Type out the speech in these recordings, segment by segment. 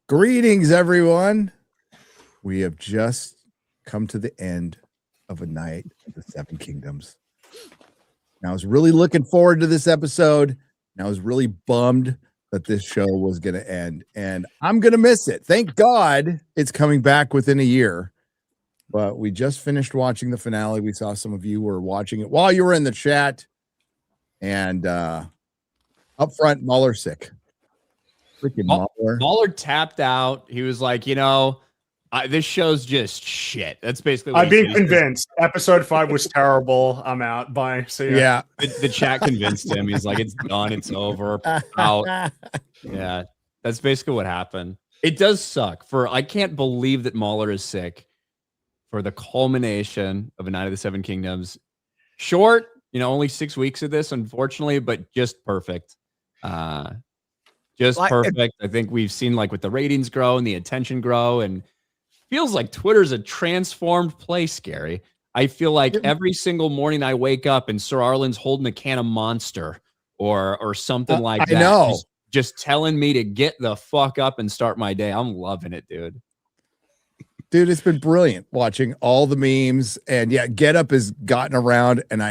Greetings, everyone. We have just come to the end of a night of the Seven Kingdoms. And I was really looking forward to this episode, and I was really bummed that this show was going to end, and I'm going to miss it. Thank God it's coming back within a year. But we just finished watching the finale. We saw some of you were watching it while you were in the chat, and up front, Mueller sick. Freaking Mueller. Mueller tapped out. He was like, this show's just shit. That's basically what I've been convinced. Episode 5 was terrible. I'm out. Bye. See ya. Yeah. The chat convinced him. He's like, it's done. It's over. Out. Yeah. That's basically what happened. It does suck. I can't believe that Mueller is sick for the culmination of A Night of the Seven Kingdoms. Short, only 6 weeks of this, unfortunately, but just perfect. Just perfect. I think we've seen with the ratings grow and the attention grow, and feels like Twitter's a transformed place, Gary. I feel like every single morning I wake up and Sir Arlen's holding a can of Monster or something like that. I know. Just telling me to get the fuck up and start my day. I'm loving it, dude. Dude, it's been brilliant watching all the memes, and yeah, Get Up has gotten around, and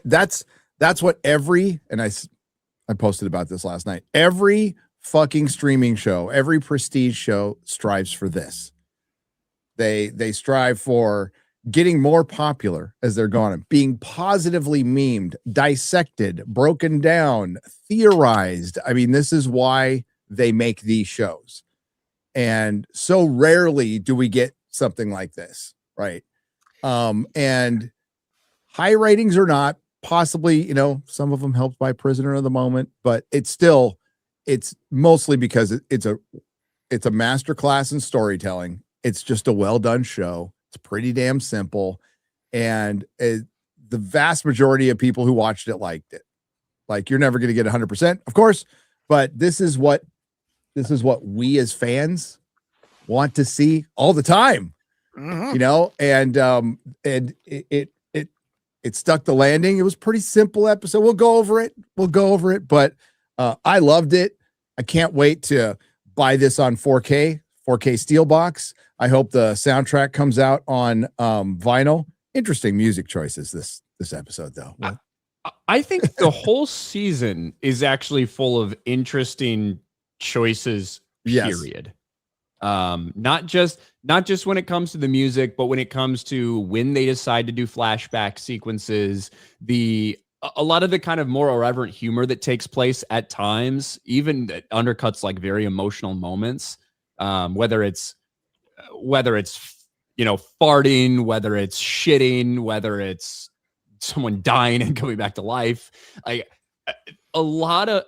that's what I posted about this last night. Every fucking streaming show, every prestige show strives for this. They strive for getting more popular as they're going, being positively memed, dissected, broken down, theorized. I mean, this is why they make these shows. And so rarely do we get something like this, right? And high ratings or not, possibly, some of them helped by Prisoner of the Moment, but it's mostly because it's a masterclass in storytelling. It's just a well done show. It's pretty damn simple, and the vast majority of people who watched it liked it. You're never going to get 100%, of course, but this is what we as fans want to see all the time. And it stuck the landing. It was a pretty simple episode. We'll go over it, but I loved it. I can't wait to buy this on 4K Steelbox. I hope the soundtrack comes out on vinyl. Interesting music choices this episode, though. I think the whole season is actually full of interesting choices, period. Yes. Not just when it comes to the music, but when it comes to when they decide to do flashback sequences, a lot of the kind of more irreverent humor that takes place at times, even that undercuts very emotional moments. Whether it's farting, whether it's shitting, whether it's someone dying and coming back to life, a lot of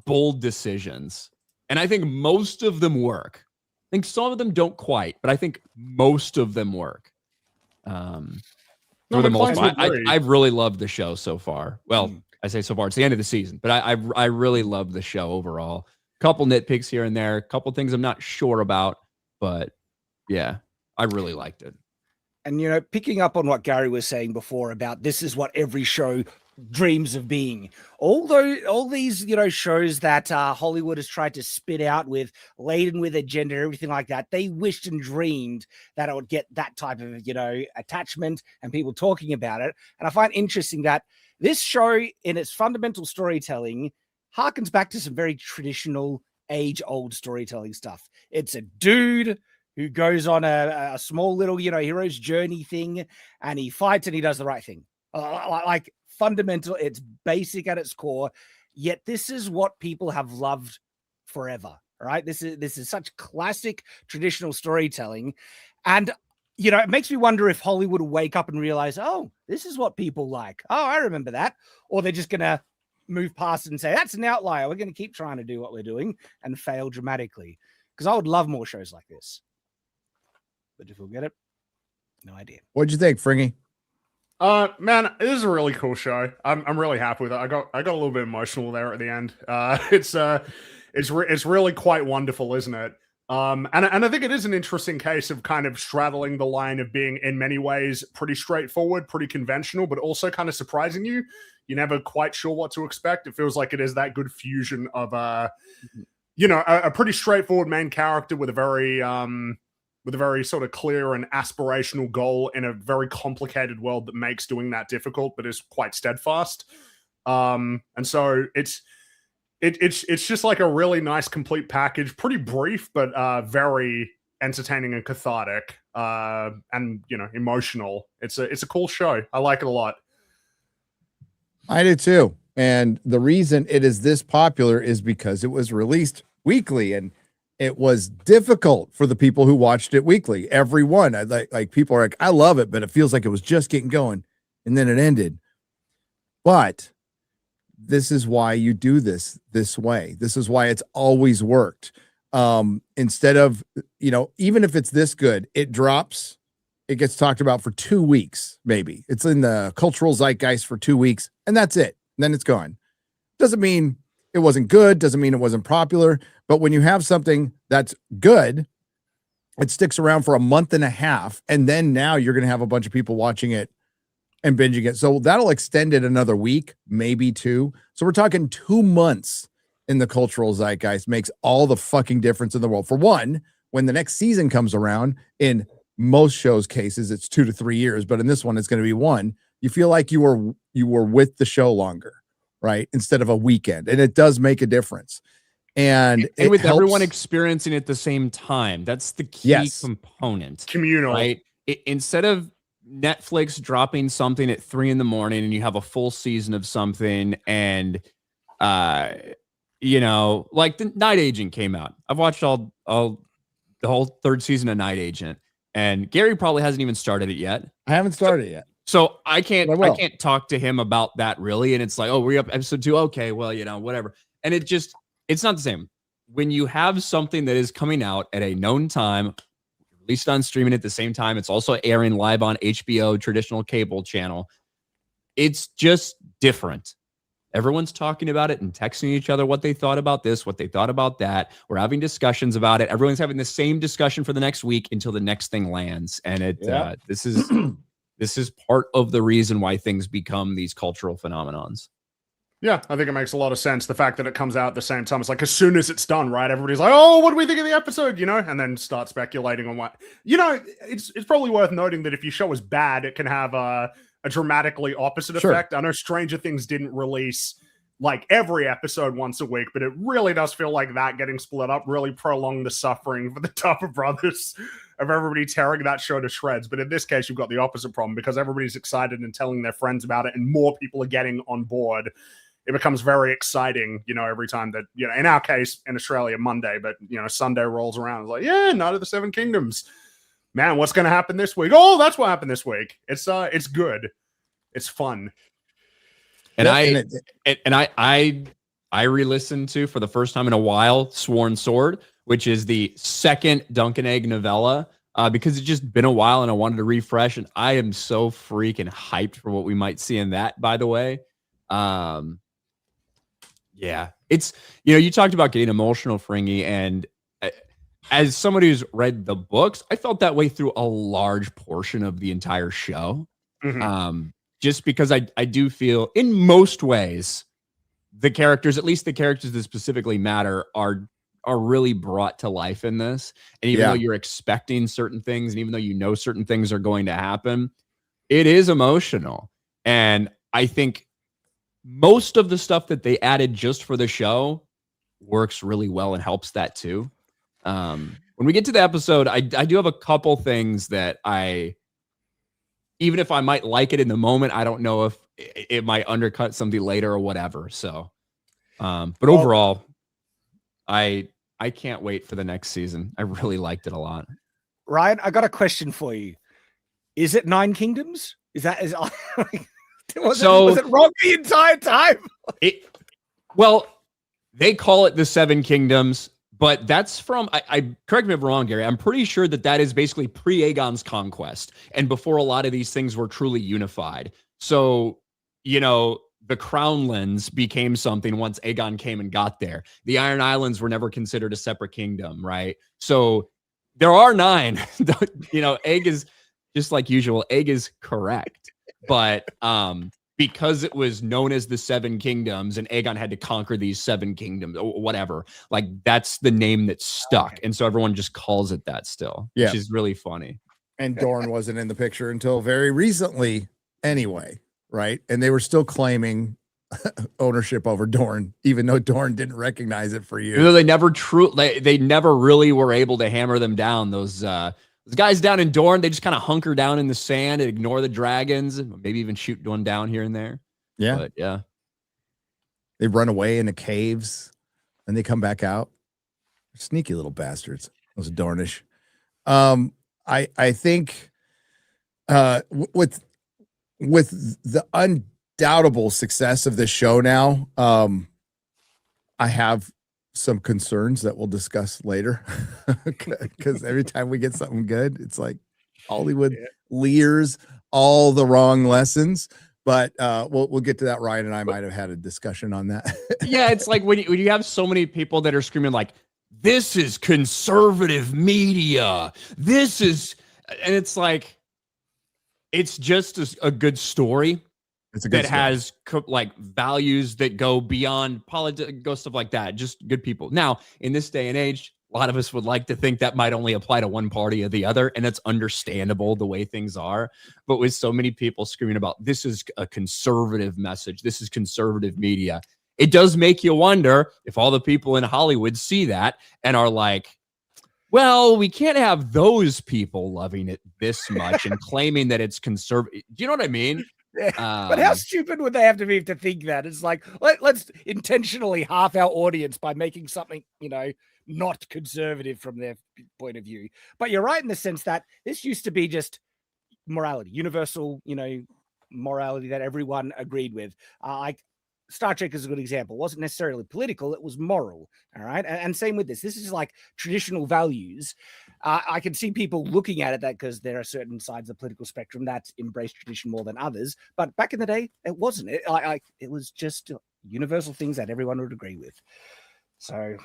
bold decisions. And I think most of them work. I think some of them don't quite, but I think most of them work. For the most part, I've really loved the show so far. Well, I say so far, it's the end of the season, but I really love the show overall. Couple nitpicks here and there, couple things I'm not sure about, but yeah, I really liked it. And, picking up on what Gary was saying before about this is what every show dreams of being. All these, shows that Hollywood has tried to spit out laden with agenda, everything like that, they wished and dreamed that it would get that type of, attachment and people talking about it. And I find interesting that this show, in its fundamental storytelling, harkens back to some very traditional age-old storytelling stuff. It's a dude who goes on a small little, hero's journey thing, and he fights and he does the right thing. Fundamental, it's basic at its core, yet this is what people have loved forever, right? This is such classic traditional storytelling. And, it makes me wonder if Hollywood will wake up and realize, oh, this is what people like. Oh, I remember that. Or they're just going to move past it and say, that's an outlier. We're going to keep trying to do what we're doing and fail dramatically. Because I would love more shows like this. But if we'll get it, no idea. What'd you think, Fringy? Man, this is a really cool show. I'm really happy with it. I got a little bit emotional there at the end. It's really quite wonderful, isn't it? And I think it is an interesting case of kind of straddling the line of being, in many ways, pretty straightforward, pretty conventional, but also kind of surprising you. You're never quite sure what to expect. It feels like it is that good fusion of, a pretty straightforward main character with a very sort of clear and aspirational goal in a very complicated world that makes doing that difficult, but is quite steadfast. And so it's just like a really nice complete package, pretty brief, but very entertaining and cathartic, and emotional. It's a cool show. I like it a lot. I do too. And the reason it is this popular is because it was released weekly, and it was difficult for the people who watched it weekly. Everyone, like people are like, I love it, but it feels like it was just getting going and then it ended. But this is why you do this way. This is why it's always worked. Instead of, even if it's this good, it drops, it gets talked about for 2 weeks, maybe. It's in the cultural zeitgeist for 2 weeks, and that's it. And then it's gone. Doesn't mean it wasn't good, doesn't mean it wasn't popular. But when you have something that's good, it sticks around for a month and a half, and then now you're going to have a bunch of people watching it and binging it. So that'll extend it another week, maybe 2. So we're talking 2 months in the cultural zeitgeist makes all the fucking difference in the world. For one, when the next season comes around, in most shows' cases, it's 2 to 3 years, but in this one, it's going to be 1. You feel like you were with the show longer, right? Instead of a weekend. And it does make a difference. And with helps everyone experiencing it at the same time. That's the key component. Communal. Right? Instead of Netflix dropping something at 3 a.m. and you have a full season of something, and like the Night Agent came out. I've watched all the whole 3rd season of Night Agent, and Gary probably hasn't even started it yet. I haven't started it yet. So I can't talk to him about that really. And it's like, oh, we're up episode 2. Okay, well, whatever. And it's not the same. When you have something that is coming out at a known time, released on streaming at the same time, it's also airing live on HBO, traditional cable channel. It's just different. Everyone's talking about it and texting each other what they thought about this, what they thought about that. We're having discussions about it. Everyone's having the same discussion for the next week until the next thing lands. And this is part of the reason why things become these cultural phenomenons. Yeah, I think it makes a lot of sense. The fact that it comes out at the same time, it's like as soon as it's done, right? Everybody's like, "Oh, what do we think of the episode?" And then start speculating on what. It's probably worth noting that if your show is bad, it can have a dramatically opposite effect. I know Stranger Things didn't release like every episode once a week, but it really does feel like that getting split up really prolonged the suffering for the Duffer Brothers of everybody tearing that show to shreds. But in this case, you've got the opposite problem because everybody's excited and telling their friends about it, and more people are getting on board. It becomes very exciting, every time that, in our case, in Australia, Monday, but, Sunday rolls around. It's like, yeah, Night of the Seven Kingdoms. Man, what's going to happen this week? Oh, that's what happened this week. It's good. It's fun. And I re-listened to, for the first time in a while, Sworn Sword, which is the second Dunk and Egg novella, because it's just been a while and I wanted to refresh. And I am so freaking hyped for what we might see in that, by the way. Yeah, it's, you talked about getting emotional, Fringy, and as somebody who's read the books, I felt that way through a large portion of the entire show. Mm-hmm. Just because I do feel in most ways, the characters, at least the characters that specifically matter, are really brought to life in this. And even though you're expecting certain things, and even though certain things are going to happen, it is emotional. And I think most of the stuff that they added just for the show works really well and helps that too. When we get to the episode, I do have a couple things that even if I might like it in the moment, I don't know if it might undercut something later or whatever. So, but overall, I can't wait for the next season. I really liked it a lot. Ryan, I got a question for you. Is it 9 Kingdoms? Was it wrong the entire time? Well, they call it the 7 Kingdoms, but that's from, I correct me if I'm wrong, Gary, I'm pretty sure that is basically pre-Aegon's conquest and before a lot of these things were truly unified. So, the Crownlands became something once Aegon came and got there. The Iron Islands were never considered a separate kingdom, right? So there are 9. Egg is just like usual. Egg is correct, but because it was known as the 7 kingdoms and Aegon had to conquer these 7 kingdoms or whatever, like that's the name that stuck. Okay. And so everyone just calls it that still, which is really funny. And Dorne wasn't in the picture until very recently anyway, right? And they were still claiming ownership over Dorne, even though Dorne didn't recognize it for years. They never really were able to hammer them down. Those guys down in Dorne, they just kind of hunker down in the sand and ignore the dragons, maybe even shoot one down here and there. Yeah. But yeah. They run away into caves and they come back out. Sneaky little bastards. Those Dornish. I think with the undoubtable success of this show now, I have some concerns that we'll discuss later, because every time we get something good, it's like Hollywood leers all the wrong lessons. But we'll get to that. Ryan and I might have had a discussion on that. Yeah, it's like when you have so many people that are screaming like, "This is conservative media. This is," and it's like, it's just a good story. It's a good that has like values that go beyond politics, go stuff like that. Just good people. Now, in this day and age, a lot of us would like to think that might only apply to one party or the other, and it's understandable the way things are. But with so many people screaming about this is a conservative message, this is conservative media, it does make you wonder if all the people in Hollywood see that and are like, well, we can't have those people loving it this much and claiming that it's conservative. Do you know what I mean? But how stupid would they have to be to think that? It's like, let's intentionally half our audience by making something, not conservative from their point of view. But you're right in the sense that this used to be just morality, universal, morality that everyone agreed with. Like Star Trek is a good example. It wasn't necessarily political, it was moral. All right. And same with this. This is like traditional values. I can see people looking at it that because there are certain sides of the political spectrum that embrace tradition more than others. But back in the day, it wasn't. It was just universal things that everyone would agree with. So,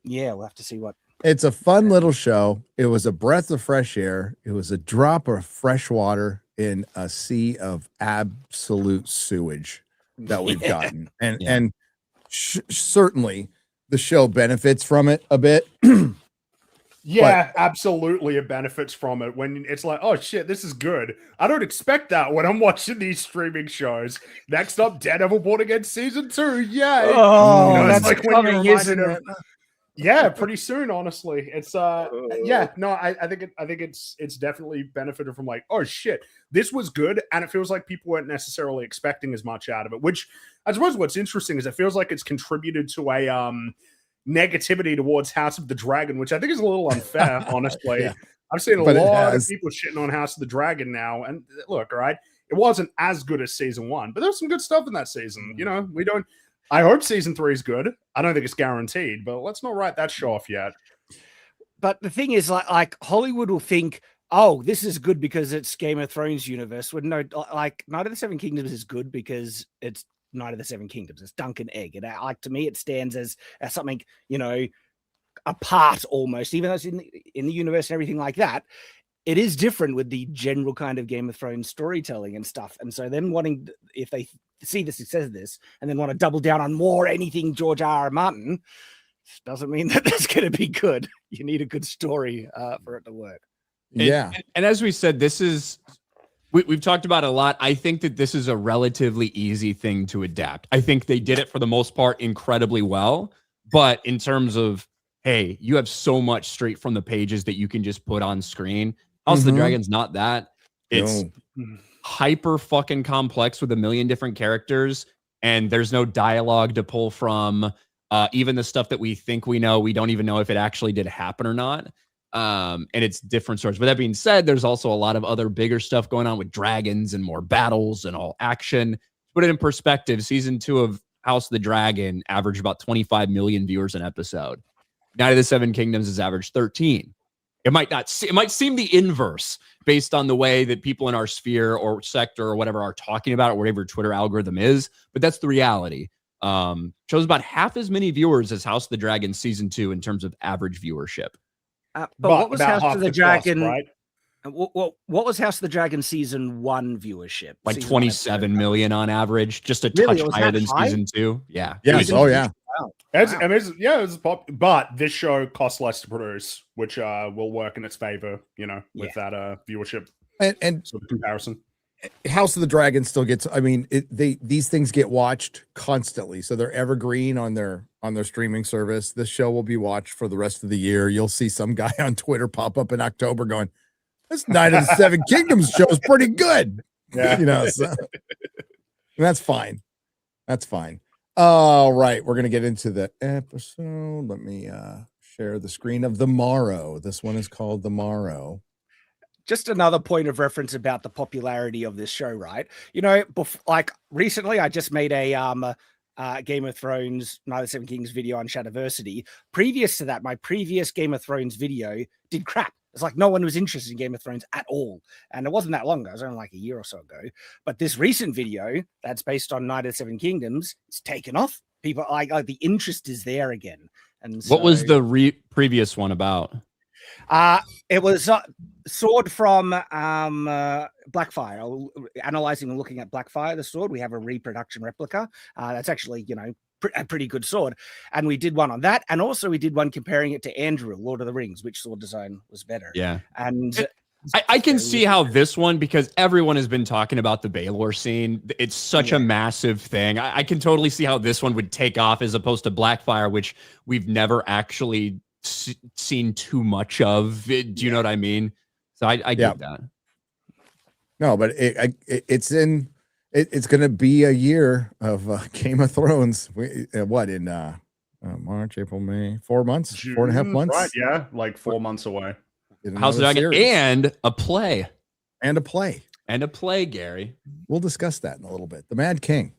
yeah, we'll have to see what. It's a fun little show. It was a breath of fresh air. It was a drop of fresh water in a sea of absolute sewage that we've gotten. And certainly the show benefits from it a bit. Yeah, absolutely. It benefits from it when it's like, oh shit, this is good. I don't expect that when I'm watching these streaming shows. Next up, Daredevil Born Again season 2. Yay! Oh, that's like coming, isn't it? Yeah, pretty soon. Honestly, it's yeah. No, I think it's definitely benefited from like, oh shit, this was good, and it feels like people weren't necessarily expecting as much out of it. Which I suppose what's interesting is it feels like it's contributed to a negativity towards House of the Dragon, which I think is a little unfair, honestly. Yeah. I've seen a lot of people shitting on House of the Dragon now, and look, all right, it wasn't as good as season 1, but there's some good stuff in that season. I hope season 3 is good. I don't think it's guaranteed, but let's not write that show off yet. But the thing is, like Hollywood will think, oh, this is good because it's Game of Thrones universe. When no, like Night of the Seven Kingdoms is good because it's Night of the Seven Kingdoms. It's Dunk and Egg. And like to me, it stands as something, apart almost, even though it's in the universe and everything like that. It is different with the general kind of Game of Thrones storytelling and stuff. And so then wanting, if they see the success of this and then want to double down on more anything George R.R. Martin, doesn't mean that that's going to be good. You need a good story for it to work. Yeah. And as we said, this is, we've talked about it a lot. I think that this is a relatively easy thing to adapt. I think they did it for the most part incredibly well. But in terms of, hey, you have so much straight from the pages that you can just put on screen. House of the Dragon's not that. It's hyper fucking complex with a million different characters, and there's no dialogue to pull from. Even the stuff that we think we know, we don't even know if it actually did happen or not. And it's different stories. But that being said, there's also a lot of other bigger stuff going on with dragons and more battles and all action. To put it in perspective, season 2 of House of the Dragon averaged about 25 million viewers an episode. Night of the Seven Kingdoms has averaged 13. It might not. It might seem the inverse based on the way that people in our sphere or sector or whatever are talking about it, whatever Twitter algorithm is. But that's the reality. Shows about half as many viewers as House of the Dragon season 2 in terms of average viewership. But what was about House of the Dragon? right? What was House of the Dragon season 1 viewership? Like Season 27 1 million on average, just a Really? touch Was higher that than high? season 2. Yeah. Yes. Oh yeah. Wow. It's pop, but this show costs less to produce, which will work in its favor, with that viewership And sort of comparison. House of the Dragon still gets. I mean, these things get watched constantly, so they're evergreen on their streaming service. This show will be watched for the rest of the year. You'll see some guy on Twitter pop up in October going, "This Night of the Seven Kingdoms show is pretty good." Yeah, So, that's fine. That's fine. All right, we're gonna get into the episode. Let me share the screen of the Morrow. This one is called the Morrow. Just another point of reference about the popularity of this show, right? Like recently, I just made a Game of Thrones Night of the Seven Kings video on Shadowversity. Previous to that, my previous Game of Thrones video did crap. It's like no one was interested in Game of Thrones at all. And it wasn't that long ago. It was only like a year or so ago. But this recent video that's based on Night of the Seven Kingdoms, it's taken off. People like the interest is there again. And What was the previous one about? It was sword from Blackfire. Analyzing and looking at Blackfire, the sword. We have a reproduction replica. That's actually, a pretty good sword. And we did one on that. And also we did one comparing it to Andrew, Lord of the Rings, which sword design was better. Yeah. And I can see how this one, because everyone has been talking about the Baelor scene. It's such a massive thing. I can totally see how this one would take off as opposed to Blackfire, which we've never actually seen too much of. Do you know what I mean? So I get that. No, but it's going to be a year of Game of Thrones. March, April, May, 4 months, June, 4.5 months. Right? Yeah, like 4 months away. House of the Dragon and a play. And a play, Gary. We'll discuss that in a little bit. The Mad King.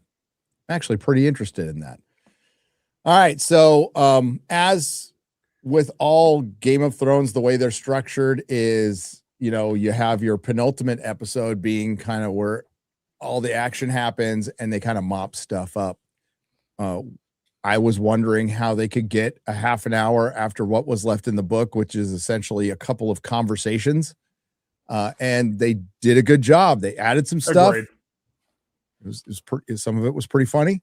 I'm actually pretty interested in that. All right, so as with all Game of Thrones, the way they're structured is, you have your penultimate episode being kind of where all the action happens and they kind of mop stuff up. I was wondering how they could get a half an hour after what was left in the book, which is essentially a couple of conversations. And they did a good job. They added some stuff. Agreed. Some of it was pretty funny,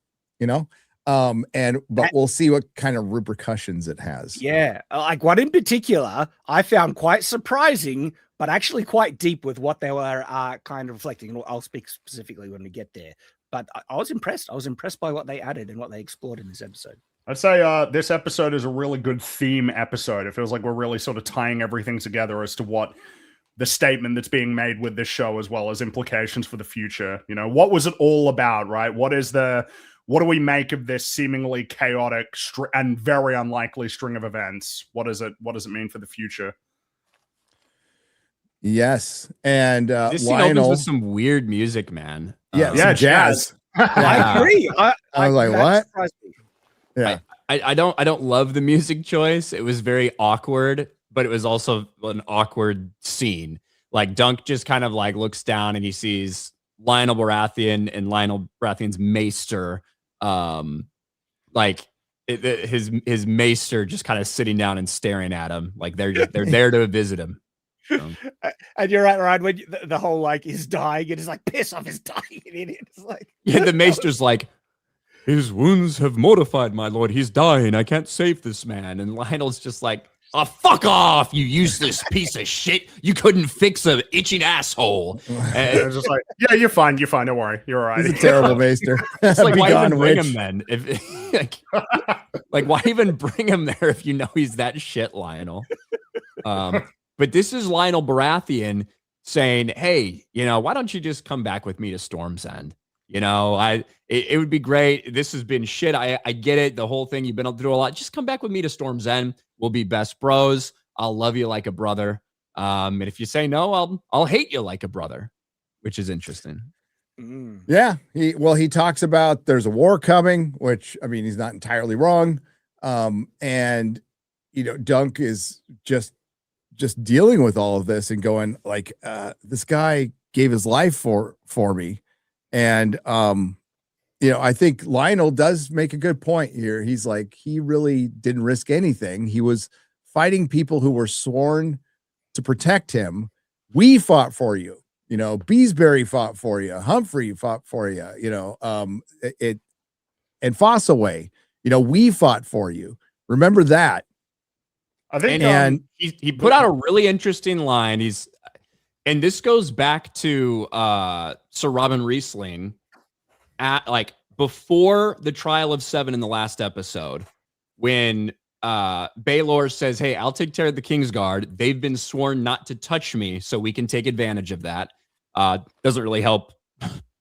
but we'll see what kind of repercussions it has. yeah, like one in particular, I found quite surprising, but actually quite deep with what they were kind of reflecting. And I'll speak specifically when we get there. But I was impressed. I was impressed by what they added and what they explored in this episode. I'd say this episode is a really good theme episode. It feels like we're really sort of tying everything together as to what the statement that's being made with this show, as well as implications for the future. What was it all about, right? What do we make of this seemingly chaotic and very unlikely string of events? What does it mean for the future? Yes, and this scene opens with some weird music, man. Yeah, jazz. I agree. I was like, what? Yeah, I don't love the music choice. It was very awkward, but it was also an awkward scene. Like Dunk just kind of like looks down and he sees Lionel Baratheon and Lionel Baratheon's maester, his maester just kind of sitting down and staring at him, like they're there to visit him. And you're right, Ryan, when the whole like is dying, it is like piss off is dying. It's like the maester's like, his wounds have mortified my lord. He's dying. I can't save this man. And Lionel's just like, oh, fuck off, you useless piece of shit. You couldn't fix an itching asshole. And it's just like, yeah, you're fine. You're fine. Don't worry. You're all right. He's a terrible maester. It's like, why even bring him then? Like, why even bring him there if you know he's that shit, Lionel? But this is Lionel Baratheon saying, hey, why don't you just come back with me to Storm's End? It would be great. This has been shit. I get it. The whole thing, you've been through a lot. Just come back with me to Storm's End. We'll be best bros. I'll love you like a brother. And if you say no, I'll hate you like a brother, which is interesting. Yeah. He talks about there's a war coming, which, I mean, he's not entirely wrong. And Dunk is just just dealing with all of this and going like, this guy gave his life for me. And, I think Lionel does make a good point here. He's like, he really didn't risk anything. He was fighting people who were sworn to protect him. We fought for you. Beesbury fought for you. Humphrey fought for you. And Fossaway, we fought for you. Remember that. I think, and he put out a really interesting line. And this goes back to Sir Robin Riesling at before the trial of 7 in the last episode, when Baelor says, "Hey, I'll take care of the Kingsguard. They've been sworn not to touch me, so we can take advantage of that." Doesn't really help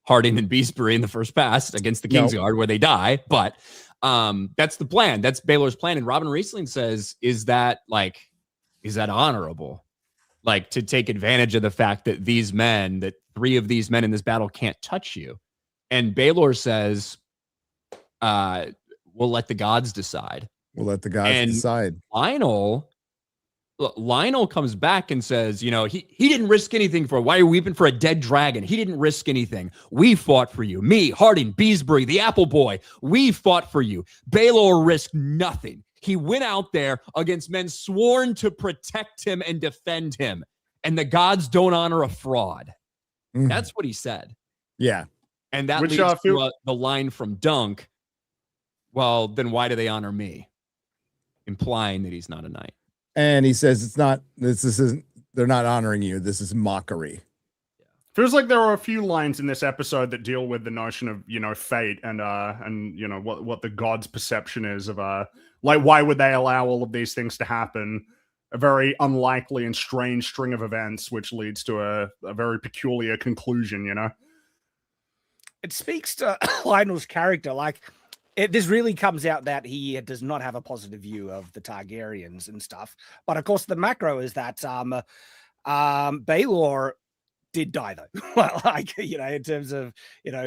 Harding and Beesbury in the first pass against the Kingsguard, where they die, but that's the plan. That's Baelor's plan. And Robin Riesling says, is that honorable? To take advantage of the fact that that 3 of these men in this battle can't touch you. And Baelor says, we'll let the gods decide. We'll let the gods decide. Lionel comes back and says, he didn't risk anything for. Why are you weeping for a dead dragon? He didn't risk anything. We fought for you. Me, Harding, Beesbury, the Apple Boy. We fought for you. Baelor risked nothing. He went out there against men sworn to protect him and defend him. And the gods don't honor a fraud. Mm. That's what he said. Yeah. And that leads to the line from Dunk. Well, then why do they honor me? Implying that he's not a knight. And he says, they're not honoring you. This is mockery. Feels like there are a few lines in this episode that deal with the notion of, fate and what the gods' perception is of, why would they allow all of these things to happen? A very unlikely and strange string of events, which leads to a very peculiar conclusion, It speaks to Lionel's character. This really comes out that he does not have a positive view of the Targaryens and stuff. But of course, the macro is that Baelor did die, though. Well, in terms of,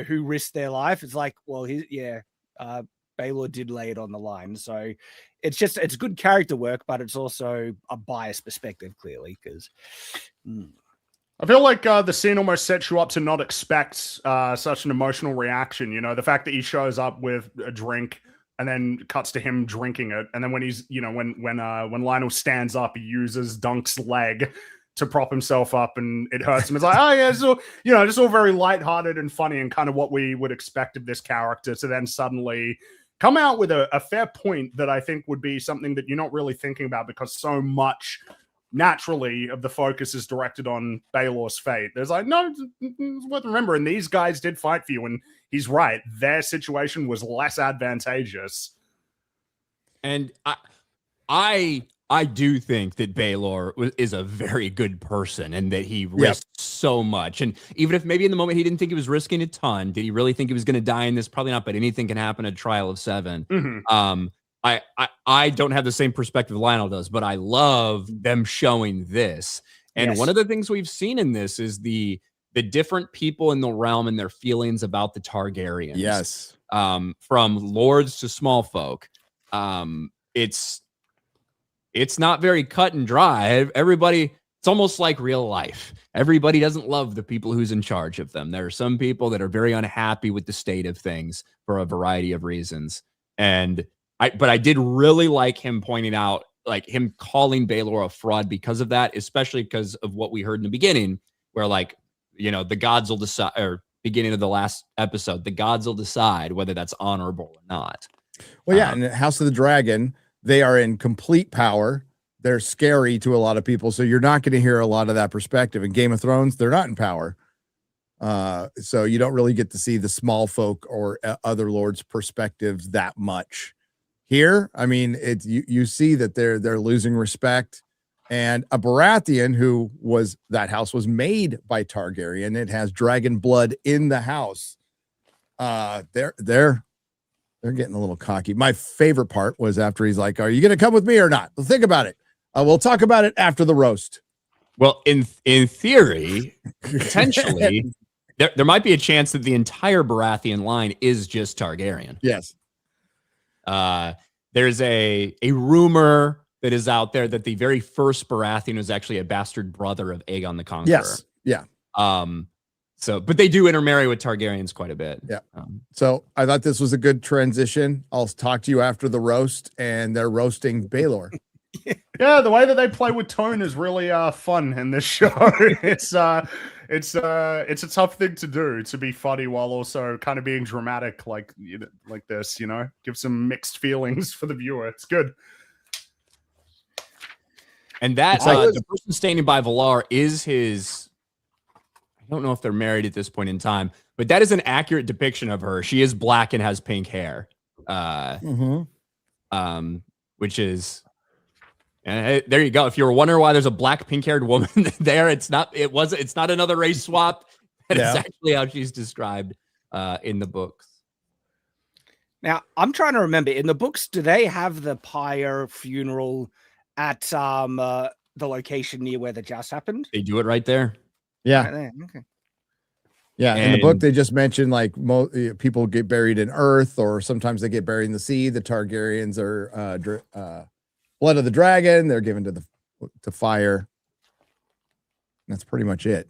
who risked their life, it's Baelor did lay it on the line. So it's good character work, but it's also a biased perspective, clearly, because. I feel like the scene almost sets you up to not expect such an emotional reaction. The fact that he shows up with a drink and then cuts to him drinking it, and then when he's, when Lionel stands up, he uses Dunk's leg to prop himself up, and it hurts him. It's like, oh yeah, so just all very lighthearted and funny, and kind of what we would expect of this character to then suddenly come out with a fair point that I think would be something that you're not really thinking about, because so much naturally of the focus is directed on Baelor's fate. There's no, it's worth remembering these guys did fight for you, and he's right. Their situation was less advantageous. And I do think that Baelor is a very good person, and that he risked so much. And even if maybe in the moment he didn't think he was risking a ton, did he really think he was going to die in this? Probably not, but anything can happen at Trial of 7. Mm-hmm. I don't have the same perspective Lionel does, but I love them showing this. And one of the things we've seen in this is the different people in the realm and their feelings about the Targaryens. Yes. From lords to small folk. It's not very cut and dry. Everybody, it's almost like real life. Everybody doesn't love the people who's in charge of them. There are some people that are very unhappy with the state of things for a variety of reasons. But I did really like him pointing out, him calling Baelor a fraud because of that, especially because of what we heard in the beginning, where the gods will decide, or beginning of the last episode, the gods will decide whether that's honorable or not. Well, yeah, and House of the Dragon, they are in complete power. They're scary to a lot of people, so you're not going to hear a lot of that perspective. In Game of Thrones, they're not in power. So you don't really get to see the small folk or other lords' perspectives that much. Here, I mean, you see that they're losing respect, and a Baratheon that house was made by Targaryen. It has dragon blood in the house. They're getting a little cocky. My favorite part was after he's like, "Are you going to come with me or not? Well, think about it. We'll talk about it after the roast." Well, in theory, potentially, there might be a chance that the entire Baratheon line is just Targaryen. Yes. There's a rumor that is out there that the very first Baratheon was actually a bastard brother of Aegon the Conqueror. Yes. Yeah. So, but they do intermarry with Targaryens quite a bit. Yeah. So I thought this was a good transition. I'll talk to you after the roast, and they're roasting Baelor. Yeah, the way that they play with tone is really fun in this show. It's a tough thing to do, to be funny while also kind of being dramatic, like this. Give some mixed feelings for the viewer. It's good. And that the person standing by Valar is his. I don't know if they're married at this point in time, but that is an accurate depiction of her. She is black and has pink hair, which is. And there you go. If you're wondering why there's a black pink-haired woman there, it's not another race swap. That is actually how she's described in the books. Now, I'm trying to remember, in the books, do they have the pyre funeral at the location near where the joust happened? They do it right there. Yeah. Right there. Okay. Yeah. In the book, they just mentioned like people get buried in earth, or sometimes they get buried in the sea. The Targaryens are blood of the dragon. They're given to fire. That's pretty much it.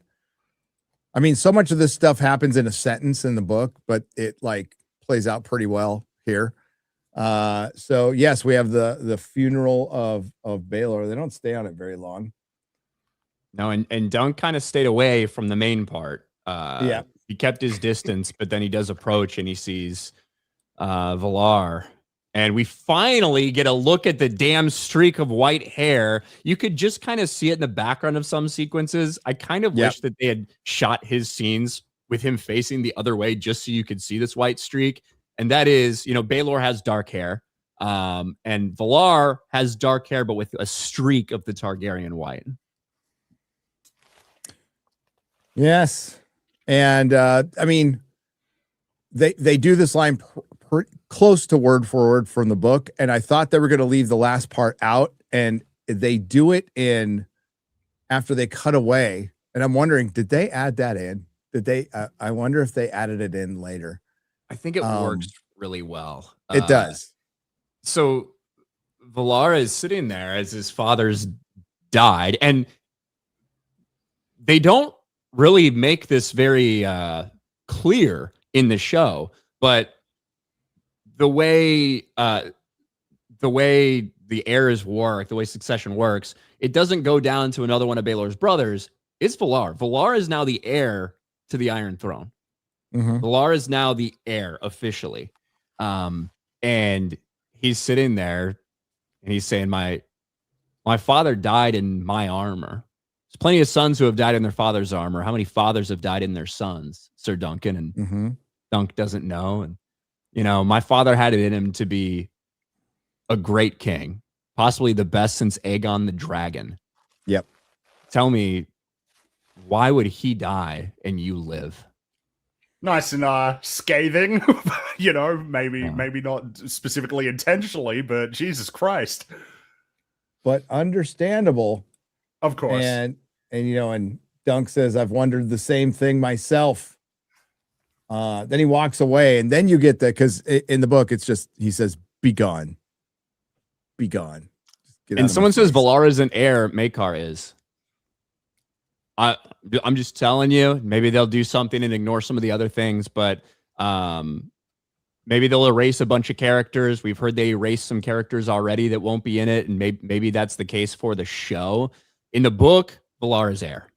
I mean, so much of this stuff happens in a sentence in the book, but it like plays out pretty well here. So yes, we have the funeral of Baelor. They don't stay on it very long. No, and Dunk kind of stayed away from the main part. Yeah, he kept his distance, but then he does approach and he sees Valar. And we finally get a look at the damn streak of white hair. You could just kind of see it in the background of some sequences. I kind of wish that they had shot his scenes with him facing the other way just so you could see this white streak. And that is, Baelor has dark hair. And Valar has dark hair, but with a streak of the Targaryen white. Yes. And I mean, they do this line close to word for word from the book, and I thought they were going to leave the last part out, and they do it in after they cut away. And I'm wondering, did they add that in? Did they? I wonder if they added it in later. I think it works really well. It does. So Valar is sitting there as his father's died, and they don't really make this very clear in the show, but the way the heirs work, the way succession works, it doesn't go down to another one of Baelor's brothers. It's Valar. Valar is now the heir to the Iron Throne. Valar is now the heir officially. And he's sitting there and he's saying, my father died in my armor. There's plenty of sons who have died in their father's armor. How many fathers have died in their sons? Sir Duncan. And Dunk doesn't know. And my father had it in him to be a great king, possibly the best since Aegon the Dragon. Yep. Tell me, why would he die and you live? Nice and scathing, maybe not specifically intentionally, but Jesus Christ. But understandable. Of course. And Dunk says, I've wondered the same thing myself. Then he walks away, and then you get that, because in the book, it's just, he says, be gone. Be gone. And someone says Valar isn't heir, Maekar is. I'm just telling you, maybe they'll do something and ignore some of the other things, but maybe they'll erase a bunch of characters. We've heard they erased some characters already that won't be in it, and maybe that's the case for the show. In the book, Valar is heir.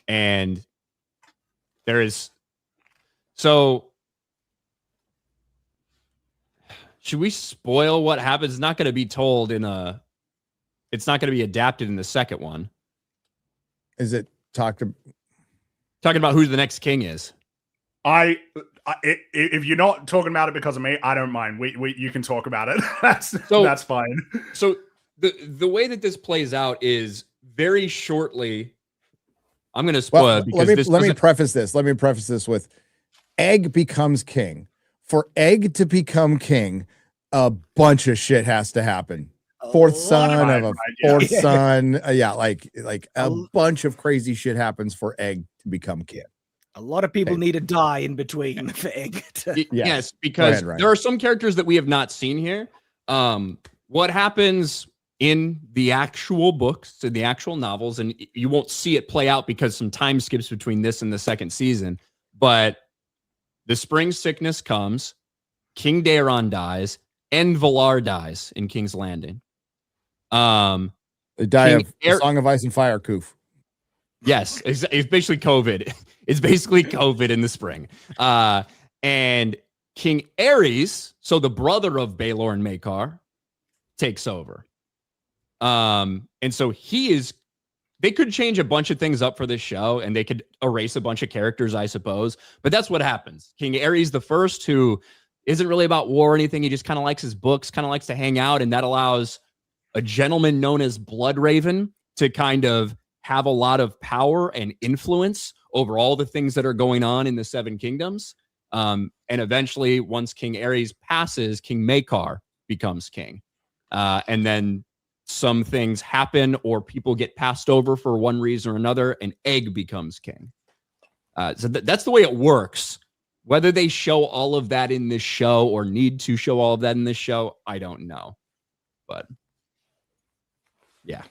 And there is... So, should we spoil what happens? It's not going to be told it's not going to be adapted in the second one. Is it talking about who the next king is? If you're not talking about it because of me, I don't mind. You can talk about it. That's fine. So the way that this plays out is very shortly. I'm going to spoil it because let me preface this with Egg becomes king. For Egg to become king, a bunch of shit has to happen. Fourth son of a fourth son. Like a bunch of crazy shit happens for Egg to become king. A lot of people need to die in between for Egg. Yes, because there are some characters that we have not seen here. what happens in the actual books, in the actual novels, and you won't see it play out because some time skips between this and the second season, but the spring sickness comes, King Daeron dies, and Valar dies in King's Landing. They die of the Song of Ice and Fire, Koof. Yes, it's basically COVID. It's basically COVID in the spring. And King Aerys, so the brother of Baelor and Maekar, takes over. And so they could change a bunch of things up for this show, and they could erase a bunch of characters, I suppose. But that's what happens. King Aerys the First, who isn't really about war or anything. He just kind of likes his books, kind of likes to hang out, and that allows a gentleman known as Bloodraven to kind of have a lot of power and influence over all the things that are going on in the Seven Kingdoms. And eventually, once King Aerys passes, King Maekar becomes king. And then some things happen or people get passed over for one reason or another, and Egg becomes king. So that's the way it works. Whether they show all of that in this show or need to show all of that in this show, I don't know. But yeah.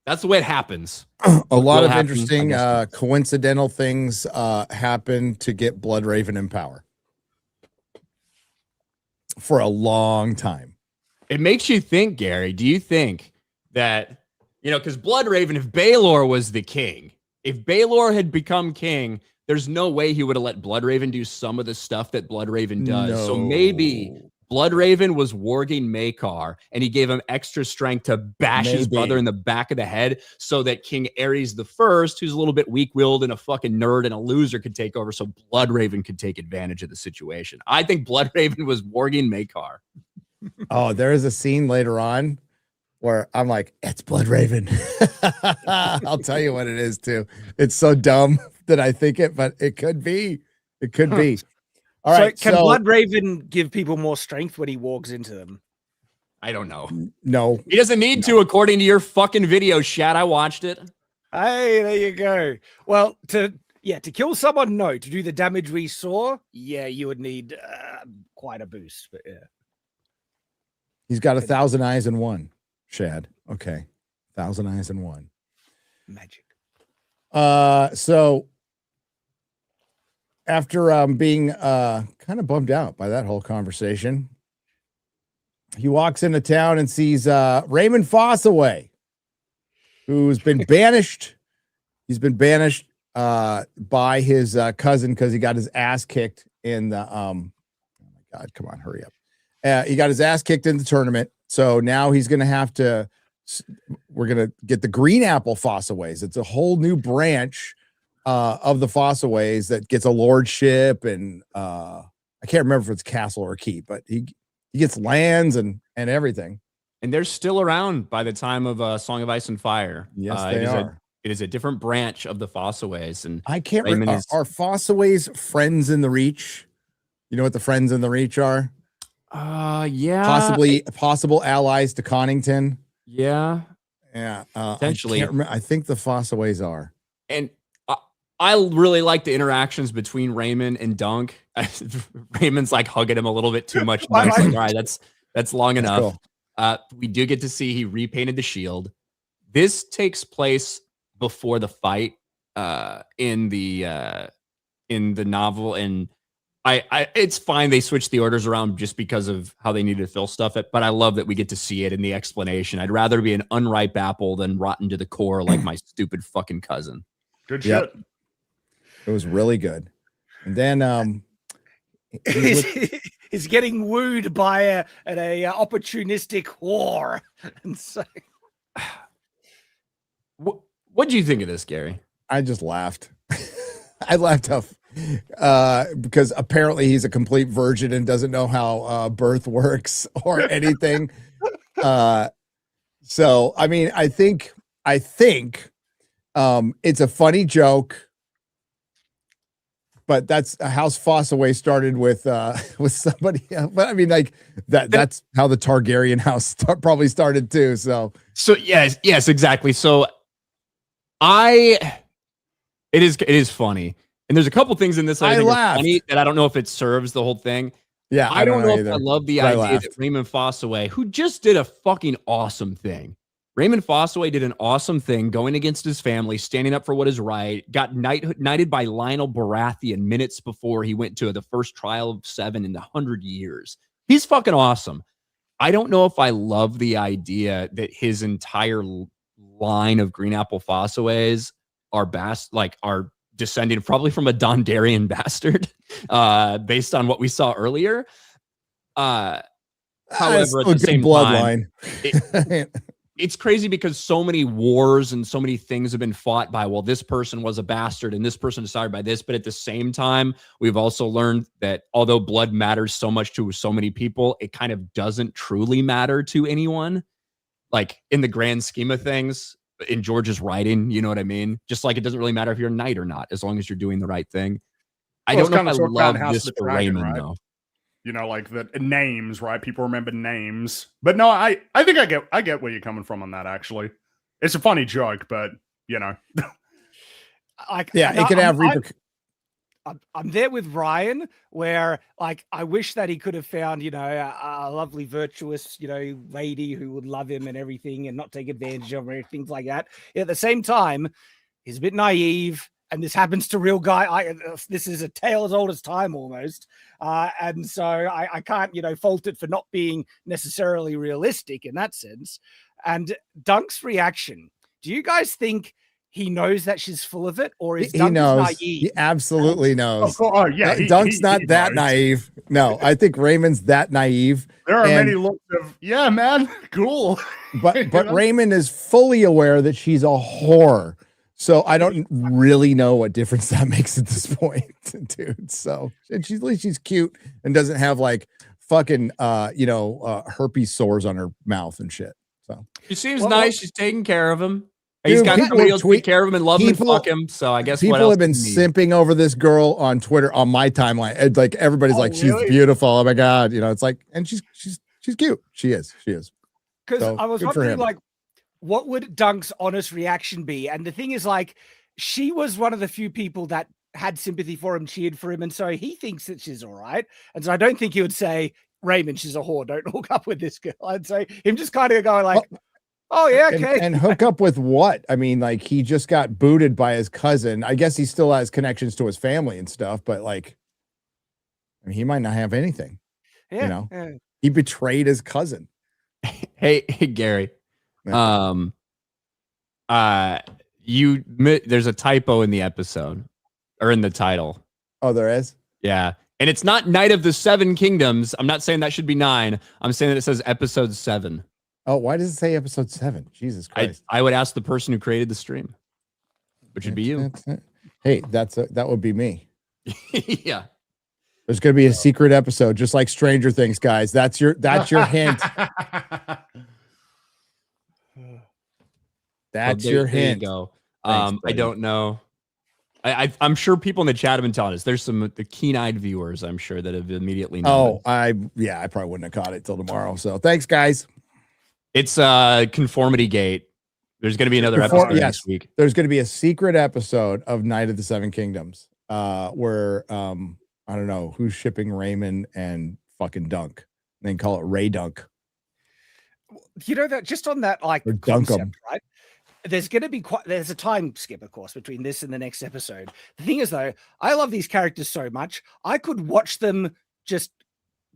That's the way it happens. A lot of interesting coincidental things happen to get Bloodraven in power for a long time. It makes you think, Gary, do you think that, because Bloodraven, if Baelor was the king, if Baelor had become king, there's no way he would have let Bloodraven do some of the stuff that Bloodraven does. No. So maybe Bloodraven was warging Maekar, and he gave him extra strength to bash his brother in the back of the head so that King Aerys the First, who's a little bit weak-willed and a fucking nerd and a loser, could take over so Bloodraven could take advantage of the situation. I think Bloodraven was warging Maekar. Oh, there is a scene later on where I'm like, it's Bloodraven. I'll tell you what it is, too. It's so dumb that I think it, but it could be. It could be. All right. Can Bloodraven give people more strength when he walks into them? I don't know. No. He doesn't need to, according to your fucking video, Shad. I watched it. Hey, there you go. Well, to kill someone, no. To do the damage we saw, yeah, you would need quite a boost. But yeah. He's got 1,000 eyes in one, Shad. Okay. 1,000 eyes in one. Magic. So after being kind of bummed out by that whole conversation, he walks into town and sees Raymond Fossaway, who's been banished. He's been banished by his cousin because he got his ass kicked in the oh my God, come on, hurry up. He got his ass kicked in the tournament. So now he's going to have to, we're going to get the Green Apple Fossaways. It's a whole new branch of the Fossaways that gets a lordship. And I can't remember if it's castle or keep, but he gets lands and everything. And they're still around by the time of Song of Ice and Fire. Yes, they are. It is a different branch of the Fossaways. And I can't remember. Are Fossaways friends in the Reach? You know what the friends in the Reach are? Yeah. Possible allies to Connington. Yeah. Yeah. Potentially. I think the Fossaways are. And I really like the interactions between Raymond and Dunk. Raymond's like hugging him a little bit too much. Like, all right, that's long enough. Cool. We do get to see he repainted the shield. This takes place before the fight in the novel, and I it's fine they switched the orders around just because of how they needed to fill stuff it, but I love that we get to see it in the explanation. I'd rather be an unripe apple than rotten to the core like my stupid fucking cousin. Good shit. It was really good. And then he's getting wooed by an opportunistic whore. And so what do you think of this, Gary? I just laughed. I laughed off because apparently he's a complete virgin and doesn't know how birth works or anything. So I mean, I think it's a funny joke, but that's House Fossaway started with somebody. But I mean, like that's how the Targaryen house probably started too. So yes, exactly. So it is funny. And there's a couple things in this I think are funny that I don't know if it serves the whole thing. Yeah, I don't know if either. I love the But I idea laughed. that Raymond Fossaway, who just did a fucking awesome thing. Raymond Fossaway did an awesome thing going against his family, standing up for what is right, got knighted by Lionel Baratheon minutes before he went to the first trial of 7 in 100 years. He's fucking awesome. I don't know if I love the idea that his entire line of Green Apple Fossaways are descending probably from a Dondarrion bastard, based on what we saw earlier. However, at the same time, it's crazy because so many wars and so many things have been fought by, well, this person was a bastard and this person decided by this. But at the same time, we've also learned that although blood matters so much to so many people, it kind of doesn't truly matter to anyone. Like in the grand scheme of things, in George's writing, you know what I mean? Just like it doesn't really matter if you're a knight or not, as long as you're doing the right thing. I don't know if I love this for Raymond, though. You know, like the names, right? People remember names. But no, I think I get where you're coming from on that, actually. It's a funny joke, but, you know. It could have I'm there with Ryan, where like I wish that he could have found, a lovely, virtuous, lady who would love him and everything and not take advantage of him or things like that. At the same time, he's a bit naive, and this happens to real guy. This is a tale as old as time almost. And so I can't, fault it for not being necessarily realistic in that sense. And Dunk's reaction, do you guys think he knows that she's full of it, or is Dunk naive? He absolutely knows. Oh, yeah. Dunk's not that naive. No, I think Raymond's that naive. There are many looks of, yeah, man, cool. But Raymond is fully aware that she's a whore. So I don't really know what difference that makes at this point, dude. So and at least she's cute and doesn't have like fucking herpes sores on her mouth and shit. So she seems nice. She's taking care of him. He's got somebody else to take care of him and love him and fuck him. So I guess people have been simping over this girl on Twitter on my timeline. And like everybody's like, she's beautiful. Oh my god, it's like, and she's cute. She is. Because so, I was wondering, like, what would Dunk's honest reaction be? And the thing is, like, she was one of the few people that had sympathy for him, cheered for him, and so he thinks that she's all right. And so I don't think he would say, Raymond, she's a whore, don't hook up with this girl. I'd say him just kind of going like, oh yeah, okay. And hook up with what? I mean, like, he just got booted by his cousin. I guess he still has connections to his family and stuff, but like, I mean, he might not have anything. Yeah. He betrayed his cousin. Hey, Gary. Yeah. There's a typo in the episode or in the title. Oh, there is? Yeah. And it's not Night of the Seven Kingdoms. I'm not saying that should be 9. I'm saying that it says episode 7. Oh, why does it say episode 7? Jesus Christ. I would ask the person who created the stream, which would be you. Hey, that would be me. Yeah. There's going to be a secret episode, just like Stranger Things, guys. That's your hint. That's your hint. There you go. Thanks, I don't know. I'm sure people in the chat have been telling us. There's some the keen-eyed viewers, I'm sure, that have immediately known. I probably wouldn't have caught it till tomorrow. So thanks, guys. It's Conformity Gate. There's going to be another episode next week. There's going to be a secret episode of Night of the Seven Kingdoms, where I don't know who's shipping Raymond and fucking Dunk. And then call it Ray Dunk. You know that just on that like concept, right? There's going to be there's a time skip, of course, between this and the next episode. The thing is, though, I love these characters so much. I could watch them just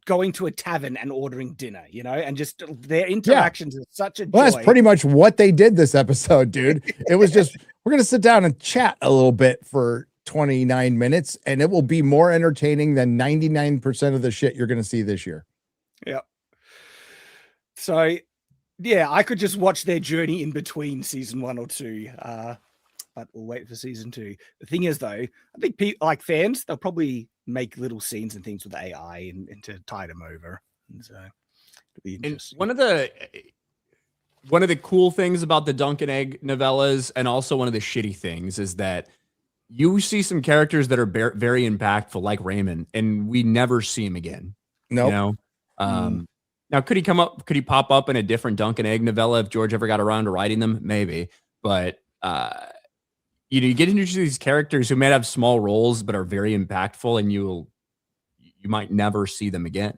going to a tavern and ordering dinner, and just their interactions is such a joy. Well, that's pretty much what they did this episode, dude. It was just, we're going to sit down and chat a little bit for 29 minutes, and it will be more entertaining than 99% of the shit you're going to see this year. Yeah. So, yeah, I could just watch their journey in between season 1 or 2. But we'll wait for season 2. The thing is, though, I think like fans, they'll probably make little scenes and things with AI and to tide them over. And so it'll be interesting. And one of the cool things about the Dunk and Egg novellas, and also one of the shitty things, is that you see some characters that are very impactful, like Raymond, and we never see him again. No. Now, could he pop up in a different Dunk and Egg novella if George ever got around to writing them? Maybe. But you get introduced to these characters who may have small roles but are very impactful, and you'll you might never see them again.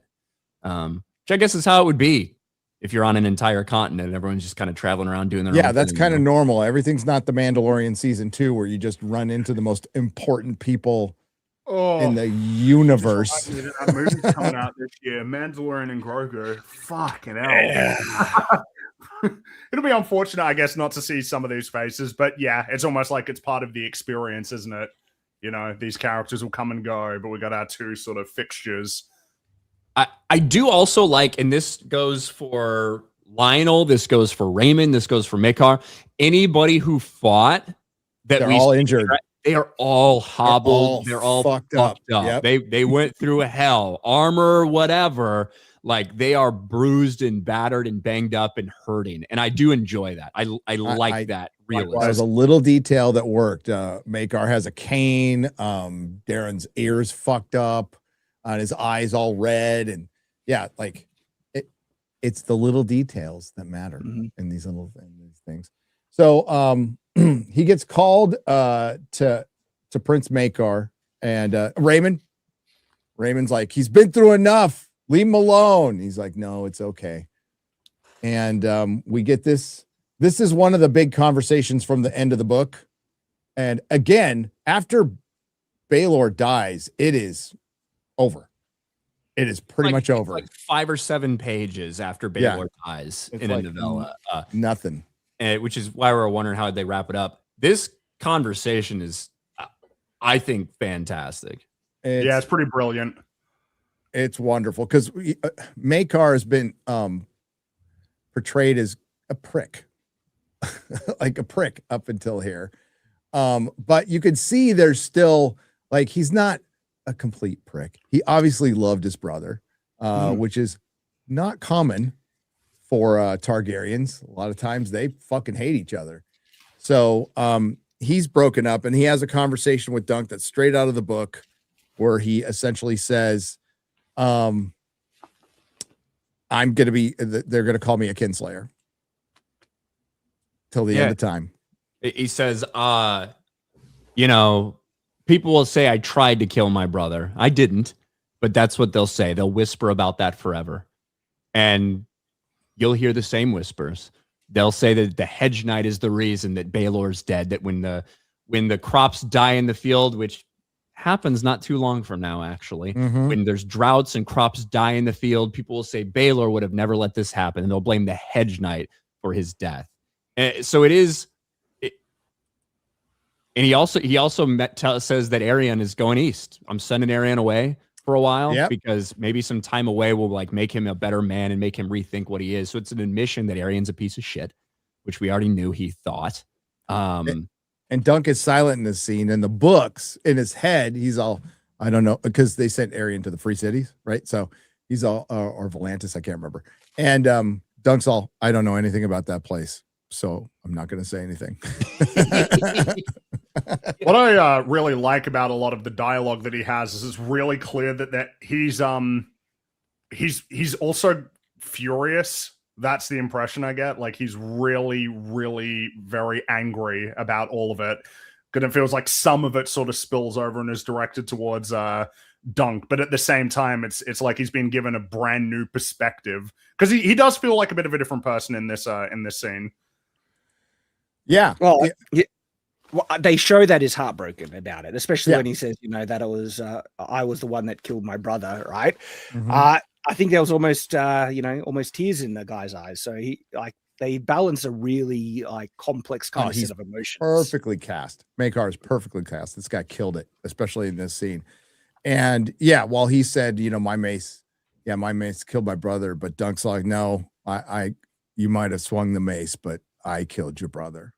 Which I guess is how it would be if you're on an entire continent and everyone's just kind of traveling around doing their own that's thing, kind of normal. Everything's not the Mandalorian season 2 where you just run into the most important people in the universe. That movie's coming out this year, Mandalorian and Grogu. Fucking hell. It'll be unfortunate, I guess, not to see some of these faces, but yeah, it's almost like it's part of the experience, isn't it? You know, these characters will come and go, but we got our two sort of fixtures. I do also like, and this goes for Lionel, this goes for Raymond, this goes for Makar. Anybody who fought that They're all injured. They are all hobbled. They're all fucked up. Yep. They went through a hell, armor, whatever. Like they are bruised and battered and banged up and hurting. And I do enjoy that. I like that realism. That was a little detail that worked. Makar has a cane. Darren's ears fucked up, and his eyes all red. And yeah, like it's the little details that matter in these things. So he gets called to Prince Makar, and Raymond's like, he's been through enough. Leave him alone. He's like, no, it's okay. And we get this. This is one of the big conversations from the end of the book. And again, after Baelor dies, it is over. It is pretty much over. Like 5 or 7 pages after Baelor dies in a novella. Nothing. Which is why we're wondering how they wrap it up. This conversation is, I think, fantastic. It's pretty brilliant. It's wonderful because Makar has been portrayed as a prick, like a prick up until here. But you could see there's still, like, he's not a complete prick. He obviously loved his brother, which is not common for Targaryens. A lot of times they fucking hate each other. So he's broken up, and he has a conversation with Dunk that's straight out of the book, where he essentially says, I'm going to be, they're going to call me a kinslayer till the end of time. He says, you know, people will say I tried to kill my brother. I didn't, but that's what they'll say. They'll whisper about that forever. And you'll hear the same whispers. They'll say that the hedge knight is the reason that Baelor's dead, that when the crops die in the field, which happens not too long from now, actually, when there's droughts and crops die in the field, people will say Baelor would have never let this happen, and they'll blame the hedge knight for his death. And so it is. And he also says that Arian is going east. I'm sending Arian away for a while because maybe some time away will like make him a better man and make him rethink what he is. So it's an admission that Arian's a piece of shit, which we already knew he thought. And Dunk is silent in this scene. In the books, in his head, he's all, I don't know, because they sent Arian to the Free Cities, right? So he's all, or Volantis, I can't remember. And Dunk's all, I don't know anything about that place, so I'm not going to say anything. What I really like about a lot of the dialogue that he has is it's really clear that he's also furious. That's the impression I get. Like he's really, really very angry about all of it. Because it feels like some of it sort of spills over and is directed towards Dunk, but at the same time, it's like he's been given a brand new perspective because he does feel like a bit of a different person in this scene. Yeah. Well, well, they show that he's heartbroken about it, especially when he says, you know, that it was I was the one that killed my brother, right? I think there was almost almost tears in the guy's eyes. So they balance a really like complex kind of set of emotions. Perfectly cast. Makar is perfectly cast. This guy killed it, especially in this scene. And yeah, while he said, you know, my mace killed my brother, but Dunk's like, no, you might have swung the mace, but I killed your brother.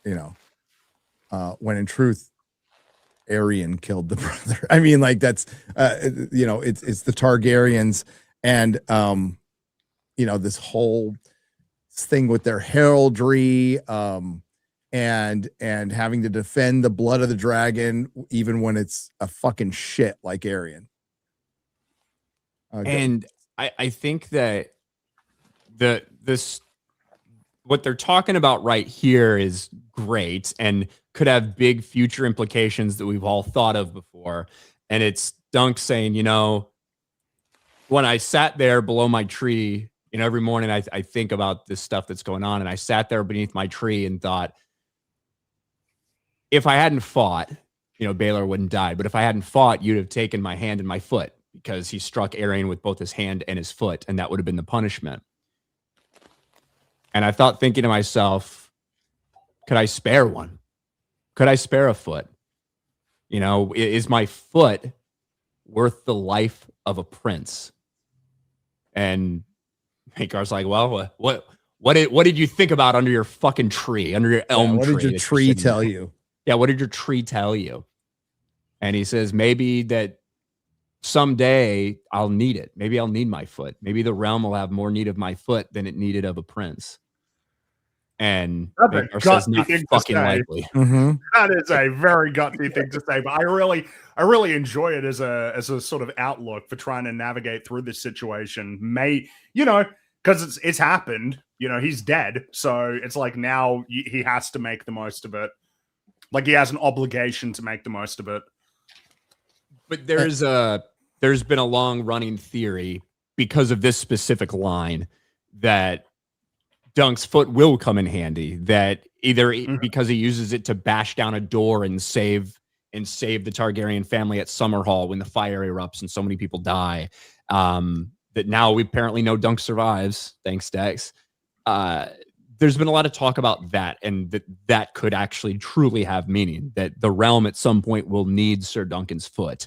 You know, when in truth, Arian killed the brother. I mean, like that's you know, it's the Targaryens, and you know, this whole thing with their heraldry, and having to defend the blood of the dragon, even when it's a fucking shit like Arian. And I think that this what they're talking about right here is great and could have big future implications that we've all thought of before. And it's Dunk saying, when I sat there below my tree, every morning I think about this stuff that's going on. And I sat there beneath my tree and thought, if I hadn't fought, Baylor wouldn't die. But if I hadn't fought, you'd have taken my hand and my foot, because he struck Arian with both his hand and his foot. And that would have been the punishment. And I thought, thinking to myself, could I spare one? Could I spare a foot? Is my foot worth the life of a prince? And Makar's like, well, what did you think about under your fucking tree, under your elm tree? What did your tree tell you? Yeah, what did your tree tell you? And he says, maybe that someday I'll need it. Maybe I'll need my foot. Maybe the realm will have more need of my foot than it needed of a prince. And Makar says, not fucking likely. Mm-hmm. That is a very gutsy thing to say, but I really enjoy it as a sort of outlook for trying to navigate through this situation. Because it's happened. He's dead, so it's like now he has to make the most of it. Like he has an obligation to make the most of it. But there's been a long running theory, because of this specific line, that Dunk's foot will come in handy, that either because he uses it to bash down a door and save the Targaryen family at Summerhall when the fire erupts and so many people die, that now we apparently know Dunk survives, thanks Dex. There's been a lot of talk about that, and that could actually truly have meaning, that the realm at some point will need Sir Duncan's foot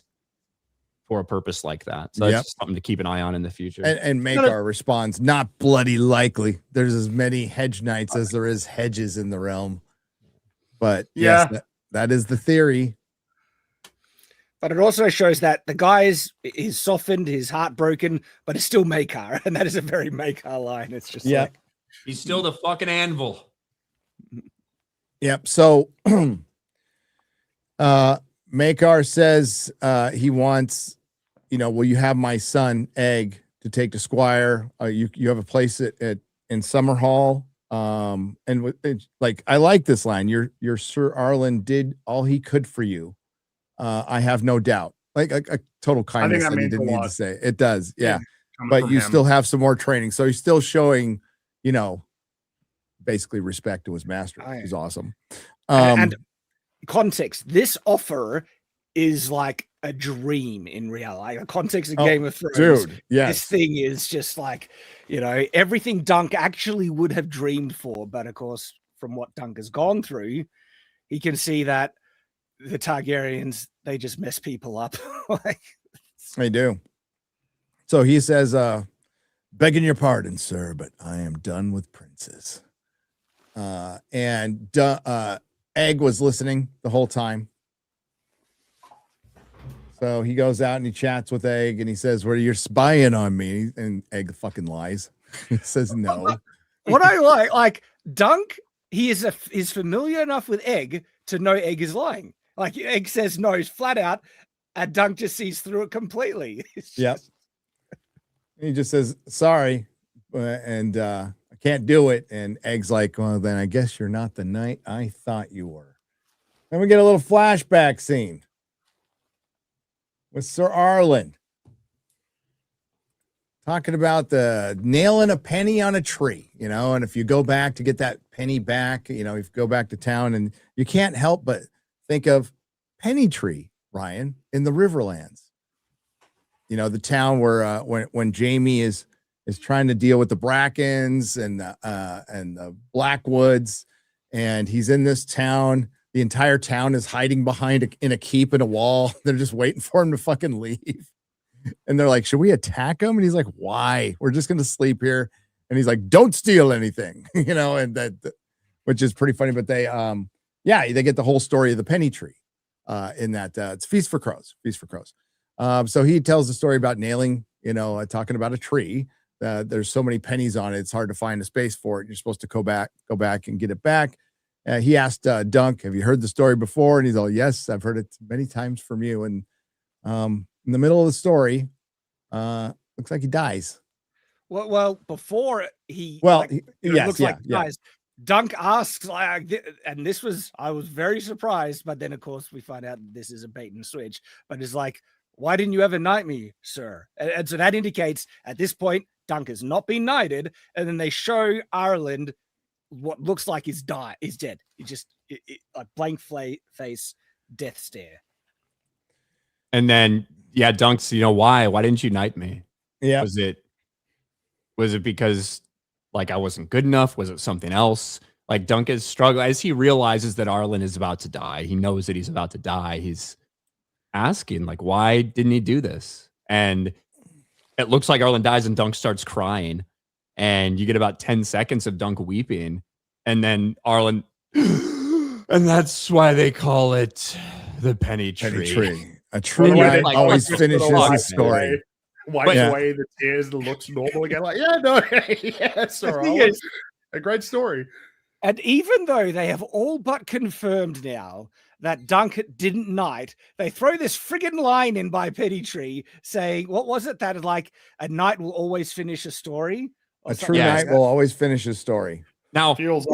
for a purpose like that. So that's just something to keep an eye on in the future. And Makar responds, not bloody likely. There's as many hedge knights as there is hedges in the realm. But yes, that is the theory. But it also shows that the guy is softened, his heart broken, but it's still Makar. And that is a very Makar line. It's just like, he's still the fucking anvil. Yep. So Makar says he wants, will you have my son Egg to take to Squire? You have a place in Summerhall. And like, I like this line. Your Sir Arlen did all he could for you. I have no doubt. Like a total kindness that he didn't need to say. It does. Yeah. But you still have some more training. So he's still showing, basically respect to his master. He's awesome. And context, this offer is like a dream in reality. Like a context of Game of Thrones. Dude, yes. This thing is just like, everything Dunk actually would have dreamed for. But of course, from what Dunk has gone through, he can see that the Targaryens, they just mess people up. They do. So he says, begging your pardon, sir, but I am done with princes. And Egg was listening the whole time. So he goes out and he chats with Egg and he says, well, you're spying on me. And Egg fucking lies. He says no. What I like Dunk, he is familiar enough with Egg to know Egg is lying. Like Egg says no, he's flat out, and Dunk just sees through it completely. Yep. He just says, sorry, and I can't do it. And Egg's like, well, then I guess you're not the knight I thought you were. Then we get a little flashback scene with Sir Arlen talking about the nailing a penny on a tree, and if you go back to get that penny back, if you go back to town, and you can't help but think of Penny Tree, Ryan, in the Riverlands. The town where when Jamie is trying to deal with the Brackens and the Blackwoods, and he's in this town. The entire town is hiding behind in a keep in a wall. They're just waiting for him to fucking leave. And they're like, should we attack him? And he's like, why? We're just going to sleep here. And he's like, don't steal anything, and that, which is pretty funny. But they get the whole story of the Penny Tree in that it's Feast for Crows. So he tells the story about nailing, talking about a tree. There's so many pennies on it, it's hard to find a space for it. You're supposed to go back and get it back. He asked Dunk, have you heard the story before? And he's all, yes, I've heard it many times from you. And in the middle of the story, looks like he dies. Well, before he, yes, dies. Dunk asks, and I was very surprised, but then of course we find out this is a bait and switch. But it's like, why didn't you ever knight me, sir? And so that indicates at this point, Dunk has not been knighted. And then they show Ireland what looks like he's dead. He just a blank face, death stare. And then, yeah, Dunk's, why didn't you knight me? Yeah. Was it because like I wasn't good enough? Was it something else? Like Dunk is struggling as he realizes that Ireland is about to die. He knows that he's about to die. He's asking like, why didn't he do this? And it looks like Ireland dies and Dunk starts crying. And you get about 10 seconds of Dunk weeping. And then Ireland, and that's why they call it the penny tree. A true knight always finishes his story. Wipes away the tears and looks normal again. Like, yeah, no, yes, all right. A great story. And even though they have all but confirmed now that Dunk didn't knight, they throw this friggin' line in by Pettytree saying, what was it? That like a knight will always finish a story? A true knight will always finish his story. Now, feels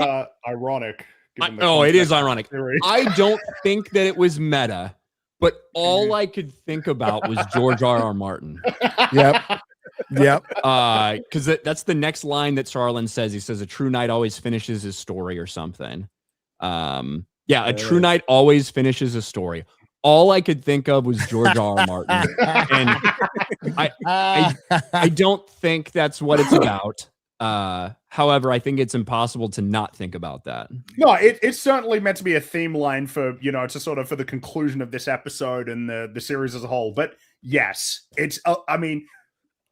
ironic. It is ironic. I don't think that it was meta, but all I could think about was George R.R. Martin. Yep. Because that's the next line that Sarlin says. He says, a true knight always finishes his story or something. A true knight always finishes a story. All I could think of was George R.R. Martin. And I don't think that's what it's about. However, I think it's impossible to not think about that. No, it's certainly meant to be a theme line for, to sort of for the conclusion of this episode and the series as a whole. But yes, it's,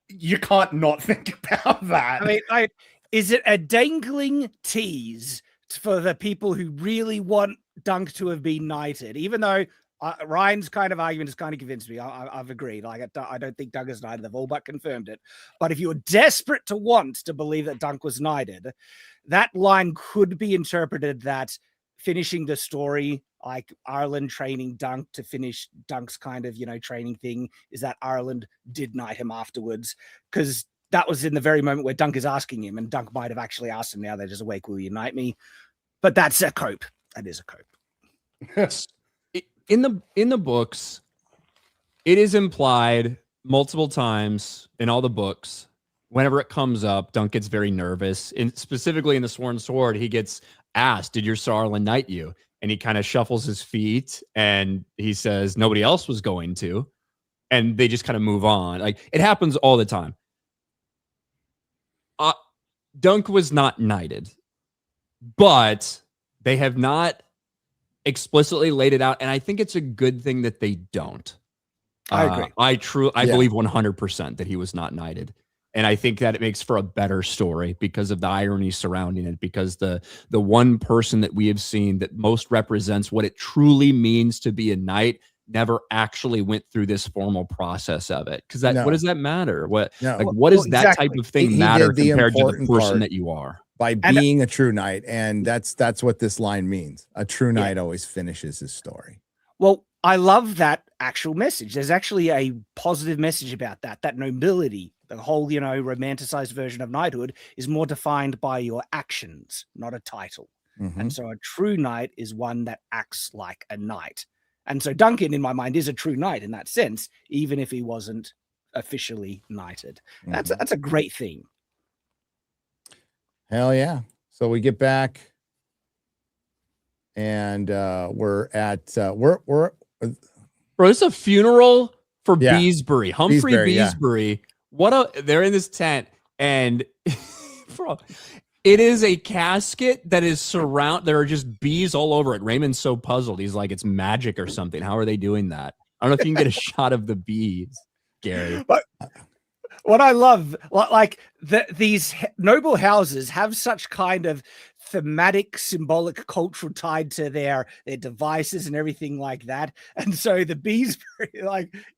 you can't not think about that. Is it a dangling tease for the people who really want Dunk to have been knighted? Even though Ryan's kind of argument has kind of convinced me. I've agreed. Like, I don't think Dunk is knighted. They've all but confirmed it. But if you're desperate to want to believe that Dunk was knighted, that line could be interpreted that finishing the story, like Ireland training Dunk to finish Dunk's kind of, training thing, is that Ireland did knight him afterwards. Because that was in the very moment where Dunk is asking him, and Dunk might have actually asked him, now they're just awake, will you knight me? But that's a cope. That is a cope. In the books, it is implied multiple times in all the books. Whenever it comes up, Dunk gets very nervous. And specifically in the Sworn Sword, he gets asked, "Did your Sarlin knight you?" And he kind of shuffles his feet and he says, "Nobody else was going to." And they just kind of move on. Like, it happens all the time. Dunk was not knighted, but they have not explicitly laid it out, and I think it's a good thing that they don't. I agree. I believe 100% that he was not knighted, and I think that it makes for a better story because of the irony surrounding it. Because the one person that we have seen that most represents what it truly means to be a knight never actually went through this formal process of it. Because what does that matter? What does that type of thing matter compared to the person that you are? By being a true knight, and that's what this line means. A true knight always finishes his story. Well, I love that actual message. There's actually a positive message about that nobility, the whole, romanticized version of knighthood is more defined by your actions, not a title. Mm-hmm. And so a true knight is one that acts like a knight. And so Duncan, in my mind, is a true knight in that sense, even if he wasn't officially knighted. Mm-hmm. That's a great thing. Hell yeah. So we get back and we're at bro, this is a funeral for Beesbury. Humphrey Beesbury. Yeah. They're in this tent, and bro, it is a casket that is there are just bees all over it. Raymond's so puzzled. He's like, it's magic or something. How are they doing that? I don't know if you can get a shot of the bees, Gary. But what I love, like these noble houses have such kind of thematic, symbolic, cultural tied to their devices and everything like that. And so the bees,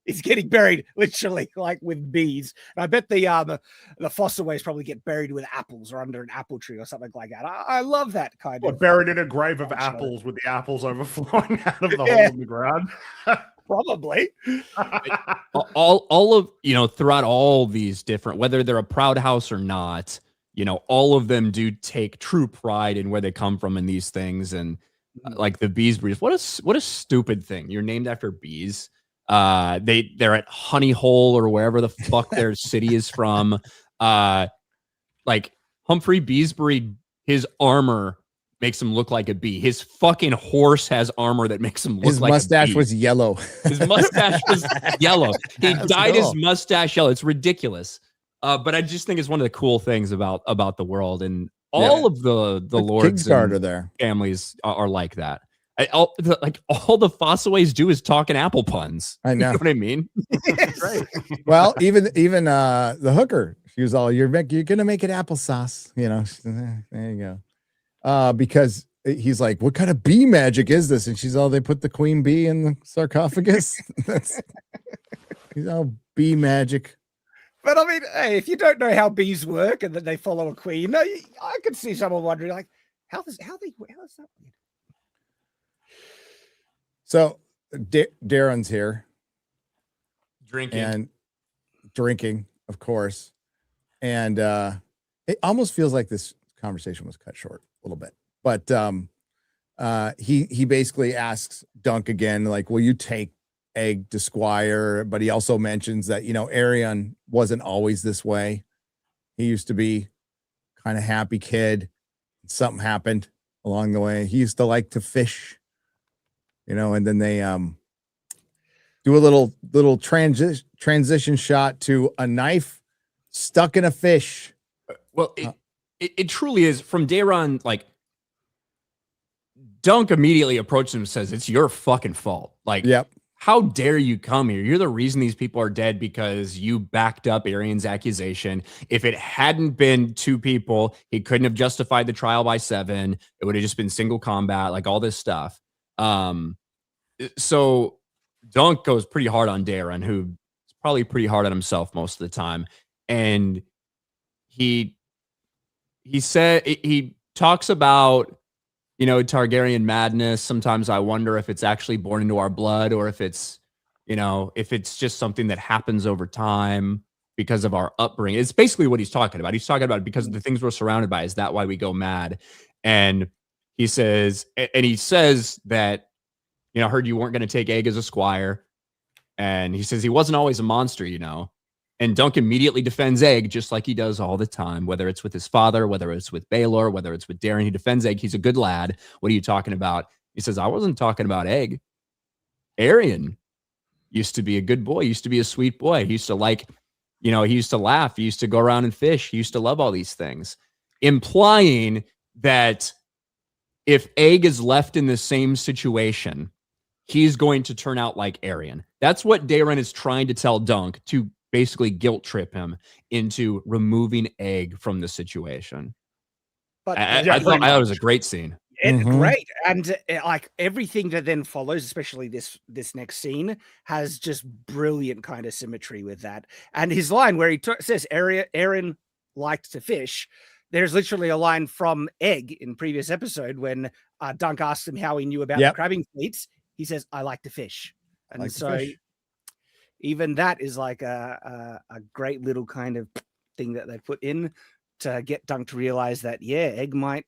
is getting buried literally like with bees. And I bet the Fosterways probably get buried with apples or under an apple tree or something like that. I love that kind of buried in a grave of apples with the apples overflowing out of the hole in the ground. Probably. all of throughout all these different, whether they're a proud house or not, all of them do take true pride in where they come from in these things. And like the Beesburys, what a stupid thing. You're named after bees. They're at Honey Hole or wherever the fuck their city is from. Like Humphrey Beesbury, his armor makes him look like a bee. His fucking horse has armor that makes him look His like mustache a bee. was yellow. His mustache was yellow. He That's dyed his cool. mustache yellow. It's ridiculous. But I just think it's one of the cool things about the world, and all of the lords Kickstarter and there. families are like that. All the Fossaways do is talk in apple puns. I You know know. what I mean? Right. Well, even the hooker, she was all, you're gonna make it applesauce, you know. There you go. Because he's like, what kind of bee magic is this? And she's all, they put the queen bee in the sarcophagus. He's all bee magic. But I mean, hey, if you don't know how bees work and that they follow a queen, I could see someone wondering, like, how is that weird? So Darren's here Drinking. and drinking, of course. And it almost feels like this conversation was cut short a little bit. But he basically asks Dunk again, like, will you take Egg to Squire? But he also mentions that, you know, Arion wasn't always this way. He used to be kind of happy kid. Something happened along the way. He used to like to fish, you know, and then they do a little transition shot to a knife stuck in a fish. Well, it truly is. From Daron, like, Dunk immediately approaches him and says, it's your fucking fault. Like, Yep. how dare you come here? You're the reason these people are dead because you backed up Arion's accusation. If it hadn't been 2 people, he couldn't have justified the trial by 7. It would have just been single combat, like all this stuff. So Dunk goes pretty hard on Daron, who's probably pretty hard on himself most of the time. And he talks about, you know, Targaryen madness. Sometimes I wonder if it's actually born into our blood, or if it's, you know, if it's just something that happens over time because of our upbringing. It's basically what he's talking about. He's talking about because of the things we're surrounded by. Is that why we go mad? And he says that, you know, I heard you weren't going to take Egg as a squire. And he says he wasn't always a monster, you know. And Dunk immediately defends Egg, just like he does all the time, whether it's with his father, whether it's with Baelor, whether it's with Darren. He defends Egg. He's a good lad. What are you talking about? He says, I wasn't talking about Egg. Arion used to be a good boy, used to be a sweet boy. He used to like, you know, he used to laugh. He used to go around and fish. He used to love all these things, implying that if Egg is left in the same situation, he's going to turn out like Arion. That's what Darren is trying to tell Dunk, to basically guilt trip him into removing Egg from the situation. But I thought it was a great scene. Great, and like everything that then follows, especially this next scene, has just brilliant kind of symmetry with that. And his line where he says Aaron liked to fish. There's literally a line from Egg in previous episode when Dunk asked him how he knew about the crabbing fleets. He says, "I like to fish," and like so even that is like a great little kind of thing that they put in to get Dunk to realize that, yeah, Egg might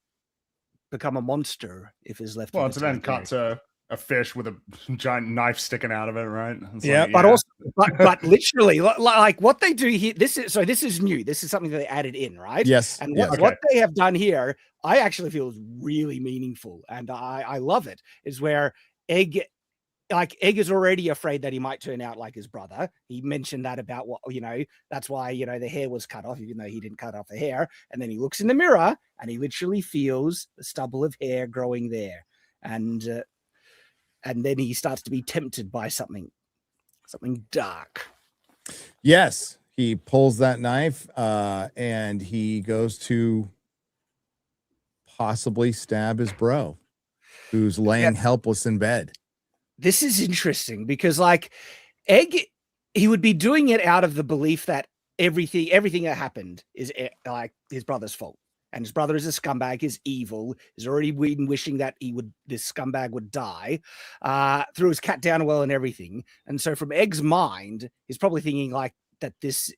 become a monster if is left. Well, to then cut to a fish with a giant knife sticking out of it, right? Yeah, but also, but literally, like what they do here, this is new. This is something that they added in, right? Yes. And yes. what they have done here, I actually feel is really meaningful, and I love it. Is where Egg is already afraid that he might turn out like his brother. He mentioned that about what, you know, that's why, you know, the hair was cut off, even though he didn't cut off the hair. And then he looks in the mirror and he literally feels the stubble of hair growing there. And then he starts to be tempted by something dark. Yes. He pulls that knife and he goes to possibly stab his bro, who's laying helpless in bed. This is interesting because, like, Egg, he would be doing it out of the belief that everything that happened is like his brother's fault, and his brother is a scumbag, is evil, is already wishing that this scumbag would die, threw his cat down a well and everything. And so, from Egg's mind, he's probably thinking like that this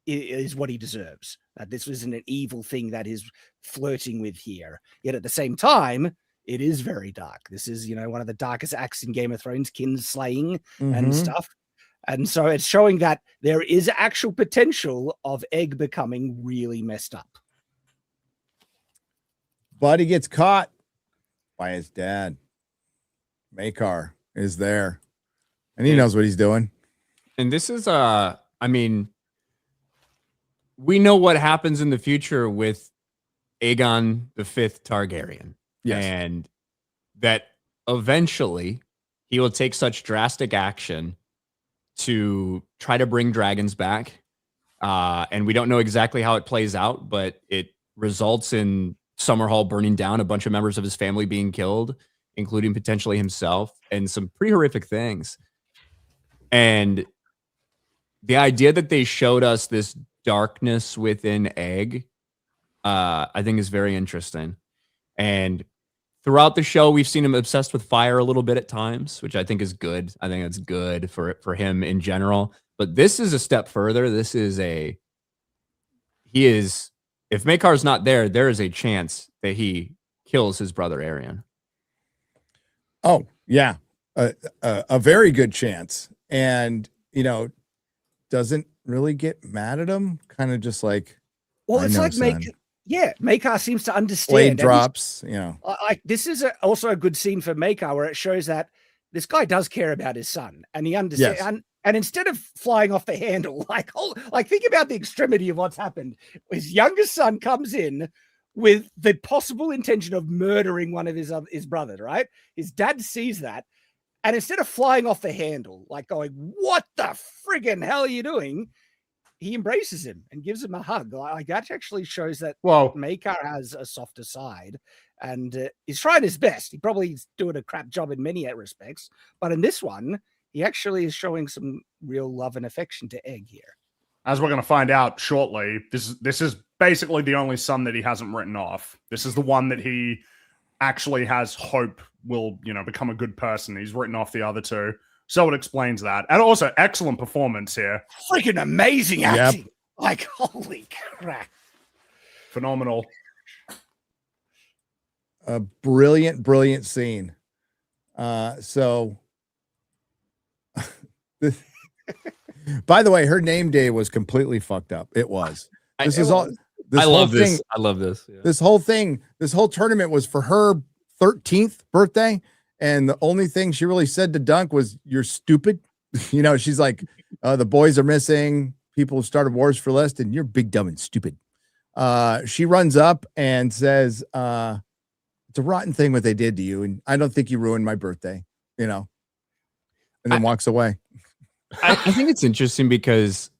is what he deserves. That this isn't an evil thing that he's flirting with here. Yet at the same time, it is very dark. This is, you know, one of the darkest acts in Game of Thrones, kin slaying Mhm. and stuff. And so it's showing that there is actual potential of Egg becoming really messed up. But he gets caught by his dad. Makar is there, and he knows what he's doing. And this is I mean, we know what happens in the future with Aegon the Fifth Targaryen. Yes. And that eventually he will take such drastic action to try to bring dragons back. And we don't know exactly how it plays out, but it results in Summerhall burning down, a bunch of members of his family being killed, including potentially himself, and some pretty horrific things. And the idea that they showed us this darkness within Egg, I think is very interesting. And throughout the show, we've seen him obsessed with fire a little bit at times, which I think is good. I think that's good for him in general. But this is a step further. This is if Makar's not there, there is a chance that he kills his brother Aerion. Oh, yeah. A very good chance. And, you know, doesn't really get mad at him. Kind of just like, Well, I it's know, like son. Makar seems to understand. Blade and drops, you know. like this is also a good scene for Makar where it shows that this guy does care about his son and he understands. Yes. And instead of flying off the handle, like think about the extremity of what's happened. His youngest son comes in with the possible intention of murdering one of his brother, right? His dad sees that. And instead of flying off the handle, like going, what the friggin' hell are you doing? He embraces him and gives him a hug. Like that actually shows that Makar has a softer side and he's trying his best. He probably is doing a crap job in many respects, but in this one, he actually is showing some real love and affection to Egg here. As we're going to find out shortly, this is basically the only son that he hasn't written off. This is the one that he actually has hope will, you know, become a good person. He's written off the other two. So it explains that. And also excellent performance here. Freaking amazing acting. Yep. Like, holy crap. Phenomenal. A brilliant, brilliant scene. So by the way, her name day was completely fucked up. It was. This is all. I love this. I love this. Yeah. This whole thing, this whole tournament was for her 13th birthday. And the only thing she really said to Dunk was, "You're stupid." You know, she's like, the boys are missing. People who started wars for less than you're big, dumb, and stupid. She runs up and says, "It's a rotten thing what they did to you. And I don't think you ruined my birthday," you know, and then walks away. I think it's interesting because,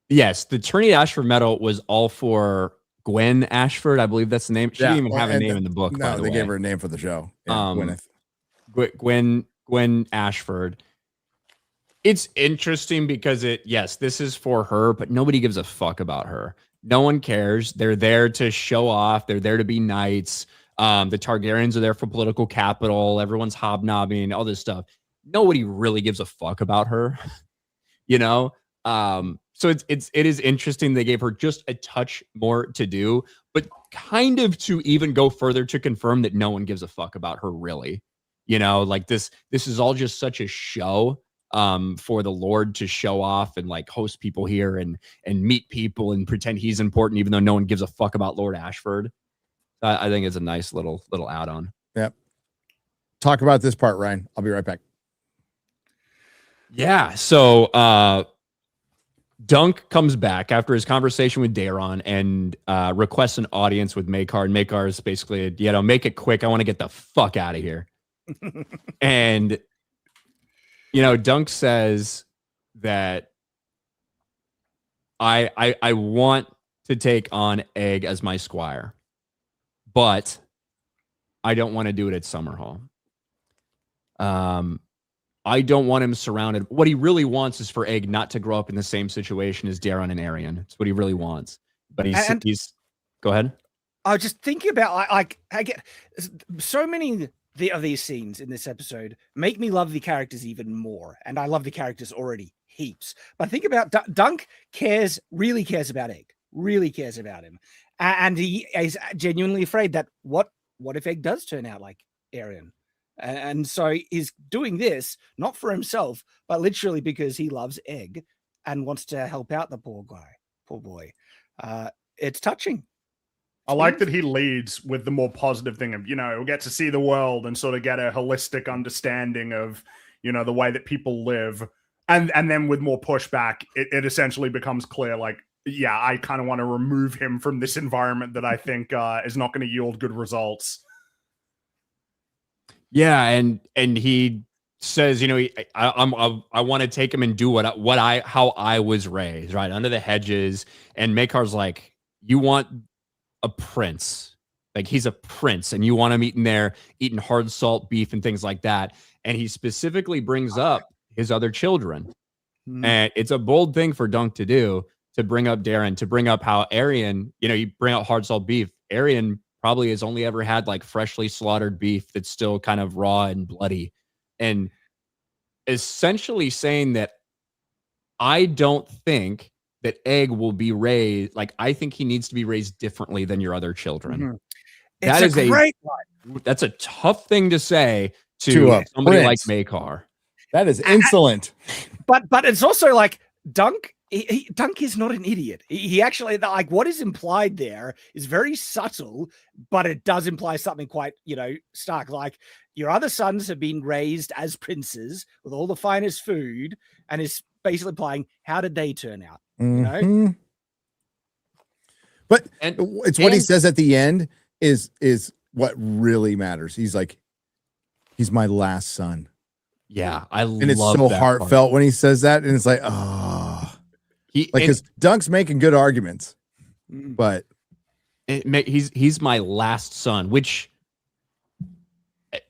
yes, the tourney at Ashford Meadow was all for Gwen Ashford. I believe that's the name. She didn't even have a name in the book. No, they gave her a name for the show. Yeah, Gwen Ashford. It's interesting because this is for her, but nobody gives a fuck about her. No one cares. They're there to show off. They're there to be knights. The Targaryens are there for political capital. Everyone's hobnobbing, all this stuff. Nobody really gives a fuck about her, you know? So it is interesting. They gave her just a touch more to do, but kind of to even go further to confirm that no one gives a fuck about her, really. You know, like this is all just such a show for the Lord to show off and like host people here and meet people and pretend he's important, even though no one gives a fuck about Lord Ashford. I think it's a nice little add-on. Yep. Talk about this part, Ryan. I'll be right back. Yeah. So Dunk comes back after his conversation with Daron and requests an audience with Makar. And Makar is basically, you know, make it quick. I want to get the fuck out of here. And, you know, Dunk says that I want to take on Egg as my squire, but I don't want to do it at Summerhall. I don't want him surrounded. What he really wants is for Egg not to grow up in the same situation as Daron and Aerion. It's what he really wants. But he's go ahead. I was just thinking about I get so many of these scenes in this episode make me love the characters even more, and I love the characters already heaps. But think about Dunk really cares about Egg, really cares about him, and he is genuinely afraid that what what if Egg does turn out like Arian? And so he's doing this not for himself, but literally because he loves Egg and wants to help out the poor boy. It's touching. I like that he leads with the more positive thing of, we'll get to see the world and sort of get a holistic understanding of, the way that people live. And then with more pushback, it essentially becomes clear, like, yeah, I kind of want to remove him from this environment that I think is not going to yield good results. Yeah, and he says, I want to take him and do how I was raised, right, under the hedges. And Makar's like, you want a prince, like he's a prince, and you want him eating hard salt beef and things like that. And he specifically brings up his other children, and it's a bold thing for Dunk to do, to bring up Darren, to bring up how Arian, you bring out hard salt beef. Arian probably has only ever had like freshly slaughtered beef that's still kind of raw and bloody, and essentially saying that I don't think that Egg will be raised. Like, I think he needs to be raised differently than your other children. That is a great one. That's a tough thing to say to somebody like Makar. That is insolent. But it's also like Dunk. Dunk is not an idiot. He actually, like, what is implied there is very subtle, but it does imply something quite, stark. Like, your other sons have been raised as princes with all the finest food, and is basically implying, how did they turn out? But it's what he says at the end is what really matters. He's like, he's my last son. Yeah, and it's so heartfelt when he says that, and it's like, because Dunk's making good arguments, but he's my last son, which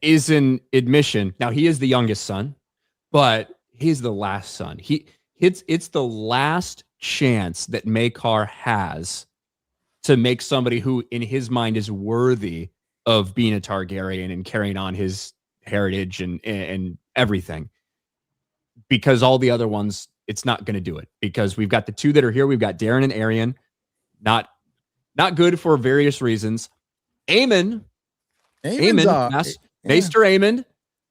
is an admission. Now, he is the youngest son, but he's the last son. It's the last chance that Makar has to make somebody who, in his mind, is worthy of being a Targaryen and carrying on his heritage and everything. Because all the other ones, it's not going to do it. Because we've got the two that are here. We've got Darren and Arian. Not good for various reasons. Maester Aemond.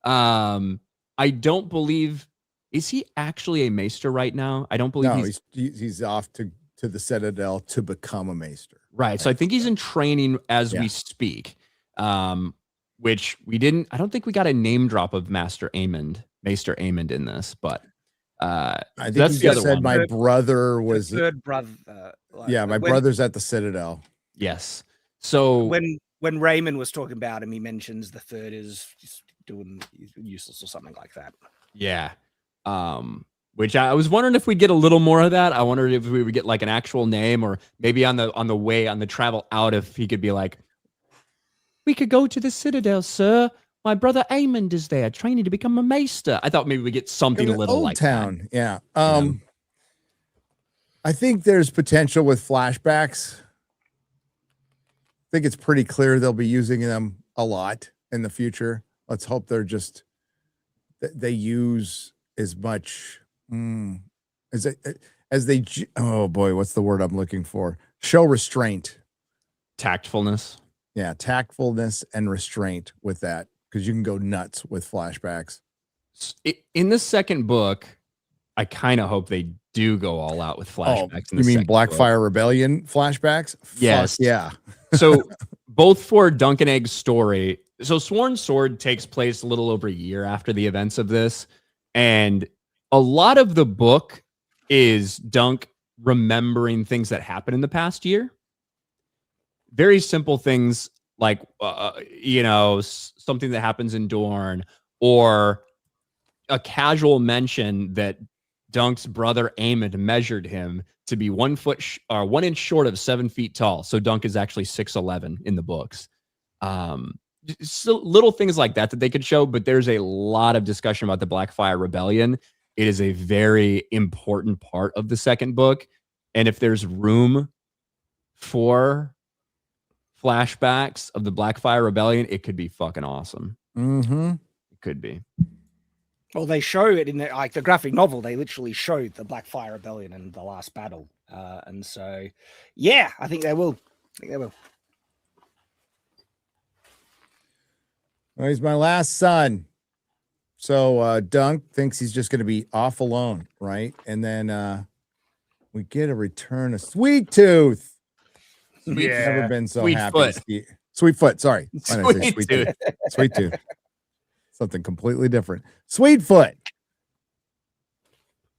I don't believe, is he actually a Maester right now? I don't believe he's off to the Citadel to become a Maester. Right. So I think he's in training as we speak. Which I don't think we got a name drop of Maester Aemond in this, but I think that's he just said one. My brother was the third brother. My brother's at the Citadel. Yes. So when Raymond was talking about him, he mentions the third is just doing useless or something like that. Yeah. Which I was wondering if we'd get a little more of that. I wondered if we would get like an actual name, or maybe on the travel out, if he could be like, we could go to the Citadel, sir. My brother Aemond is there, training to become a maester. I thought maybe we get something a little like town. That. Yeah. I think there's potential with flashbacks. I think it's pretty clear they'll be using them a lot in the future. Let's hope they use as much as they. Oh boy, what's the word I'm looking for? Show restraint, tactfulness. Yeah, tactfulness and restraint with that, because you can go nuts with flashbacks. In the second book, I kind of hope they do go all out with flashbacks. You mean Blackfire Rebellion flashbacks? Yes. Fuck yeah. So both for Dunk and Egg's story. So Sworn Sword takes place a little over a year after the events of this. And a lot of the book is Dunk remembering things that happened in the past year. Very simple things like, something that happens in Dorne, or a casual mention that Dunk's brother Aemond measured him to be 1 inch short of 7 feet tall. So Dunk is actually 6'11" in the books. So little things like that they could show, but there's a lot of discussion about the Blackfire Rebellion. It is a very important part of the second book. And if there's room for flashbacks of the Blackfire Rebellion, it could be fucking awesome. Mm-hmm. It could be. Well, they show it in the graphic novel. They literally showed the Blackfire Rebellion in the last battle, and so I think they will. Well, he's my last son. So Dunk thinks he's just going to be off alone, right? And then we get a return of Sweet Tooth. Yeah. Never been so Sweet happy. Foot. To see Sweetfoot. Sorry. Why did I say Sweet Sweet Tooth. Tooth? Sweet Tooth. Something completely different. Sweetfoot.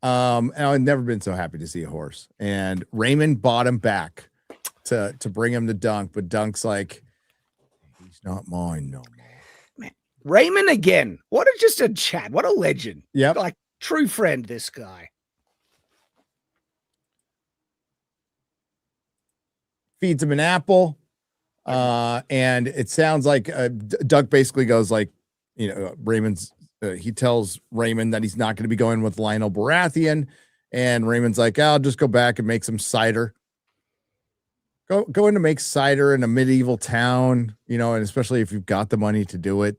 And I've never been so happy to see a horse. And Raymond bought him back to bring him to Dunk, but Dunk's like, he's not mine no more. Raymond again. What just a chat. What a legend. Yep. Like true friend, this guy. Feeds him an apple. And it sounds like Dunk basically goes like, Raymond's he tells Raymond that he's not going to be going with Lionel Baratheon. And Raymond's like, I'll just go back and make some cider. Go in to make cider in a medieval town, and especially if you've got the money to do it.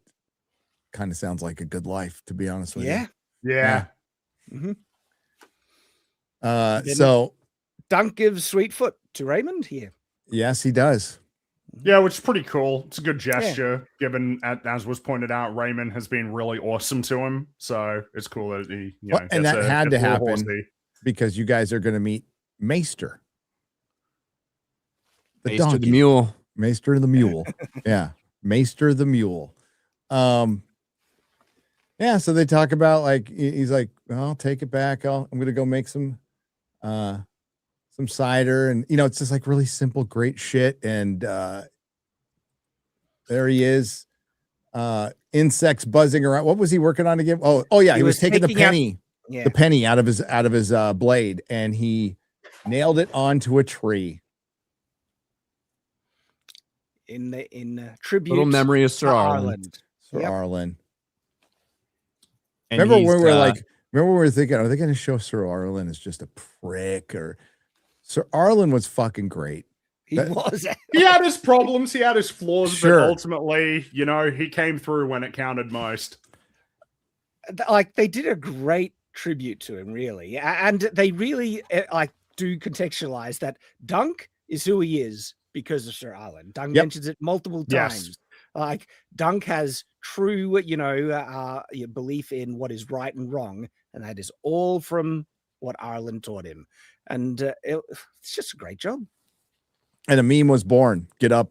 Kind of sounds like a good life, to be honest with you. Yeah. Mm-hmm. So Dunk gives Sweetfoot to Raymond here. yes, he does. Yeah, which is pretty cool. It's a good gesture, given, as was pointed out, Raymond has been really awesome to him. So it's cool that he, Well, and that had to gets a little happen horsey. because you guys are going to meet Maester. Maester the donkey. mule. Maester the mule. Yeah. Maester the mule. Yeah, so they talk about like he's like, I'll take it back. I'm gonna go make some cider, and it's just like really simple, great shit. And there he is. Insects buzzing around. What was he working on again? Oh yeah, he was taking the penny, Yeah. the penny out of his blade, and he nailed it onto a tree. In tribute Little memory of Sir to Arlen. Sir Yep. Arlen. And Remember he's, when we were thinking, are they going to show Sir Arlen as just a prick? Or Sir Arlen was fucking great. He was. He had his problems, he had his flaws, Sure. but ultimately, he came through when it counted most. Like they did a great tribute to him, really, and they really do contextualize that Dunk is who he is because of Sir Arlen. Dunk mentions it multiple times. Yes. Like Dunk has true, belief in what is right and wrong, and that is all from what Arlen taught him. And it's just a great job. And a meme was born. Get up.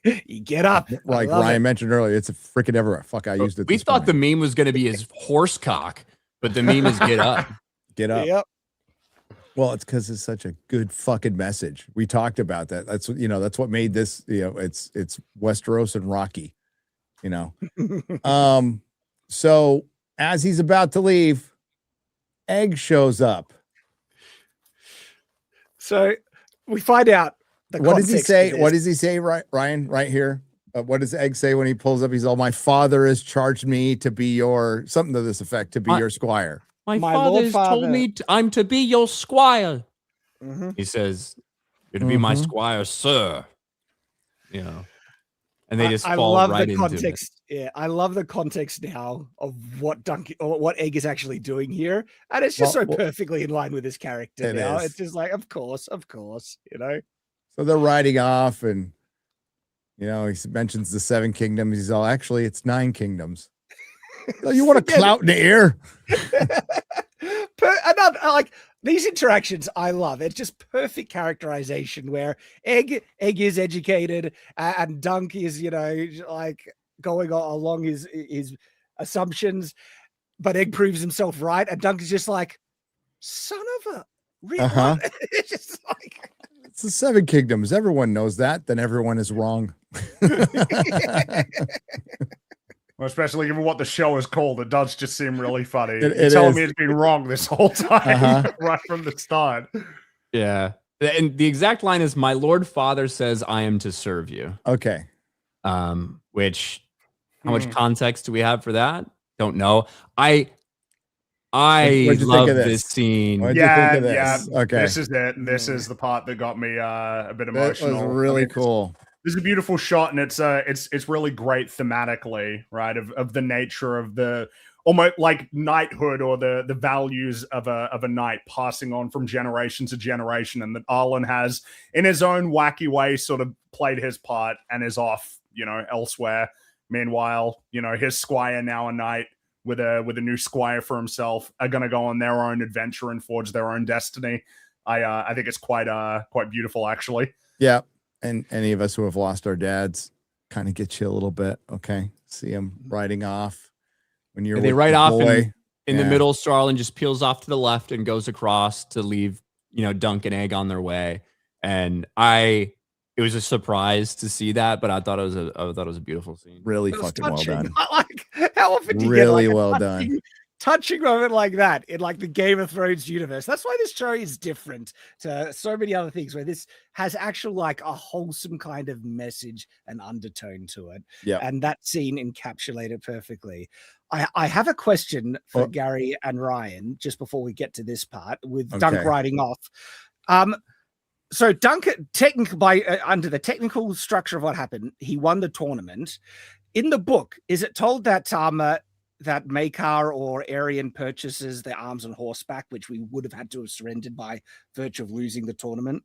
You get up, Like Ryan mentioned earlier, it's a freaking everywhere. Fuck, I used it. We this thought morning. the meme was going to be his horse cock, but the meme is get up. Get up. Yep. Well, it's because it's such a good fucking message. We talked about that. That's that's what made this. It's Westeros and Rocky. So as he's about to leave, Egg shows up. So we find out What does he context say? of What this. does he say, Ryan? Right here. What does Egg say when he pulls up? He's all, my father has charged me to be your something to this effect, to be your squire. My Lord father's told me I'm to be your squire. Mm-hmm. He says, you're to be my squire, sir. And they just I fall love right the into it. context. Yeah, I love the context now of what Dunk or what Egg is actually doing here, and it's just Well, so perfectly in line with his character it now. is. It's just like, of course. So they're riding off, and he mentions the 7 kingdoms. He's all, actually, it's 9 kingdoms. You want a clout in the air? Another like these interactions, I love. It's just perfect characterization where Egg is educated and Dunk is, like going along his assumptions, but Egg proves himself right, and Dunk is just like, son of a real. It's just like It's the 7 kingdoms. Everyone knows that. Then everyone is wrong. Well, especially given what the show is called, it does just seem really funny. It You're telling is. me it's been wrong this whole time, right from the start. Yeah. And the exact line is, my Lord Father says I am to serve you. Okay. Which, how much context do we have for that? Don't know. I What'd you love think of this scene. What'd you think of this? Yeah. Okay. This is it. This is the part that got me a bit That emotional. was really cool. This is a beautiful shot, and it's really great thematically, right? Of the nature of the almost like knighthood or the values of a knight passing on from generation to generation, and that Arlen has, in his own wacky way, sort of played his part and is off, elsewhere. Meanwhile, his squire now a knight with a new squire for himself are going to go on their own adventure and forge their own destiny. I think it's quite beautiful, actually. Yeah. And any of us who have lost our dads kind of get you a little bit. Okay. See him riding off when you're they with ride the off boy. in the middle. Starlin just peels off to the left and goes across to leave, Dunk and Egg on their way. And it was a surprise to see that, but I thought it was a beautiful scene. Really fucking well done. Like, how often do you Really get like well done. touching moment like that in like the Game of Thrones universe? That's why this show is different to so many other things, where this has actual like a wholesome kind of message and undertone to it. Yeah. And that scene encapsulated perfectly. I have a question for Gary and Ryan just before we get to this part with Dunk riding off. So Dunk, under the technical structure of what happened, he won the tournament. In the book, is it told that that Maekar or Aryan purchases the arms on horseback, which we would have had to have surrendered by virtue of losing the tournament?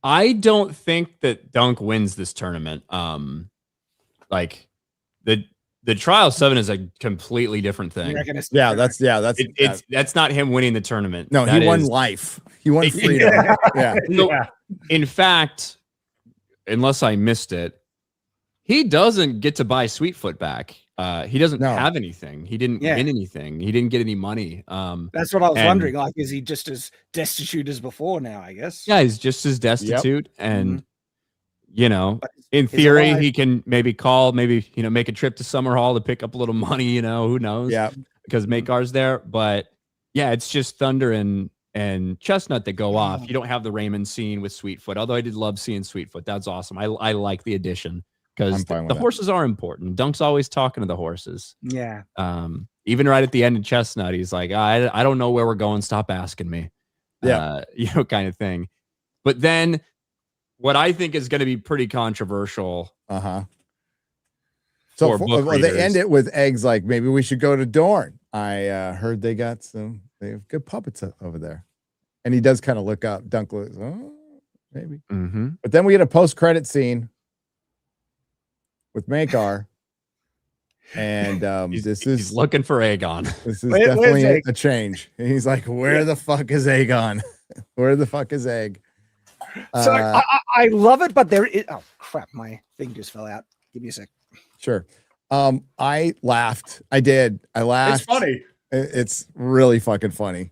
I don't think that Dunk wins this tournament. Like the Trial 7 is a completely different thing. That's not him winning the tournament. No, he won life. He won freedom. Yeah. So, in fact, unless I missed it, he doesn't get to buy Sweetfoot back. He doesn't have anything. He didn't win anything. He didn't get any money. That's what I was wondering. Like, is he just as destitute as before now, I guess? Yeah, he's just as destitute. And, in theory, he can maybe make a trip to Summer Hall to pick up a little money, who knows? Yeah. Because Maekar's there. But yeah, it's just Thunder and Chestnut that go off. You don't have the Raymond scene with Sweetfoot, although I did love seeing Sweetfoot. That's awesome. I like the addition because the horses are important. Dunk's always talking to the horses. Yeah. Even right at the end of Chestnut, he's like, I don't know where we're going. Stop asking me. Yeah. Kind of thing. But then what I think is going to be pretty controversial. So they end it with Eggs like, maybe we should go to Dorne. I heard they have good puppets over there. And he does kind of look up. Dunk looks, maybe. Mm-hmm. But then we get a post-credit scene with Maekar. And he's looking for Aegon. This is definitely a change. And he's like, where the fuck is Aegon? Where the fuck is Egg? So I love it, but there is crap, my thing just fell out. Give me a sec. Sure. I laughed. I did. I laughed. It's funny. It's really fucking funny.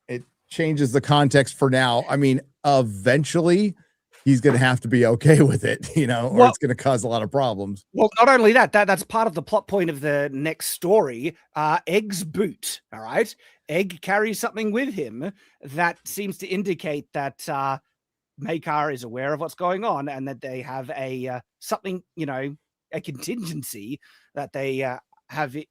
It changes the context for now. I mean, eventually he's going to have to be okay with it, or it's going to cause a lot of problems. Well, not only that's part of the plot point of the next story. Egg's boot. All right. Egg carries something with him that seems to indicate that Maekar is aware of what's going on and that they have a something, a contingency that they have it,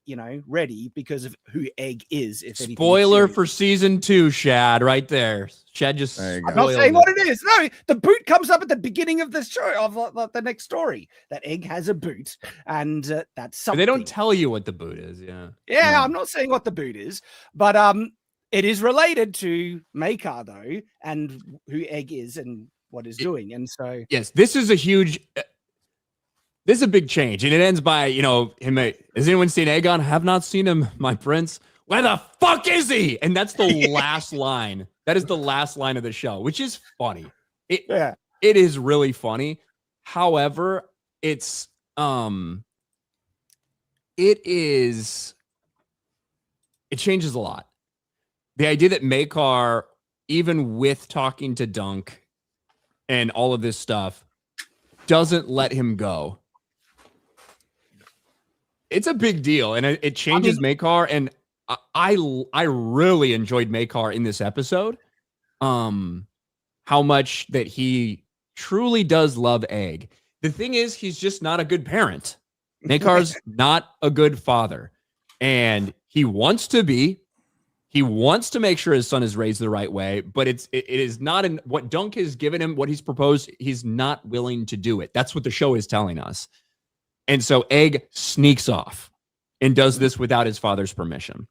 ready because of who Egg is. If spoiler for season 2, Shad, right there. Shad just. I'm not saying what it is. No, the boot comes up at the beginning of the show of the next story. That Egg has a boot, and that's something. They don't tell you what the boot is. Yeah. Yeah, I'm not saying what the boot is, but it is related to Maekar though, and who Egg is and what he's doing, and so yes, this is a huge. This is a big change, and it ends by, him. Has anyone seen Aegon? Have not seen him, my prince. Where the fuck is he? And that's the last line. That is the last line of the show, which is funny. It is really funny. However, it changes a lot. The idea that Maekar, even with talking to Dunk and all of this stuff, doesn't let him go. It's a big deal, and it changes Maekar, and I really enjoyed Maekar in this episode. How much that he truly does love Egg. The thing is, he's just not a good parent. Maekar's not a good father, and he wants to be. He wants to make sure his son is raised the right way, but it is not in what Dunk has given him, what he's proposed. He's not willing to do it. That's what the show is telling us. And so Egg sneaks off and does this without his father's permission.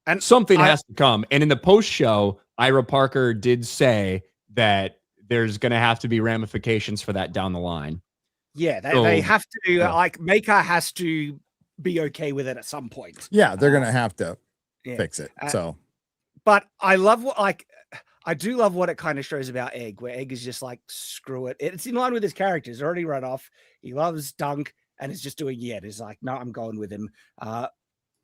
And something has to come. And in the post show, Ira Parker did say that there's going to have to be ramifications for that down the line. Yeah, they So, have to yeah. like Maker has to be okay with it at some point. Yeah, they're gonna have to Yeah. fix it. So But I love what I do love what it kind of shows about Egg, where Egg is just like, screw it. It's in line with his character. He's already run off. He loves Dunk and is just doing He's like, no, I'm going with him.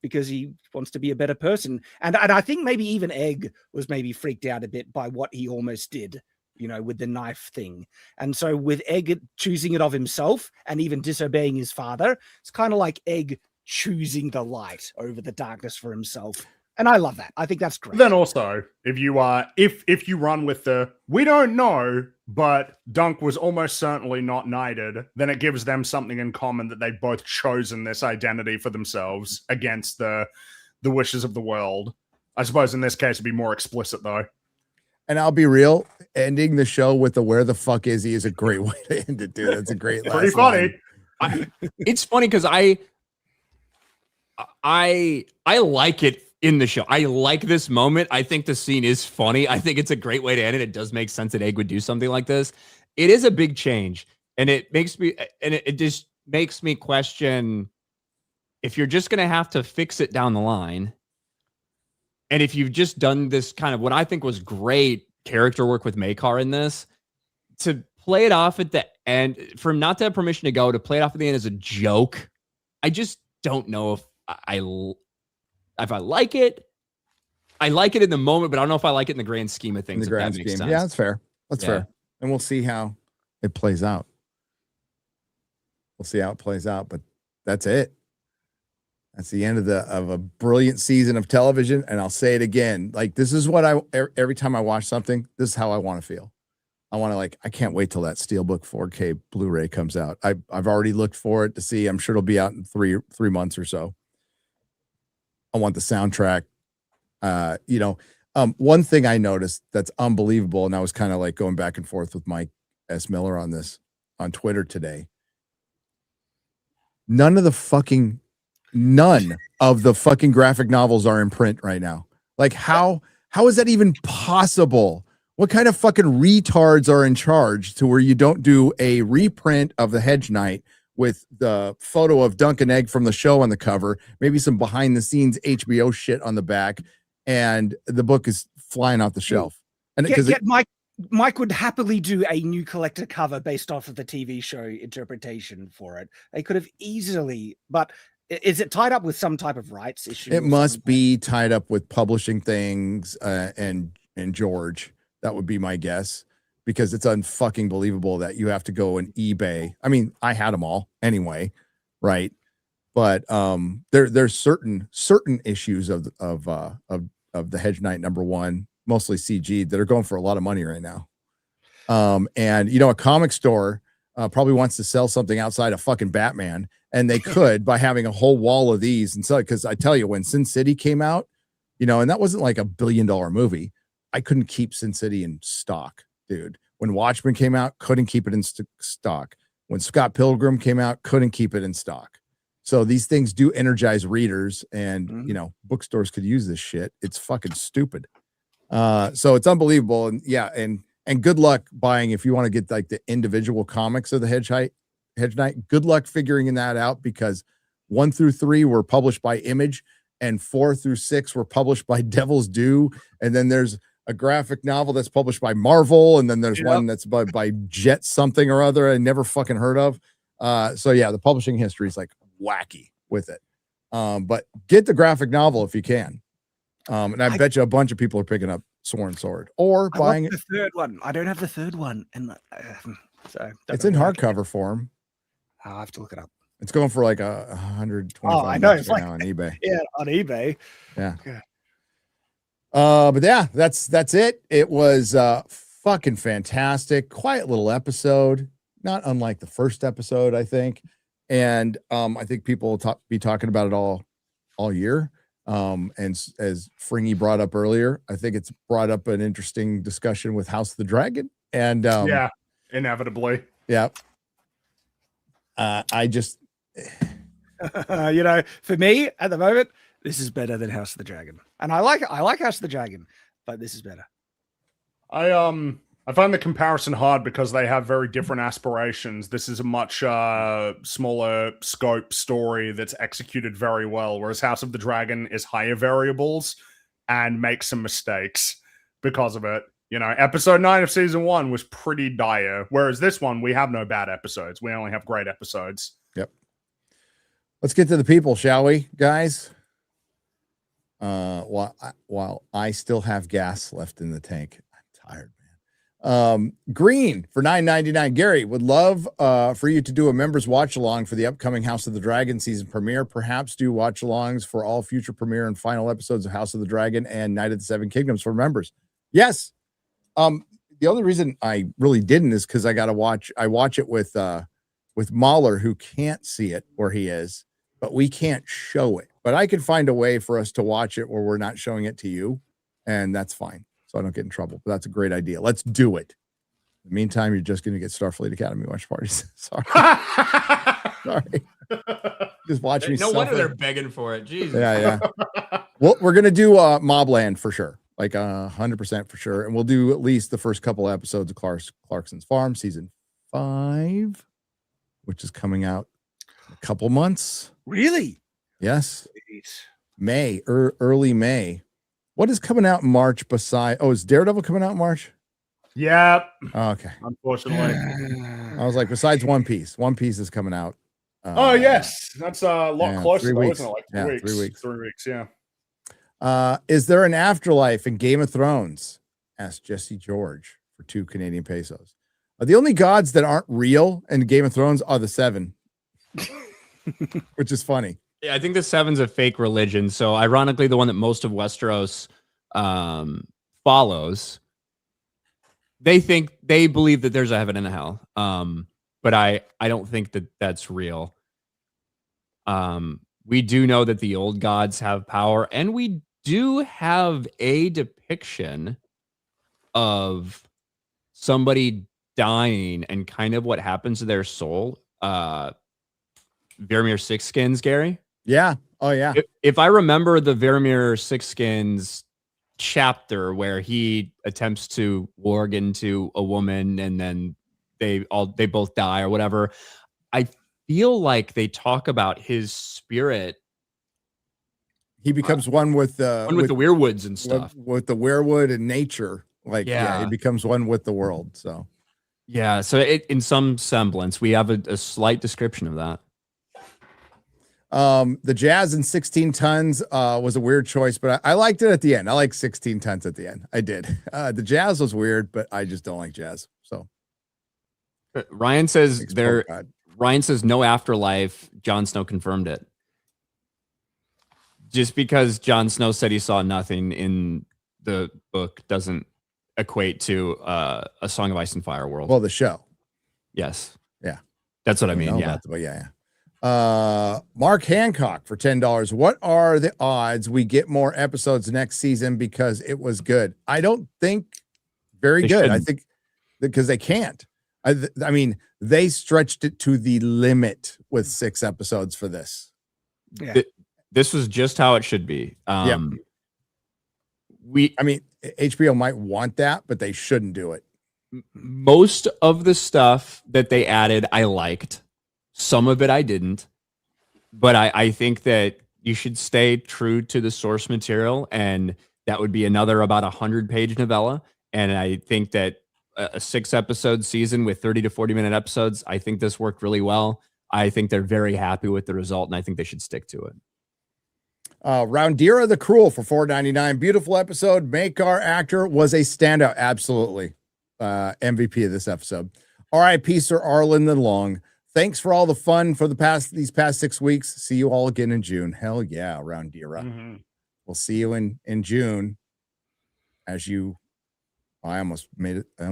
Because he wants to be a better person. And I think maybe even Egg was maybe freaked out a bit by what he almost did, with the knife thing. And so with Egg choosing it of himself and even disobeying his father, it's kind of like Egg choosing the light over the darkness for himself. And I love that. I think that's great. Then also, if you if you run with the we don't know, but Dunk was almost certainly not knighted, then it gives them something in common that they've both chosen this identity for themselves against the wishes of the world. I suppose in this case it'd be more explicit though. and I'll be real, ending the show with the where the fuck is he is a great way to end it, dude. That's a great last Pretty funny. line. It's funny because I like it in the show. I like this moment. I think the scene is funny. I think it's a great way to end it. It does make sense that Egg would do something like this. It is a big change, and it makes me, and it just makes me question if you're just going to have to fix it down the line. And if you've just done this kind of what I think was great character work with Maekar in this, to play it off at the end, for him not to have permission to go, to play it off at the end as a joke, I just don't know if I like it. I like it in the moment, but I don't know if I like it in the grand scheme of things. In the grand scheme. Yeah, that's fair. That's fair. And we'll see how it plays out. We'll see how it plays out, but that's it. That's the end of a brilliant season of television. And I'll say it again. Like, this is what every time I watch something, this is how I want to feel. I want to I can't wait till that Steelbook 4K Blu-ray comes out. I've already looked for it to see. I'm sure it'll be out in three months or so. I want the soundtrack. One thing I noticed that's unbelievable, and I was kind of going back and forth with Mike S. Miller on this on Twitter today. None of the fucking graphic novels are in print right now. How is that even possible? What kind of fucking retards are in charge to where you don't do a reprint of the Hedge Knight with the photo of Dunk and Egg from the show on the cover, maybe some behind the scenes HBO shit on the back, and the book is flying off the shelf? And Mike would happily do a new collector cover based off of the TV show interpretation for it. They could have easily, but is it tied up with some type of rights issue? It must be tied up with publishing things and George. That would be my guess, because it's unfucking believable that you have to go and eBay. I mean, I had them all anyway, right? But there's certain issues of the Hedge Knight #1, mostly CG, that are going for a lot of money right now. And a comic store probably wants to sell something outside of fucking Batman, and they could by having a whole wall of these and sell it. Because I tell you, when Sin City came out, and that wasn't like $1 billion movie, I couldn't keep Sin City in stock, dude. When Watchmen came out, couldn't keep it in stock. When Scott Pilgrim came out, couldn't keep it in stock. So these things do energize readers, and bookstores could use this shit. It's fucking stupid. So it's unbelievable. And yeah, and good luck buying, if you want to get the individual comics of the Hedge Knight, good luck figuring that out, because 1 through 3 were published by Image and 4 through 6 were published by Devil's Due. And then there's a graphic novel that's published by Marvel, and then there's one that's by Jet something or other I never fucking heard of. So yeah, the publishing history is wacky with it. But get the graphic novel if you can. And I bet you a bunch of people are picking up Sworn Sword or buying it. The third one. I don't have the third one, and so it's in hardcover form. I'll have to look it up. It's going for $125 I know, right now on eBay. Yeah, on eBay. Yeah. But yeah, that's it. It was fucking fantastic. Quiet little episode, not unlike the first episode, I think. And I think people will be talking about it all year. And as Fringy brought up earlier, I think it's brought up an interesting discussion with House of the Dragon. And yeah, inevitably. Yeah. I just for me at the moment, this is better than House of the Dragon. And I like House of the Dragon, but this is better. I I find the comparison hard because they have very different aspirations. This is a much smaller scope story that's executed very well, whereas House of the Dragon is higher variables and makes some mistakes because of it. You know, episode 9 of season 1 was pretty dire, whereas this one, we have no bad episodes. We only have great episodes. Yep. Let's get to the people, shall we, guys? While I still have gas left in the tank. I'm tired, man. Green for $9.99. Gary, would love for you to do a members watch along for the upcoming House of the Dragon season premiere. Perhaps do watch alongs for all future premiere and final episodes of House of the Dragon and Night of the Seven Kingdoms for members. Yes. The only reason I really didn't is because I watch it with Mahler, who can't see it where he is, but we can't show it. But I could find a way for us to watch it where we're not showing it to you, and that's fine. So I don't get in trouble. But that's a great idea. Let's do it. In the meantime, you're just going to get Starfleet Academy watch parties. Sorry. Sorry. Just watch me. No wonder they're begging for it. Jesus. Yeah. Well, we're going to do Mobland for sure. Like 100% for sure. And we'll do at least the first couple episodes of Clarkson's Farm season 5, which is coming out in a couple months. Really? Yes. May, early May. What is coming out in March is Daredevil coming out in March? Yeah. Oh, okay. Unfortunately. I was like, besides One Piece is coming out. Oh, yes. That's a lot closer, though, isn't it? Like 3 weeks. 3 weeks. 3 weeks, yeah. Is there an afterlife in Game of Thrones? Asked Jesse George for 2 Canadian pesos. The only gods that aren't real in Game of Thrones are the 7, which is funny. Yeah, I think the 7's a fake religion. So ironically, the one that most of Westeros follows, they believe that there's a heaven and a hell. But I don't think that that's real. We do know that the old gods have power, and we do have a depiction of somebody dying and kind of what happens to their soul. Vermeer Sixskins, Gary. Yeah. Oh, yeah. If I remember the Vermeer Sixskins chapter where he attempts to warg into a woman and then they both die or whatever, I feel like they talk about his spirit. He becomes one with the weirwoods and stuff. With the weirwood and nature. Like, yeah, he becomes one with the world. So, yeah. So in some semblance, we have a slight description of that. The Jazz in 16 tons was a weird choice, but I liked it at the end. I like 16 tons at the end. I did. The Jazz was weird, but I just don't like Jazz. So Ryan says Ryan says no afterlife. Jon Snow confirmed it. Just because Jon Snow said he saw nothing in the book doesn't equate to a Song of Ice and Fire world. Well, the show. Yes. Yeah. That's what I mean. Yeah. Mark Hancock for $10. What are the odds we get more episodes next season because it was good? I don't think very good. Shouldn't. I think because they can't. I mean, they stretched it to the limit with 6 episodes for this. Yeah. This was just how it should be. I mean, HBO might want that, but they shouldn't do it. Most of the stuff that they added, I liked. Some of it I didn't. But I think that you should stay true to the source material, and that would be another about 100-page novella. And I think that a 6-episode season with 30 to 40-minute episodes, I think this worked really well. I think they're very happy with the result, and I think they should stick to it. Roundira the Cruel for $4.99. Beautiful episode. Makar actor was a standout. Absolutely. MVP of this episode. R.I.P. Sir Arlen the Long. Thanks for all the fun for these past 6 weeks. See you all again in June. Hell yeah, Roundira. Mm-hmm. We'll see you in June. I almost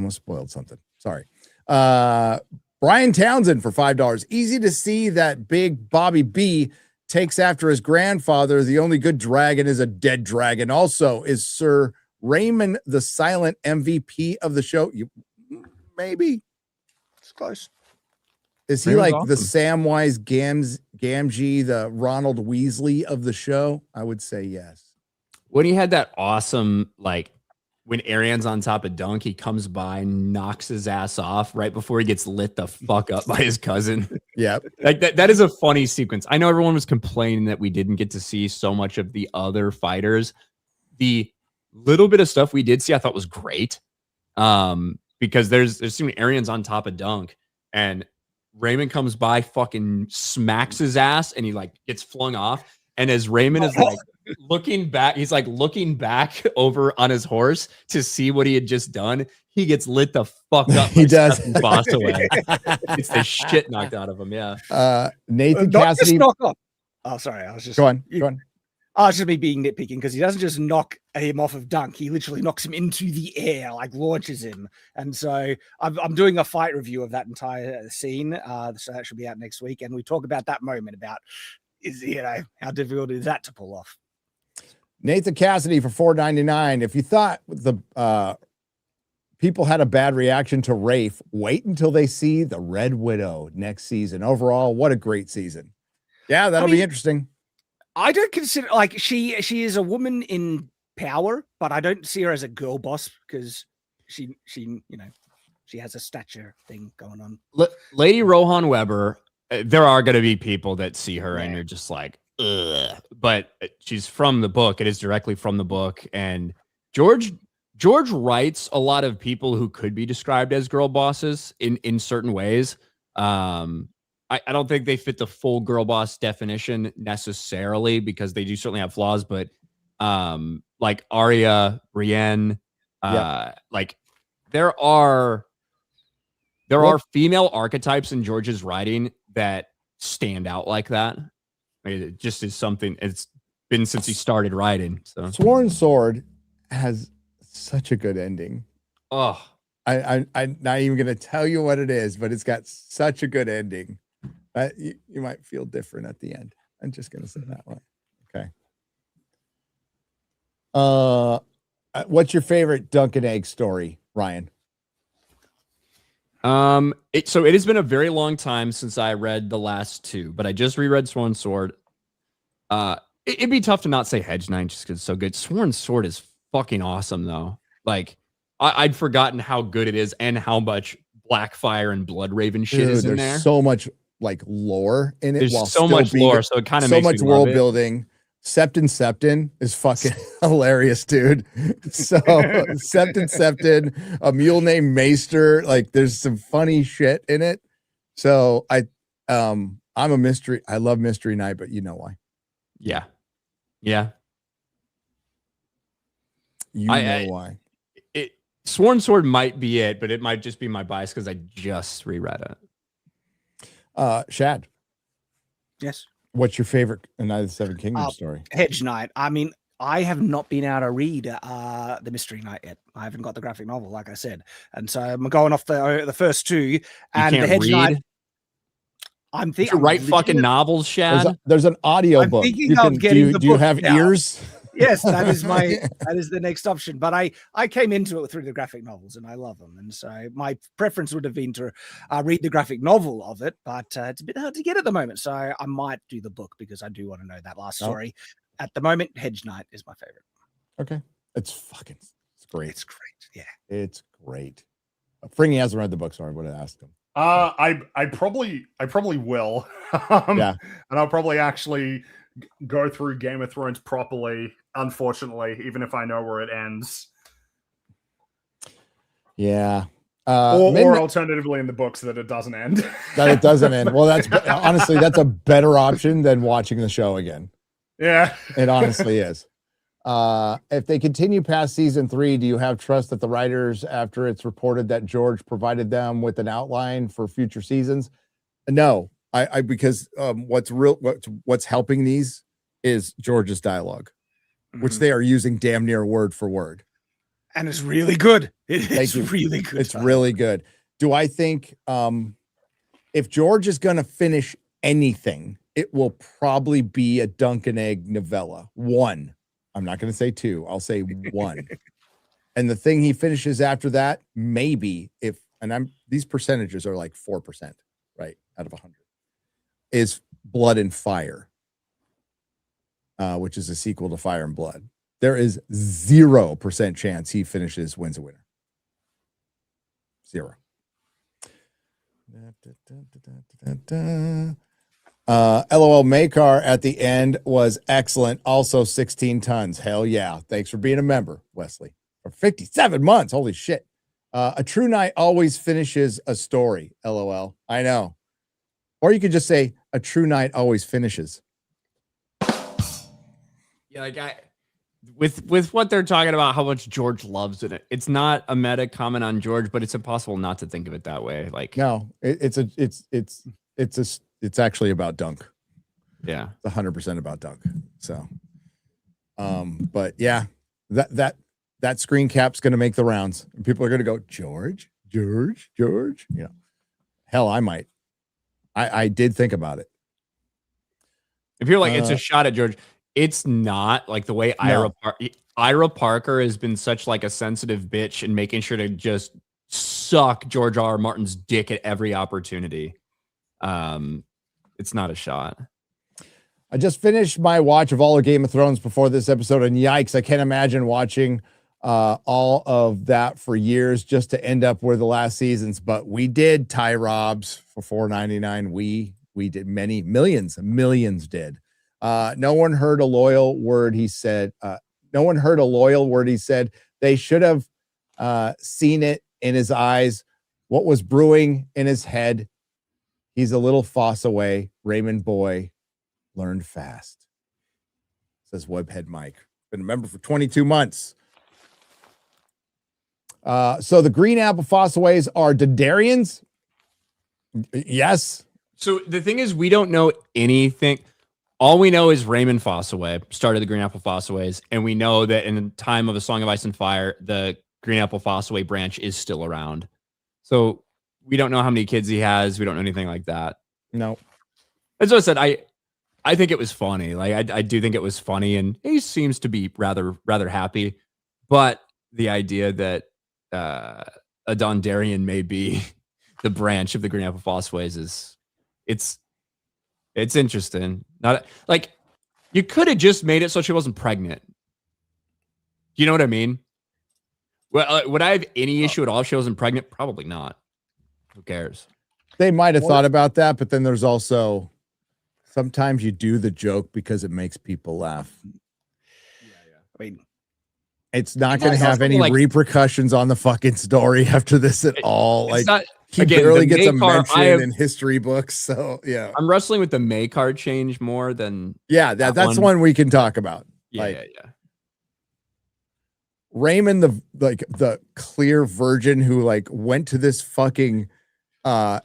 spoiled something. Sorry. Brian Townsend for $5. Easy to see that Big Bobby B takes after his grandfather. The only good dragon is a dead dragon. Also, is Sir Raymond the silent MVP of the show? Maybe. It's close. Is he like awesome. The Samwise Gamgee, the Ronald Weasley of the show? I would say yes. When he had that awesome, like, when Ariane's on top of Dunk, he comes by and knocks his ass off right before he gets lit the fuck up by his cousin. Yeah. Like that is a funny sequence. I know everyone was complaining that we didn't get to see so much of the other fighters. The little bit of stuff we did see, I thought was great. Because there's Ariane's on top of Dunk and Raymond comes by, fucking smacks his ass, and he like gets flung off. And as Raymond is like looking back, he's like looking back over on his horse to see what he had just done. He gets lit the fuck up. He does. Boss away. It's the shit knocked out of him. Yeah. Nathan Not just Cassidy. knock off. Oh, sorry. I was just Go on. Go on. Oh, it's just me being nitpicking because he doesn't just knock him off of Dunk. He literally knocks him into the air, like launches him. And so I'm doing a fight review of that entire scene. So that should be out next week. And we talk about that moment about how difficult is that to pull off. Nathan Cassidy for $4.99. If you thought the people had a bad reaction to Rafe, wait until they see the Red Widow next season. Overall, what a great season. Yeah, that'll be interesting. I don't consider like she is a woman in power, but I don't see her as a girl boss because she has a stature thing going on. Lady Rohan Weber, there are going to be people that see her and you're just like, ugh. But she's from the book. It is directly from the book. And George writes a lot of people who could be described as girl bosses in certain ways. I don't think they fit the full girl boss definition necessarily because they do certainly have flaws, but like Arya, Brienne, like there are female archetypes in George's writing that stand out like that. I mean, it just is something it's been since he started writing. So Sworn Sword has such a good ending. Oh, I'm not even going to tell you what it is, but it's got such a good ending. You might feel different at the end. I'm just going to say that one. Okay. What's your favorite Dunk and Egg story, Ryan? It has been a very long time since I read the last two, but I just reread Sworn Sword. It'd be tough to not say Hedge Knight just because it's so good. Sworn Sword is fucking awesome, though. Like, I'd forgotten how good it is and how much Blackfire and Bloodraven shit is in there. There's so much like lore in it. There's so much lore, so it kind of so makes much me world love it. building. Septon is fucking hilarious, dude. So Septon, a mule named Maester. Like, there's some funny shit in it. So I'm a mystery. I love Mystery Knight, but you know why? Yeah. You know why? Sworn Sword might be it, but it might just be my bias because I just reread it. Shad. Yes. What's your favorite Night of the Seven Kingdoms story? Hedge Knight. I mean, I have not been able to read the Mystery Knight yet. I haven't got the graphic novel, like I said, and so I'm going off the first two. And the Hedge Knight. I'm thinking write fucking novels, Shad. There's an audio I'm book. thinking of getting the do you book have now. ears? Yes, that is the next option. But I came into it through the graphic novels and I love them. And so my preference would have been to read the graphic novel of it, but it's a bit hard to get at the moment. So I might do the book because I do want to know that last story. At the moment, Hedge Knight is my favorite. Okay. It's great. It's great. Yeah. It's great. Fringy hasn't read the book, so I would have asked him. I probably will. Yeah. And I'll probably actually go through Game of Thrones properly, unfortunately, even if I know where it ends. Yeah. Or alternatively in the books that it doesn't end. That it doesn't end. Well, that's honestly, that's a better option than watching the show again. Yeah. It honestly is. If they continue past season 3, do you have trust that the writers, after it's reported that George provided them with an outline for future seasons? No, because what's helping these is George's dialogue, which they are using damn near word for word. And it's really good. It's really good. It's really good. Do I think if George is going to finish anything, it will probably be a Dunk and Egg novella. 1. I'm not going to say 2. I'll say 1. And the thing he finishes after that, maybe these percentages are like 4%, right? Out of 100 is Blood and Fire, which is a sequel to Fire and Blood. There is 0% chance he wins a winner. 0. LOL Makar at the end was excellent. Also 16 tons. Hell yeah. Thanks for being a member, Wesley. For 57 months. Holy shit. A true knight always finishes a story. LOL. I know. Or you could just say a true knight always finishes. Yeah, like with what they're talking about, how much George loves it. It's not a meta comment on George, but it's impossible not to think of it that way. Like, no, it's actually about Dunk. Yeah, it's 100% about Dunk. So, but yeah, that screen cap's going to make the rounds. And people are going to go, George. You know, hell, I might. I did think about it. If you're like, it's a shot at George. It's not like the way Ira Parker has been such like a sensitive bitch and making sure to just suck George R. R. Martin's dick at every opportunity. It's not a shot. I just finished my watch of all of Game of Thrones before this episode, and yikes, I can't imagine watching all of that for years just to end up where the last seasons. But we did, Ty Robs, for $4.99. We did, millions did. No one heard a loyal word he said. They should have seen it in his eyes, what was brewing in his head. He's a little foss away. Raymond Boy learned fast. Says Webhead Mike. Been a member for 22 months. So the green apple Fossaways are Dardarians? Yes. So the thing is, we don't know anything. All we know is Raymond Fossaway started the Green Apple Fossaways, and we know that in the time of A Song of Ice and Fire, the Green Apple Fossaway branch is still around. So we don't know how many kids he has. We don't know anything like that. No. As I said, I think it was funny. Like I do think it was funny, and he seems to be rather happy. But the idea that a Dondarrion may be the branch of the Green Apple Fossaways is it's interesting. Not like you could have just made it so she wasn't pregnant. You know what I mean? Well, would I have any issue at all if she wasn't pregnant? Probably not. Who cares? They might have thought about that, but then there's also sometimes you do the joke because it makes people laugh. Yeah. I mean, it's not going to have any repercussions on the fucking story after this at all. Like, he barely gets a mention in history books. So yeah, I'm wrestling with the May card change more than that's one we can talk about. Yeah. Raymond, the clear virgin who like went to this fucking, went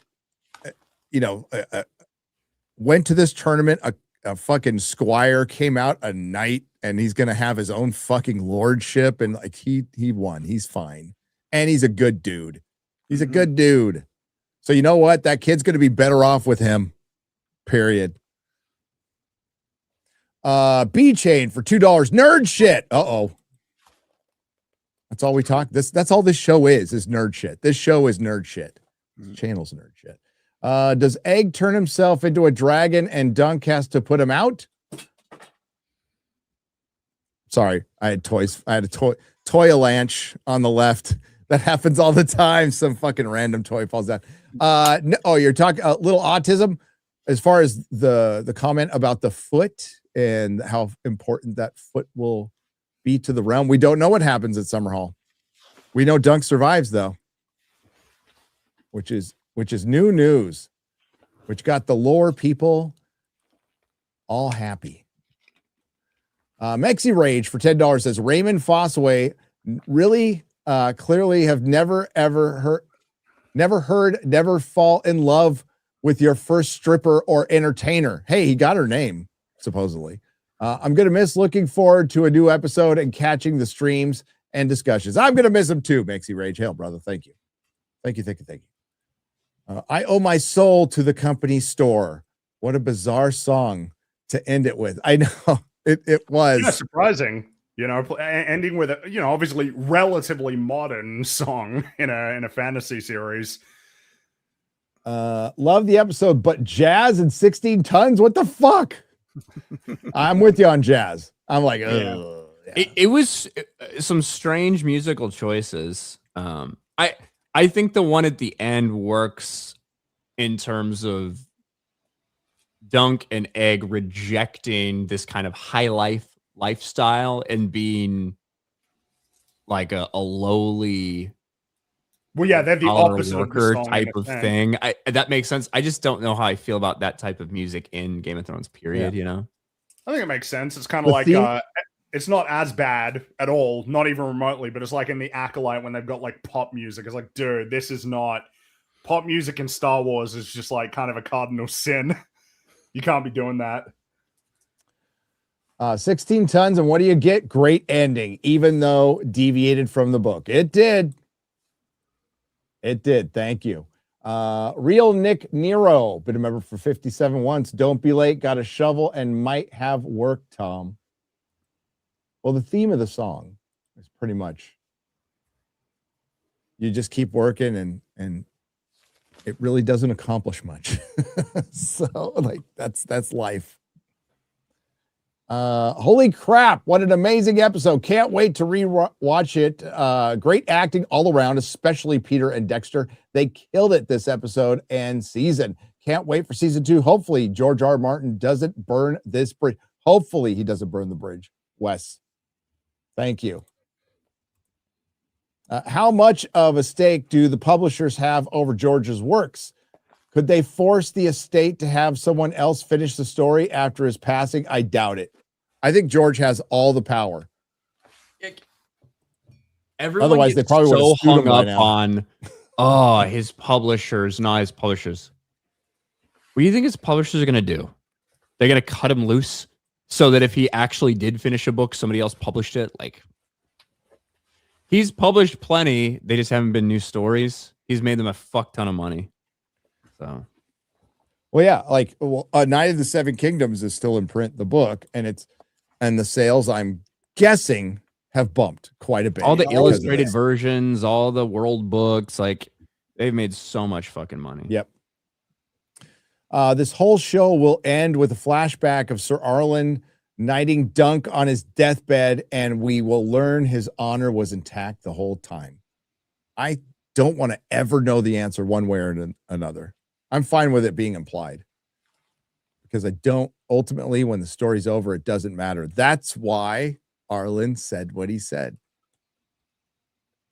to this tournament. A fucking squire came out a knight, and he's gonna have his own fucking lordship, and like he won. He's fine, and he's a good dude. He's a good dude. So you know what? That kid's going to be better off with him. Period. B chain for $2. Nerd shit. Uh-oh. That's all we talk. That's all this show is nerd shit. This show is nerd shit. This channel's nerd shit. Does Egg turn himself into a dragon and Dunk has to put him out? Sorry, I had toys. I had a toy-a-lanch on the left. That happens all the time. Some fucking random toy falls down. No, you're talking a little autism as far as the comment about the foot and how important that foot will be to the realm. We don't know what happens at Summer Hall. We know Dunk survives though, which is new news, which got the lore people all happy. Mexi Rage for $10 says Raymond Fossaway really clearly have never fall in love with your first stripper or entertainer. Hey, he got her name, supposedly. I'm going to miss looking forward to a new episode and catching the streams and discussions. I'm going to miss him too, Mexi Rage. Hail, brother. Thank you. Thank you. I owe my soul to the company store. What a bizarre song to end it with. I know it was surprising. Ending with a, obviously relatively modern song in a fantasy series. Love the episode, but Jazz and 16 tons? What the fuck? I'm with you on Jazz. I'm like, yeah. It was some strange musical choices. I think the one at the end works in terms of Dunk and Egg rejecting this kind of high lifestyle and being like a lowly Well, yeah, they're the collar opposite of the worker song type in a of sense. thing. That makes sense. I just don't know how I feel about that type of music in Game of Thrones, period, you know? I think it makes sense. It's kind The of like theme- it's not as bad at all, not even remotely, but it's like in the Acolyte when they've got like pop music. It's like, dude, this is not pop music in Star Wars is just like kind of a cardinal sin. You can't be doing that. 16 tons, and what do you get? Great ending, even though deviated from the book. It did. It did. Thank you. Real Nick Nero, been a member for 57 once. Don't be late. Got a shovel and might have work, Tom. Well, the theme of the song is pretty much you just keep working and it really doesn't accomplish much. So like that's life. Holy crap, what an amazing episode. Can't wait to re-watch it. Great acting all around, especially Peter and Dexter. They killed it this episode and season. Can't wait for season 2. Hopefully George R. Martin doesn't burn this bridge. Hopefully he doesn't burn the bridge. Wes, thank you. How much of a stake do the publishers have over George's works? Could they force the estate to have someone else finish the story after his passing? I doubt it. I think George has all the power. Everyone Otherwise, they gets probably would so have sued him hung by up now. on, oh, his publishers, not his publishers. What do you think his publishers are going to do? They're going to cut him loose so that if he actually did finish a book, somebody else published it? Like, he's published plenty. They just haven't been new stories. He's made them a fuck ton of money. So, Well, yeah, like Night of the Seven Kingdoms is still in print, the book, and the sales, I'm guessing, have bumped quite a bit. all the because of illustrated this. versions, all the world books, like, they've made so much fucking money. Yep. This whole show will end with a flashback of Sir Arlen knighting Dunk on his deathbed, and we will learn his honor was intact the whole time. I don't want to ever know the answer one way or another. I'm fine with it being implied because I don't ultimately, when the story's over, it doesn't matter. That's why Arlen said what he said.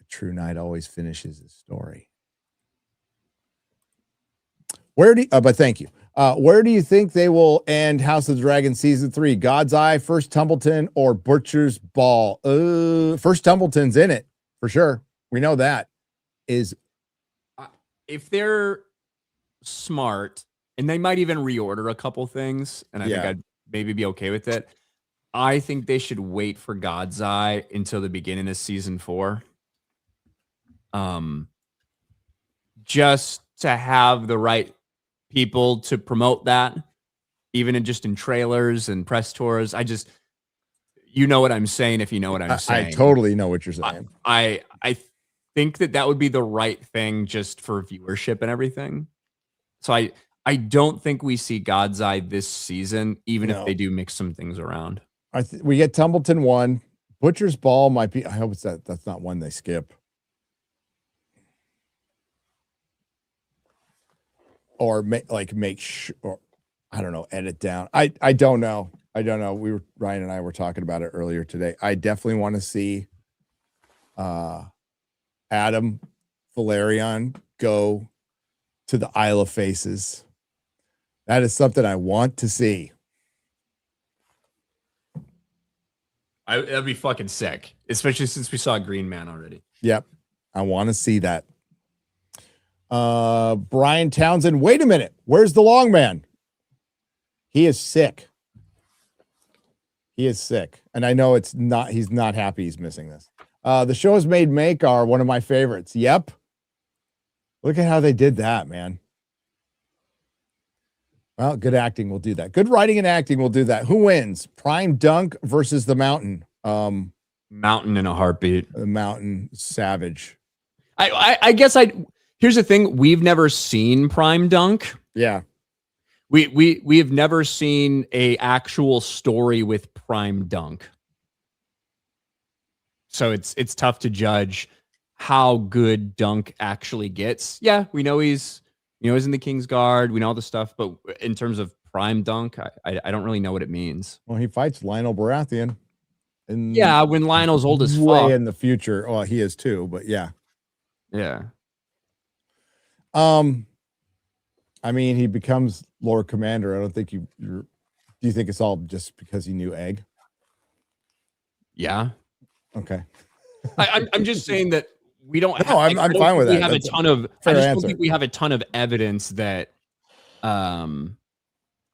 A true knight always finishes his story. But thank you. Where do you think they will end House of the Dragon season 3? God's Eye, First Tumbleton, or Butcher's Ball? First Tumbleton's in it for sure. We know that. If they're smart, and they might even reorder a couple things, and I think I'd maybe be okay with it. I think they should wait for God's Eye until the beginning of season 4. Just to have the right people to promote that, even in trailers and press tours. You know what I'm saying if you know what I'm saying. I totally know what you're saying. I think that would be the right thing just for viewership and everything. So I don't think we see God's Eye this season, even if they do mix some things around. We get Tumbleton 1. Butcher's Ball might be. I hope that's not one they skip. Or make sure, I don't know, edit down. I don't know. Ryan and I were talking about it earlier today. I definitely want to see Adam Valerian go to the Isle of Faces. That is something I want to see. That'd be fucking sick, especially since we saw Green Man already. Yep. I want to see that. Brian Townsend, wait a minute. Where's the long man? He is sick. And I know he's not happy he's missing this. The shows made Makar one of my favorites. Yep. Look at how they did that, man. Well, good acting will do that. Good writing and acting will do that. Who wins? Prime Dunk versus the Mountain. Mountain in a heartbeat. The Mountain Savage. I guess here's the thing. We've never seen Prime Dunk. Yeah. We have never seen a actual story with Prime Dunk. So it's tough to judge how good Dunk actually gets. Yeah, we know he's in the King's Guard. We know all the stuff, but in terms of prime Dunk, I don't really know what it means. Well, he fights Lionel Baratheon. Yeah, when Lionel's old as way fuck. in the future. Oh, he is too, but yeah. Yeah. I mean, he becomes Lord Commander. I don't think do you think it's all just because he knew Egg? Yeah. Okay. I'm just saying that we don't. No, I'm fine with that. We have a ton of. I just don't think we have a ton of evidence that.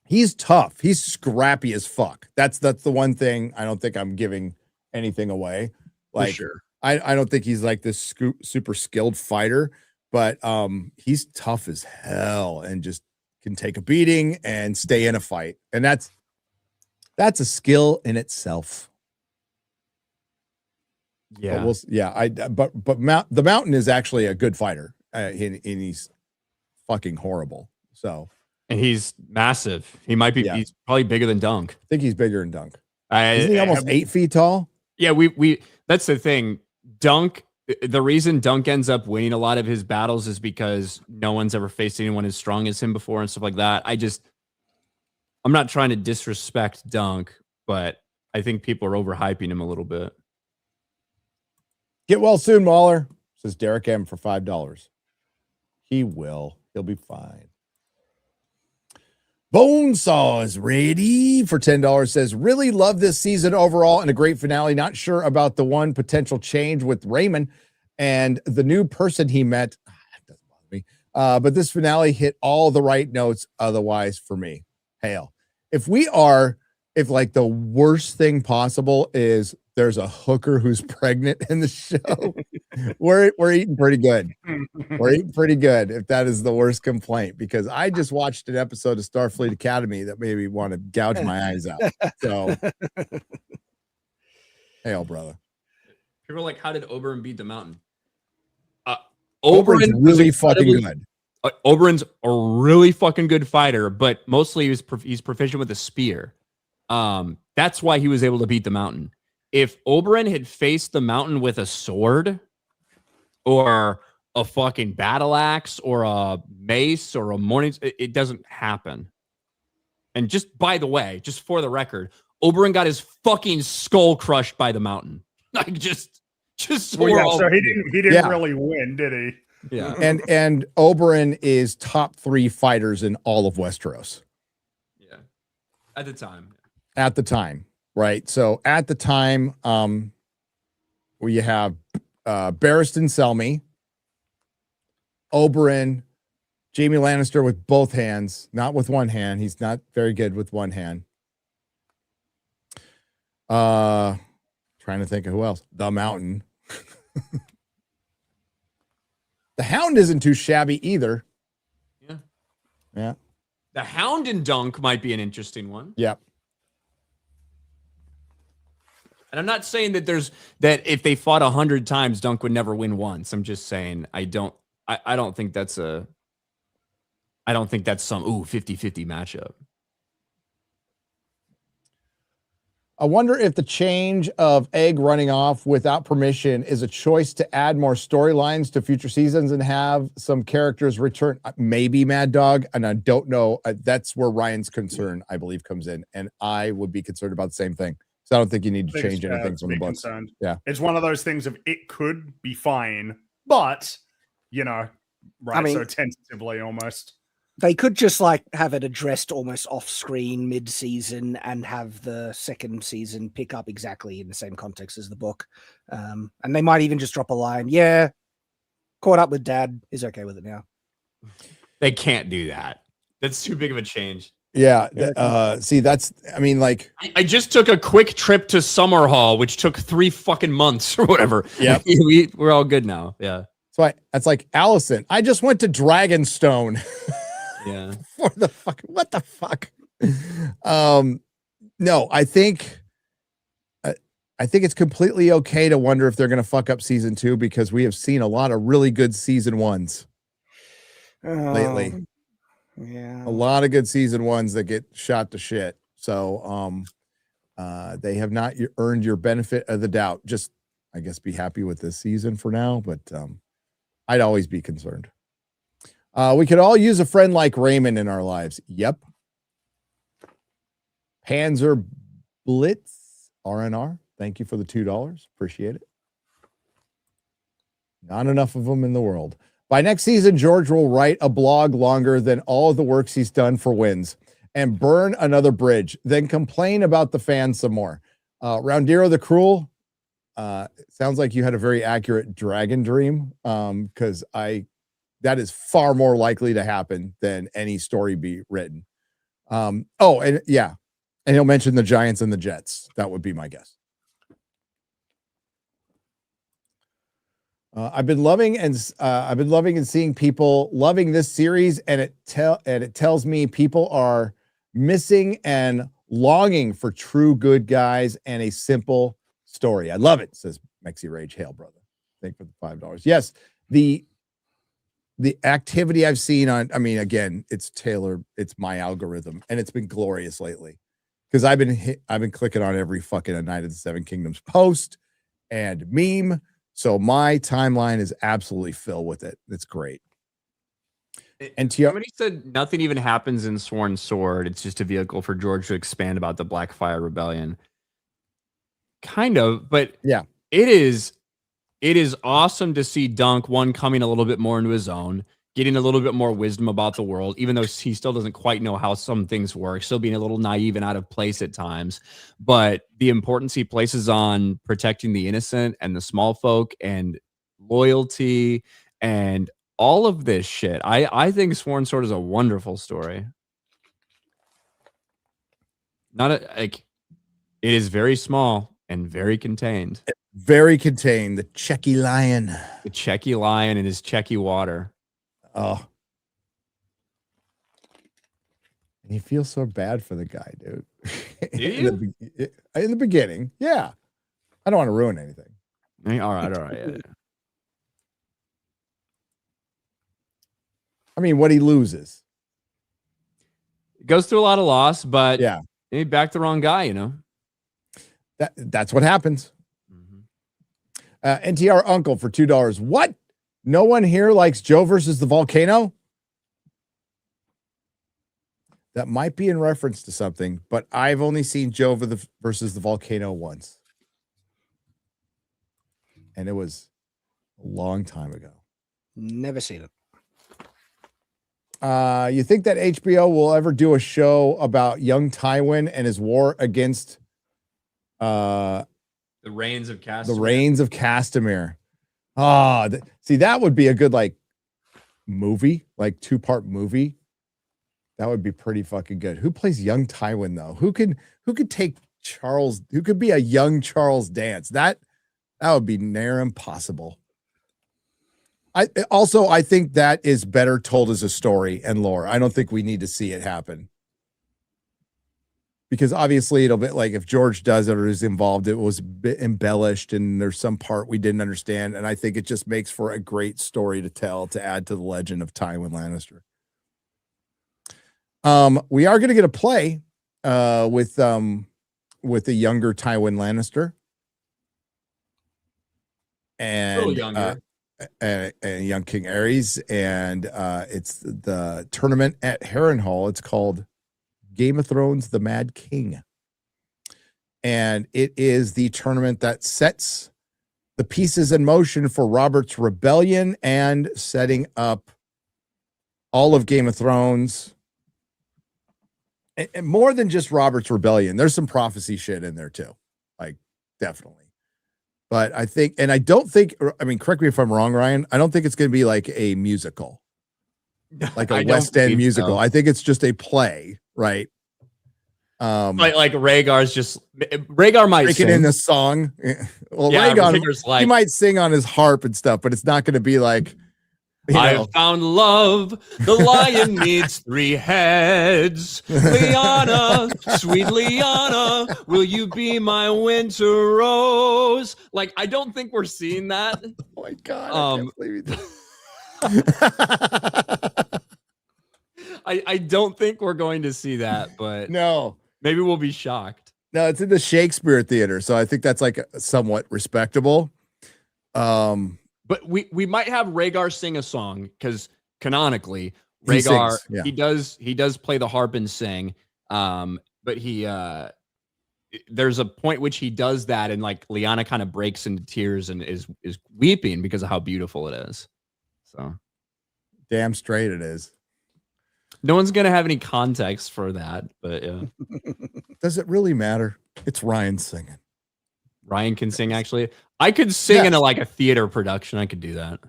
He's tough. He's scrappy as fuck. That's the one thing. I don't think I'm giving anything away. Like, for sure. I don't think he's like this super skilled fighter, but he's tough as hell and just can take a beating and stay in a fight, and that's a skill in itself. Yeah, but the Mountain is actually a good fighter, and he's fucking horrible. So, and he's massive. He might be. Yeah. He's probably bigger than Dunk. I think he's bigger than Dunk. Isn't he almost 8 feet tall? Yeah, we. That's the thing. Dunk. The reason Dunk ends up winning a lot of his battles is because no one's ever faced anyone as strong as him before and stuff like that. I'm not trying to disrespect Dunk, but I think people are overhyping him a little bit. Get well soon, Mauler, says Derek M for $5. He will. He'll be fine. Bonesaw is ready for $10. Says, really love this season overall and a great finale. Not sure about the one potential change with Raymond and the new person he met. That doesn't bother me. But this finale hit all the right notes otherwise for me. Hail. If like the worst thing possible is there's a hooker who's pregnant in the show, we're eating pretty good. We're eating pretty good if that is the worst complaint, because I just watched an episode of Starfleet Academy that made me want to gouge my eyes out. So, hey, brother. People are like, how did Oberyn beat the Mountain? Oberyn's really fucking good. Oberyn's a really fucking good fighter, but mostly he's proficient with a spear. That's why he was able to beat the Mountain. If Oberyn had faced the Mountain with a sword or a fucking battle axe or a mace or a morning, it doesn't happen. And just by the way, just for the record, Oberyn got his fucking skull crushed by the Mountain. Like just so, so he didn't really win, did he? Yeah. And Oberyn is top 3 fighters in all of Westeros. Yeah. At the time. Right. So at the time, we have Barristan Selmy, Oberyn, Jaime Lannister with both hands, not with one hand. He's not very good with one hand. Trying to think of who else. The Mountain. The Hound isn't too shabby either. Yeah. The Hound and Dunk might be an interesting one. Yep. And I'm not saying that if they fought 100 times, Dunk would never win once. I'm just saying I don't think that's some 50-50 matchup. I wonder if the change of Egg running off without permission is a choice to add more storylines to future seasons and have some characters return. Maybe Mad Dog, and I don't know. That's where Ryan's concern, I believe, comes in, and I would be concerned about the same thing. So I don't think you need to change anything from the books. Concerned. Yeah, it's one of those things of it could be fine, but right. I mean, so tentatively, almost. They could just like have it addressed almost off screen mid-season and have the second season pick up exactly in the same context as the book. And they might even just drop a line. Yeah, caught up with Dad. Is okay with it now. They can't do that. That's too big of a change. Yeah. See, like I just took a quick trip to Summerhall, which took 3 fucking months or whatever. Yeah, we're all good now. Yeah. So that's like Allison. I just went to Dragonstone. Yeah. For the fuck, what the fuck? No, I think it's completely okay to wonder if they're going to fuck up season 2, because we have seen a lot of really good season 1s lately. Yeah, a lot of good season 1s that get shot to shit. So they have not earned your benefit of the doubt. I guess be happy with this season for now, but I'd always be concerned. We could all use a friend like Raymond in our lives. Yep. Panzer Blitz RNR. Thank you for the $2. Appreciate it. Not enough of them in the world. By next season, George will write a blog longer than all of the works he's done for Wins and burn another bridge, then complain about the fans some more. Roundero the Cruel, sounds like you had a very accurate dragon dream, because that is far more likely to happen than any story be written. And he'll mention the Giants and the Jets. That would be my guess. I've been loving and seeing people loving this series, and it tells me people are missing and longing for true good guys and a simple story. I love it, says Mexi Rage. Hail, brother. Thank you for the $5. Yes, the activity I've seen on, I mean, again, it's my algorithm, and it's been glorious lately because I've been clicking on every fucking A Night of the Seven Kingdoms post and meme. So my timeline is absolutely filled with it. It's great. And somebody said nothing even happens in Sworn Sword. It's just a vehicle for George to expand about the Blackfire Rebellion. Kind of, but yeah, it is awesome to see Dunk coming a little bit more into his own, getting a little bit more wisdom about the world, even though he still doesn't quite know how some things work, still being a little naive and out of place at times. But the importance he places on protecting the innocent and the small folk and loyalty and all of this shit. I think Sworn Sword is a wonderful story. It is very small and very contained. Very contained. The Checky Lion. The Checky Lion and his Checky water. Oh. And you feel so bad for the guy, dude. Do you? In the beginning. Yeah. I don't want to ruin anything. All right. Yeah. I mean, what he loses. It goes through a lot of loss, but yeah, he backed the wrong guy, you know. That's what happens. NTR Uncle for $2. What? No one here likes Joe versus the volcano? That might be in reference to something, but I've only seen Joe versus the volcano once. And it was a long time ago. Never seen it. You think that HBO will ever do a show about young Tywin and his war against the Reigns of Castamere? The Reigns of Castamere. See, that would be a good movie, 2-part movie. That would be pretty fucking good. Who plays young Tywin though? Who could take Charles? Who could be a young Charles Dance? That would be near impossible. I think that is better told as a story and lore. I don't think we need to see it happen. Because obviously it'll be like if George does it or is involved, it was a bit embellished and there's some part we didn't understand. And I think it just makes for a great story to tell to add to the legend of Tywin Lannister. We are going to get a play with a younger Tywin Lannister. And a little younger. And young King Aerys. And it's the tournament at Harrenhal. It's called Game of Thrones, The Mad King. And it is the tournament that sets the pieces in motion for Robert's rebellion and setting up all of Game of Thrones. And more than just Robert's rebellion, there's some prophecy shit in there too. Definitely. But I think, and I don't think, I mean, correct me if I'm wrong, Ryan, I don't think it's going to be like a musical. Like a West End musical. So. I think it's just a play, right? Like Rhaegar might sing in the song. Well, yeah, Rhaegar, he might sing on his harp and stuff, but it's not going to be like, I've found love. The lion needs 3 heads. Lyanna, sweet Lyanna, will you be my winter rose? I don't think we're seeing that. Oh my God. I can't believe it. I don't think we're going to see that, but no, maybe we'll be shocked. No, it's in the Shakespeare Theater, so I think that's somewhat respectable. But we might have Rhaegar sing a song because canonically He Rhaegar sings, yeah. he does play the harp and sing. But there's a point which he does that, and like Lyanna kind of breaks into tears and is weeping because of how beautiful it is. So Damn straight it is. no one's gonna have any context for that, but yeah. Does it really matter? It's Ryan singing. Ryan can sing. Actually, I could sing in Yes. a theater production. I could do that.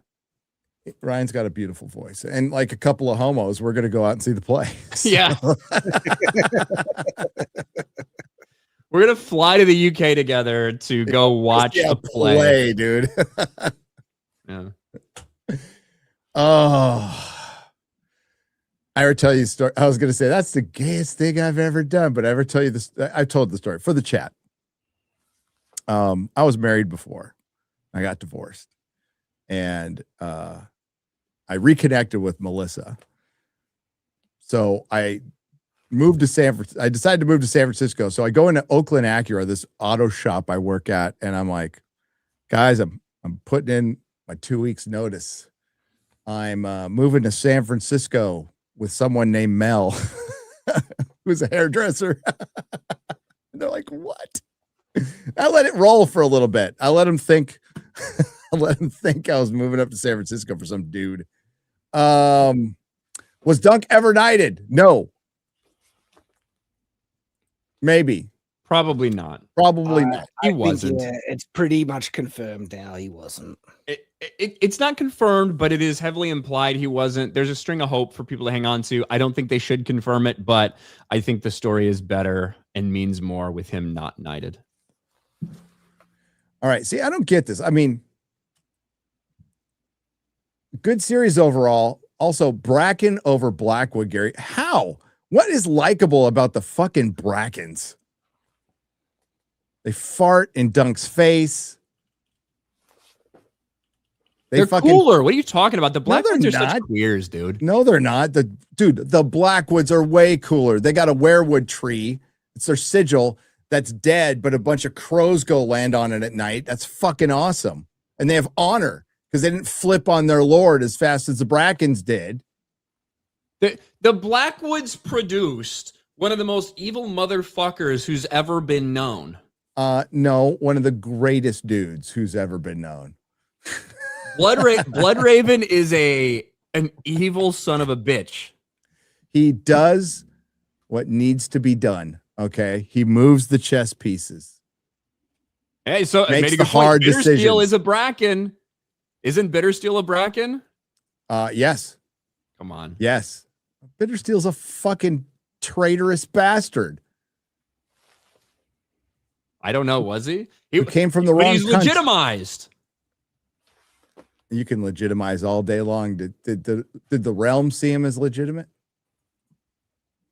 Ryan's got a beautiful voice, and like a couple of homos, we're gonna go out and see the play. Yeah. We're gonna fly to the UK together to go watch Yeah, the play. dude. Yeah. Oh, I ever tell you a story? I was gonna say that's the gayest thing I've ever done, but I ever tell you this? I told the story for the chat. I was married before I got divorced, and I reconnected with Melissa. So I moved to I decided to move to San Francisco. So I go into Oakland Acura, this auto shop I work at, and I'm like, guys, I'm putting in my 2 weeks notice. I'm moving to San Francisco with someone named Mel, who's a hairdresser. And they're like, what? I let it roll for a little bit. I let him think. I let him think I was moving up to San Francisco for some dude. Was Dunk ever knighted? No. Maybe. Probably not. Probably not. He I think, wasn't. yeah, it's pretty much confirmed now he wasn't. It's not confirmed, but it is heavily implied he wasn't. There's a string of hope for people to hang on to. I don't think they should confirm it, but I think the story is better and means more with him not knighted. All right. See, I don't get this. I mean, good series overall. Also, Bracken over Blackwood, Gary. How? What is likable about the fucking Brackens? They fart in Dunk's face. They're fucking cooler. What are you talking about? The No, they're Blackwoods are such not. queers, dude. No, they're not. The Blackwoods are way cooler. They got a werewood tree. It's their sigil that's dead, but a bunch of crows go land on it at night. That's fucking awesome. And they have honor because they didn't flip on their lord as fast as the Brackens did. The Blackwoods produced one of the most evil motherfuckers who's ever been known. No, one of the greatest dudes who's ever been known. Bloodraven is an evil son of a bitch. He does what needs to be done. Okay, he moves the chess pieces. Hey, so Makes made a the good hard point. Bittersteel decisions. is a Bracken. Isn't Bittersteel a Bracken? Yes, Come on. yes. Bittersteel's a fucking traitorous bastard. I don't know. Was he? He came from the But wrong he's country. legitimized. You can legitimize all day long. Did the realm see him as legitimate?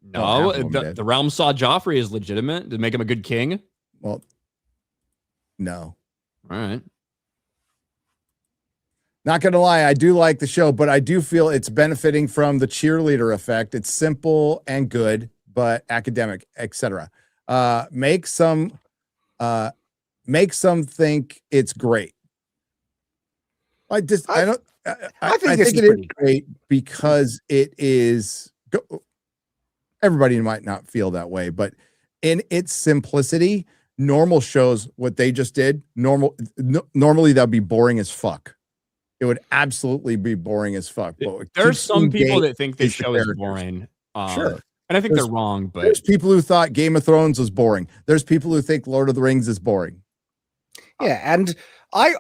No, half of them did. the realm saw Joffrey as legitimate to make him a good king. Well, no. All right. Not gonna lie, I do like the show, but I do feel it's benefiting from the cheerleader effect. It's simple and good, but academic, etc. Make some think it's great. I think it is great because it is. Everybody might not feel that way, but in its simplicity, normal shows what they just did. Normally that'd be boring as fuck. It would absolutely be boring as fuck. But There's some people that think this show is boring. Sure. And I think they're wrong, but There's people who thought Game of Thrones was boring. There's people who think Lord of the Rings is boring. Yeah, and I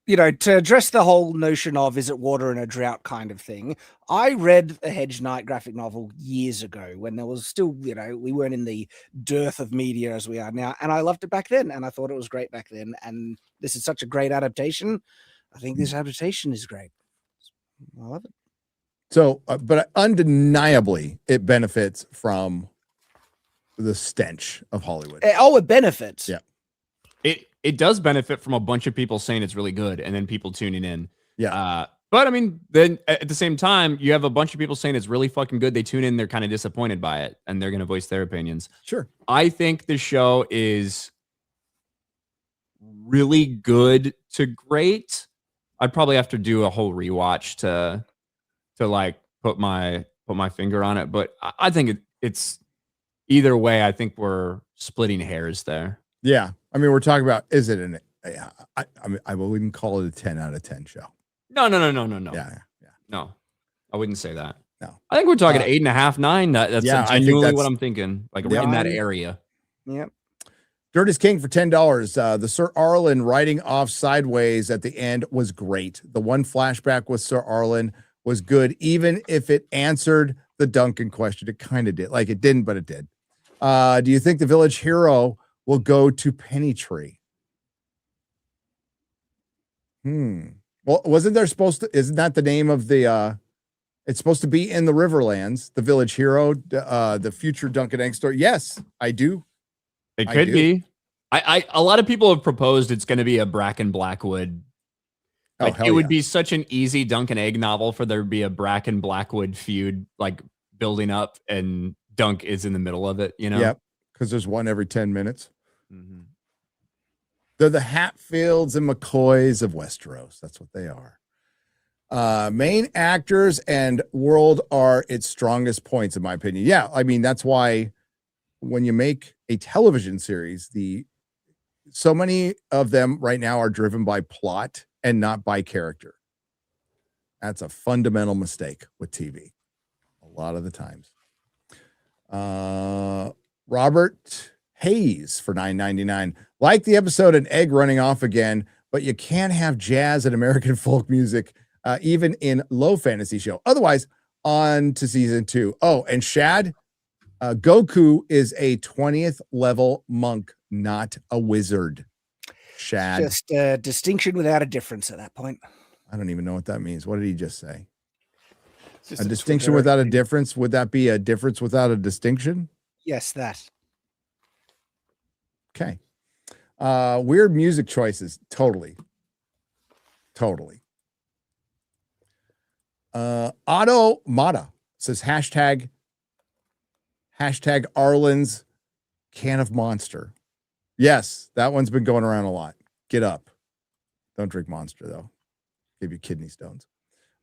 to address the whole notion of is it water in a drought kind of thing, I read a Hedge Knight graphic novel years ago when there was still, we weren't in the dearth of media as we are now, and I loved it back then, and I thought it was great back then, and this is such a great adaptation. I think this adaptation is great. I love it. So, but undeniably, it benefits from the stench of Hollywood. It benefits. Yeah. It does benefit from a bunch of people saying it's really good and then people tuning in. Yeah. But I mean, then at the same time, you have a bunch of people saying it's really fucking good. They tune in, they're kind of disappointed by it, and they're going to voice their opinions. Sure. I think the show is really good to great. I'd probably have to do a whole rewatch to like put my finger on it. But I think it's either way. I think we're splitting hairs there. Yeah. I mean, we're talking about, is it I mean, I wouldn't call it a 10 out of 10 show. No. Yeah. No, I wouldn't say that. No. I think we're talking 8.5, 9. That's genuinely what I'm thinking. Like in that area. Yep. Dirt is King for $10. The Sir Arlen riding off sideways at the end was great. The one flashback with Sir Arlen was good, even if it answered the Duncan question. It kind of did. Like it didn't, but it did. Do you think the village hero will go to Pennytree? Well, isn't that the name of the it's supposed to be in the Riverlands, the village hero, the future Duncan Egg story? Yes, I do. It could be. A lot of people have proposed it's going to be a Bracken Blackwood. Like it would be such an easy Duncan Egg novel for there to be a Bracken Blackwood feud, like building up, and Dunk is in the middle of it. You know? Yep. Because there's one every 10 minutes. Mm-hmm. They're the Hatfields and McCoys of Westeros. That's what they are. Main actors and world are its strongest points, in my opinion. Yeah, I mean, that's why when you make a television series, so many of them right now are driven by plot and not by character. That's a fundamental mistake with TV a lot of the times. Robert Hayes for $9.99. Like the episode An Egg Running Off Again, but you can't have jazz and American folk music even in low fantasy show. Otherwise, on to season 2. Oh, and Shad, Goku is a 20th level monk, not a wizard. Shad. Just a distinction without a difference at that point. I don't even know what that means. What did he just say? Just a distinction without a difference? Would that be a difference without a distinction? Yes, that. Okay. Weird music choices. Totally. Otto Mata says hashtag Arlen's can of Monster. Yes, that one's been going around a lot. Get up. Don't drink Monster, though. Give you kidney stones.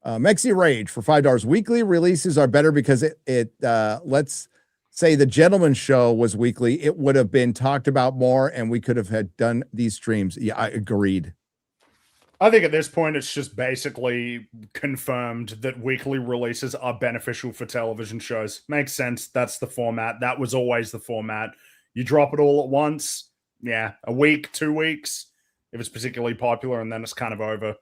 Mexi Rage for $5. Weekly releases are better because it let's say the Gentleman Show was weekly. It would have been talked about more, and we could have had done these streams. Yeah, I agreed. I think at this point, it's just basically confirmed that weekly releases are beneficial for television shows. Makes sense. That's the format. That was always the format. You drop it all at once. Yeah, a week, 2 weeks, if it's particularly popular, and then it's kind of over.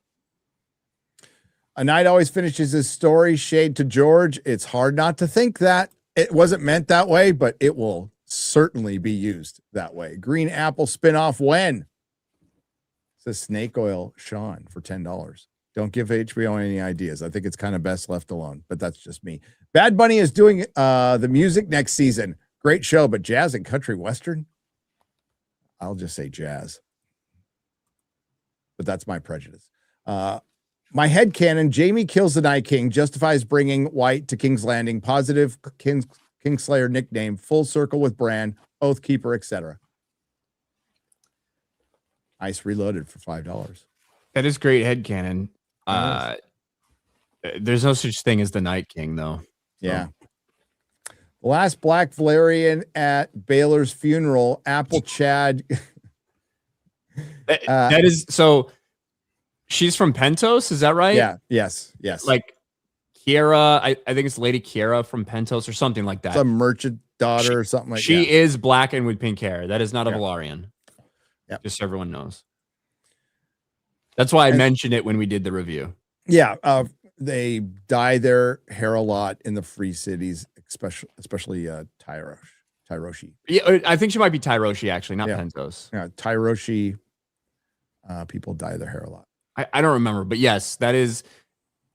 A Knight always finishes his story, shade to George. It's hard not to think that. It wasn't meant that way, but it will certainly be used that way. Green Apple spinoff when? Says Snake Oil Sean for $10. Don't give HBO any ideas. I think it's kind of best left alone, but that's just me. Bad Bunny is doing the music next season. Great show, but jazz and country western? I'll just say jazz. But that's my prejudice. My headcanon, Jamie kills the Night King, justifies bringing White to King's Landing, positive Kingslayer nickname, full circle with Bran, Oathkeeper, etc. Ice Reloaded for $5. That is great headcanon. There's no such thing as the Night King, though. So. Yeah. The last Black Valerian at Baylor's funeral, Apple Chad. That is so. She's from Pentos, is that right? Yeah. Yes. Like Kiera, I think it's Lady Kiera from Pentos or something like that. Some merchant daughter or something like that. She is black and with pink hair. That is not a Velaryon. Yeah. Just so everyone knows. That's why I mentioned it when we did the review. Yeah. They dye their hair a lot in the free cities, especially Tyroshi. Yeah, I think she might be Tyroshi, actually, not Pentos. Yeah, Tyroshi. People dye their hair a lot. I don't remember, but yes, that is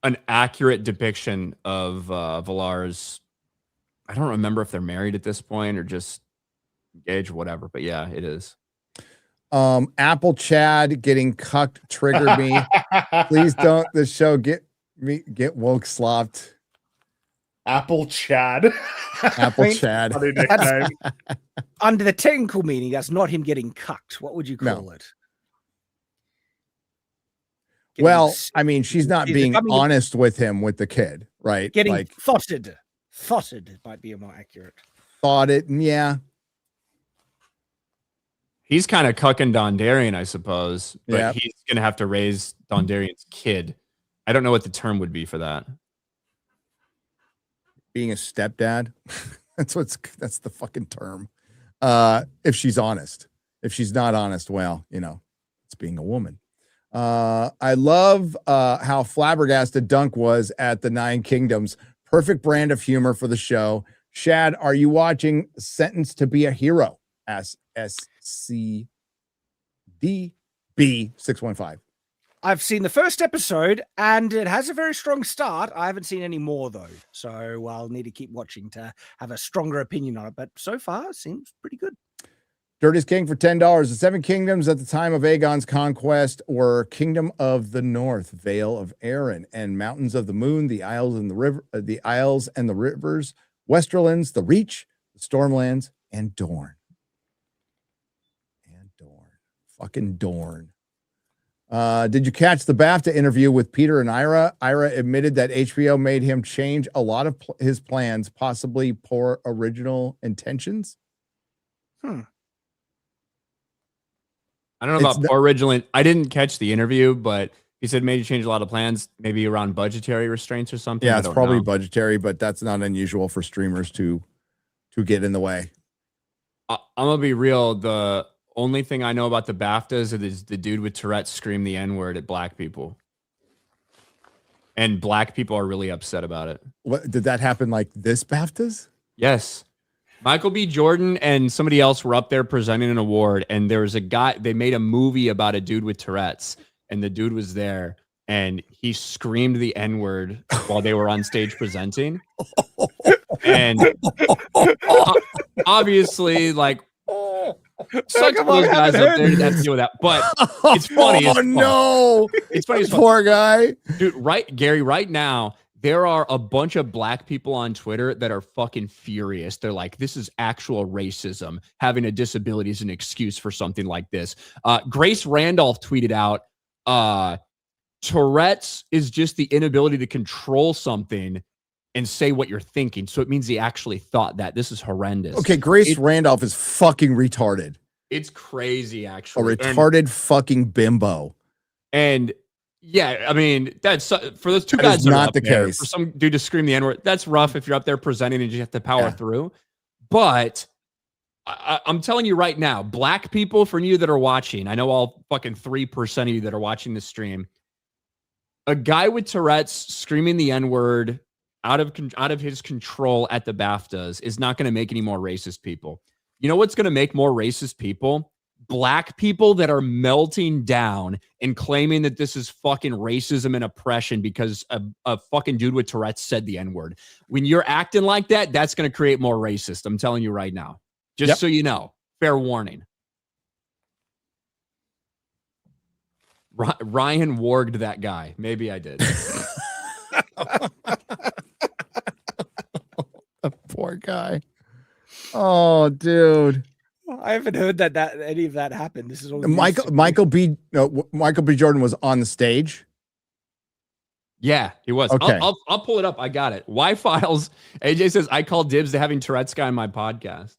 an accurate depiction of Valar's. I don't remember if they're married at this point or just engaged or whatever, but yeah, it is. Apple Chad getting cucked triggered me. Please don't the show get woke slopped. Apple Chad. Apple Chad. Under the technical meaning, that's not him getting cucked. What would you call it? Well, I mean, she's not being becoming- honest with him with the kid, right? getting like thoughted. Thoughted might be more accurate. thought it, and yeah, He's kind of cucking Dondarrion, I suppose, but Yep. he's going to have to raise Dondarrion's kid. I don't know what the term would be for that. being a stepdad. That's the fucking term. If she's honest. If she's not honest, well, it's being a woman. I love how flabbergasted Dunk was at the Nine Kingdoms. Perfect brand of humor for the show. Shad, are you watching Sentenced to Be a Hero? SCDB615. I've seen the first episode and it has a very strong start. I haven't seen any more though, so I'll need to keep watching to have a stronger opinion on it. But so far, it seems pretty good. Dirt is King for $10. The Seven Kingdoms at the time of Aegon's conquest were Kingdom of the North, Vale of Arryn, and Mountains of the Moon, the Isles and the River, the Isles and the Rivers, Westerlands, the Reach, the Stormlands, and Dorne. Fucking Dorne. Did you catch the BAFTA interview with Peter and Ira? Ira admitted that HBO made him change a lot of his plans, possibly poor original intentions. I don't know about poor original. I didn't catch the interview, but he said maybe change a lot of plans, maybe around budgetary restraints or something. Yeah, it's probably budgetary, but that's not unusual for streamers to get in the way. I'm gonna be real. The only thing I know about the BAFTAs is the dude with Tourette's screamed the N-word at black people. And black people are really upset about it. What did that happen like this BAFTAs? Yes. Michael B. Jordan and somebody else were up there presenting an award, and there was a guy, they made a movie about a dude with Tourette's, and the dude was there, and he screamed the N-word while they were on stage presenting. And obviously, like, such those guys up there didn't have to deal with that. But it's funny. Oh, no. It's funny. Poor guy. Dude, Gary, right now, there are a bunch of black people on Twitter that are fucking furious. They're like, this is actual racism. Having a disability is an excuse for something like this. Grace Randolph tweeted out, Tourette's is just the inability to control something and say what you're thinking. So it means he actually thought that. This is horrendous. Okay, Grace Randolph is fucking retarded. It's crazy, A actually. retarded fucking bimbo. And yeah, I mean, that's for those two That guys. is That are not up the there, case. For some dude to scream the N-word, that's rough if you're up there presenting and you have to power through. But I'm telling you right now, black people, for you that are watching, I know all fucking 3% of you that are watching this stream, a guy with Tourette's screaming the N-word out of his control at the BAFTAs is not going to make any more racist people. You know what's going to make more racist people? Black people that are melting down and claiming that this is fucking racism and oppression because a fucking dude with Tourette's said the N-word. When you're acting like that, that's going to create more racist. I'm telling you right now. Just so you know. Fair warning. Ryan warged that guy. Maybe I did. Poor guy. Oh, dude. I haven't heard that any of that happened. This is all Michael B. Jordan was on the stage. Yeah, he was. Okay. I'll pull it up. I got it. Y-Files. AJ says, I call dibs to having Tourette's guy on my podcast.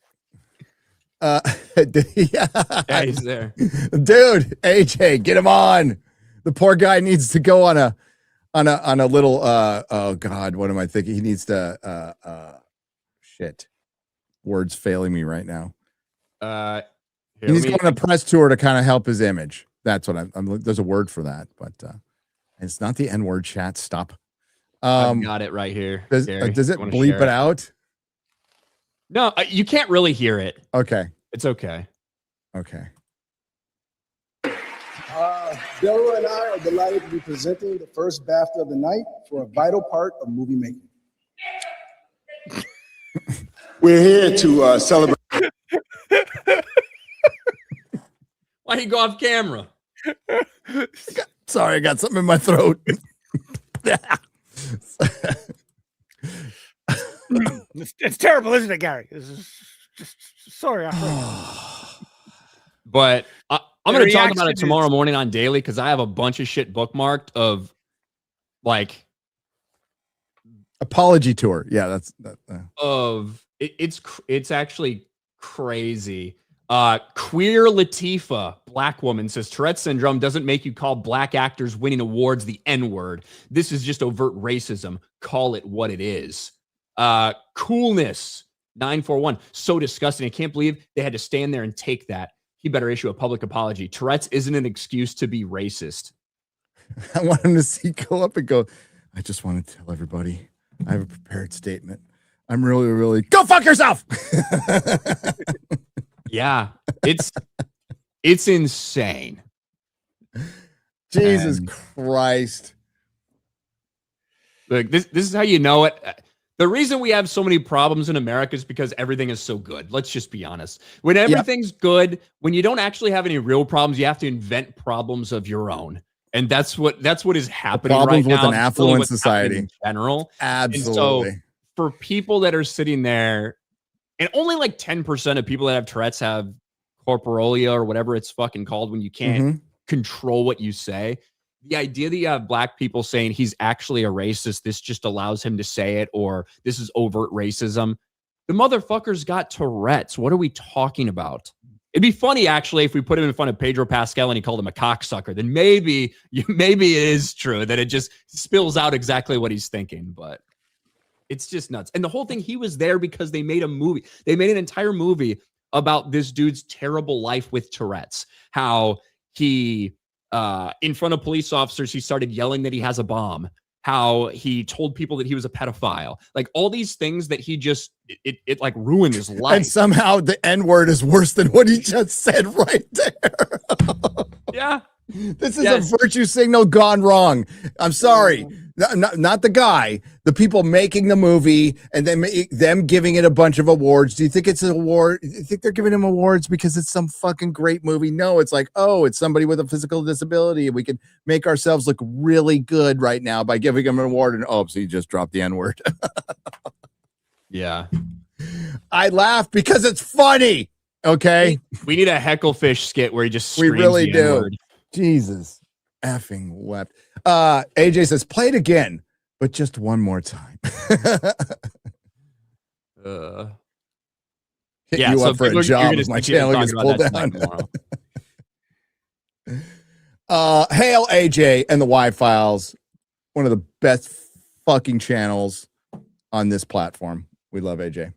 Yeah, he's there. Dude, AJ, get him on. The poor guy needs to go on a little oh God, what am I thinking? He needs to shit. Words failing me right now. He's going on a press tour to kind of help his image. That's what I'm there's a word for that, but it's not the N-word. Chat. Stop. I've got it right here. Does it bleep it out? No, you can't really hear it. Okay. It's okay. Okay. Daryl and I are delighted to be presenting the first BAFTA of the night for a vital part of movie making. We're here to celebrate. Why do you go off camera? Sorry, I got something in my throat. It's terrible, isn't it, Gary? This is just sorry. But I'm The going to talk about it reaction tomorrow is- morning on Daily because I have a bunch of shit bookmarked of like Apology tour. Yeah, that's that. it's actually crazy. Queer Latifah, black woman, says Tourette's syndrome doesn't make you call black actors winning awards the N-word. This is just overt racism. Call it what it is. Coolness 941. So disgusting. I can't believe they had to stand there and take that. He better issue a public apology. Tourette's isn't an excuse to be racist. I want him to see go up and go. I just want to tell everybody I have a prepared statement. I'm really go fuck yourself. Yeah, it's insane. Jesus And- Christ. Look, this is how you know it. The reason we have so many problems in America is because everything is so good. Let's just be honest. When everything's good, when you don't actually have any real problems, you have to invent problems of your own. And that's what is happening Problems right with now. an It's really affluent what's happening society. in general. Absolutely. And so for people that are sitting there, and only like 10% of people that have Tourette's have corporalia or whatever it's fucking called when you can't control what you say. The idea that you have black people saying he's actually a racist, this just allows him to say it, or this is overt racism. The motherfucker's got Tourette's. What are we talking about? It'd be funny, actually, if we put him in front of Pedro Pascal and he called him a cocksucker. Then maybe it is true that it just spills out exactly what he's thinking. But it's just nuts. And the whole thing, he was there because they made a movie. They made an entire movie about this dude's terrible life with Tourette's. How he, in front of police officers, he started yelling that he has a bomb. How he told people that he was a pedophile. Like all these things that he just, it like ruined his life. And somehow the N-word is worse than what he just said right there. Yeah. This is a virtue signal gone wrong. I'm sorry. Not the guy, the people making the movie and then them giving it a bunch of awards. Do you think it's an award? You think they're giving him awards because it's some fucking great movie? No, it's like, oh, it's somebody with a physical disability. We can make ourselves look really good right now by giving him an award. And so you just dropped the N-word. Yeah. I laugh because it's funny. Okay. We need a Hecklefish skit where he just screams We really the do. N-word. Jesus effing wept. AJ says, play it again, but just one more time. Hit Yeah, you so up for a you're job gonna if my see people channel talking gets about pulled that tonight down. tomorrow. Hail AJ and the Y-Files, one of the best fucking channels on this platform. We love AJ.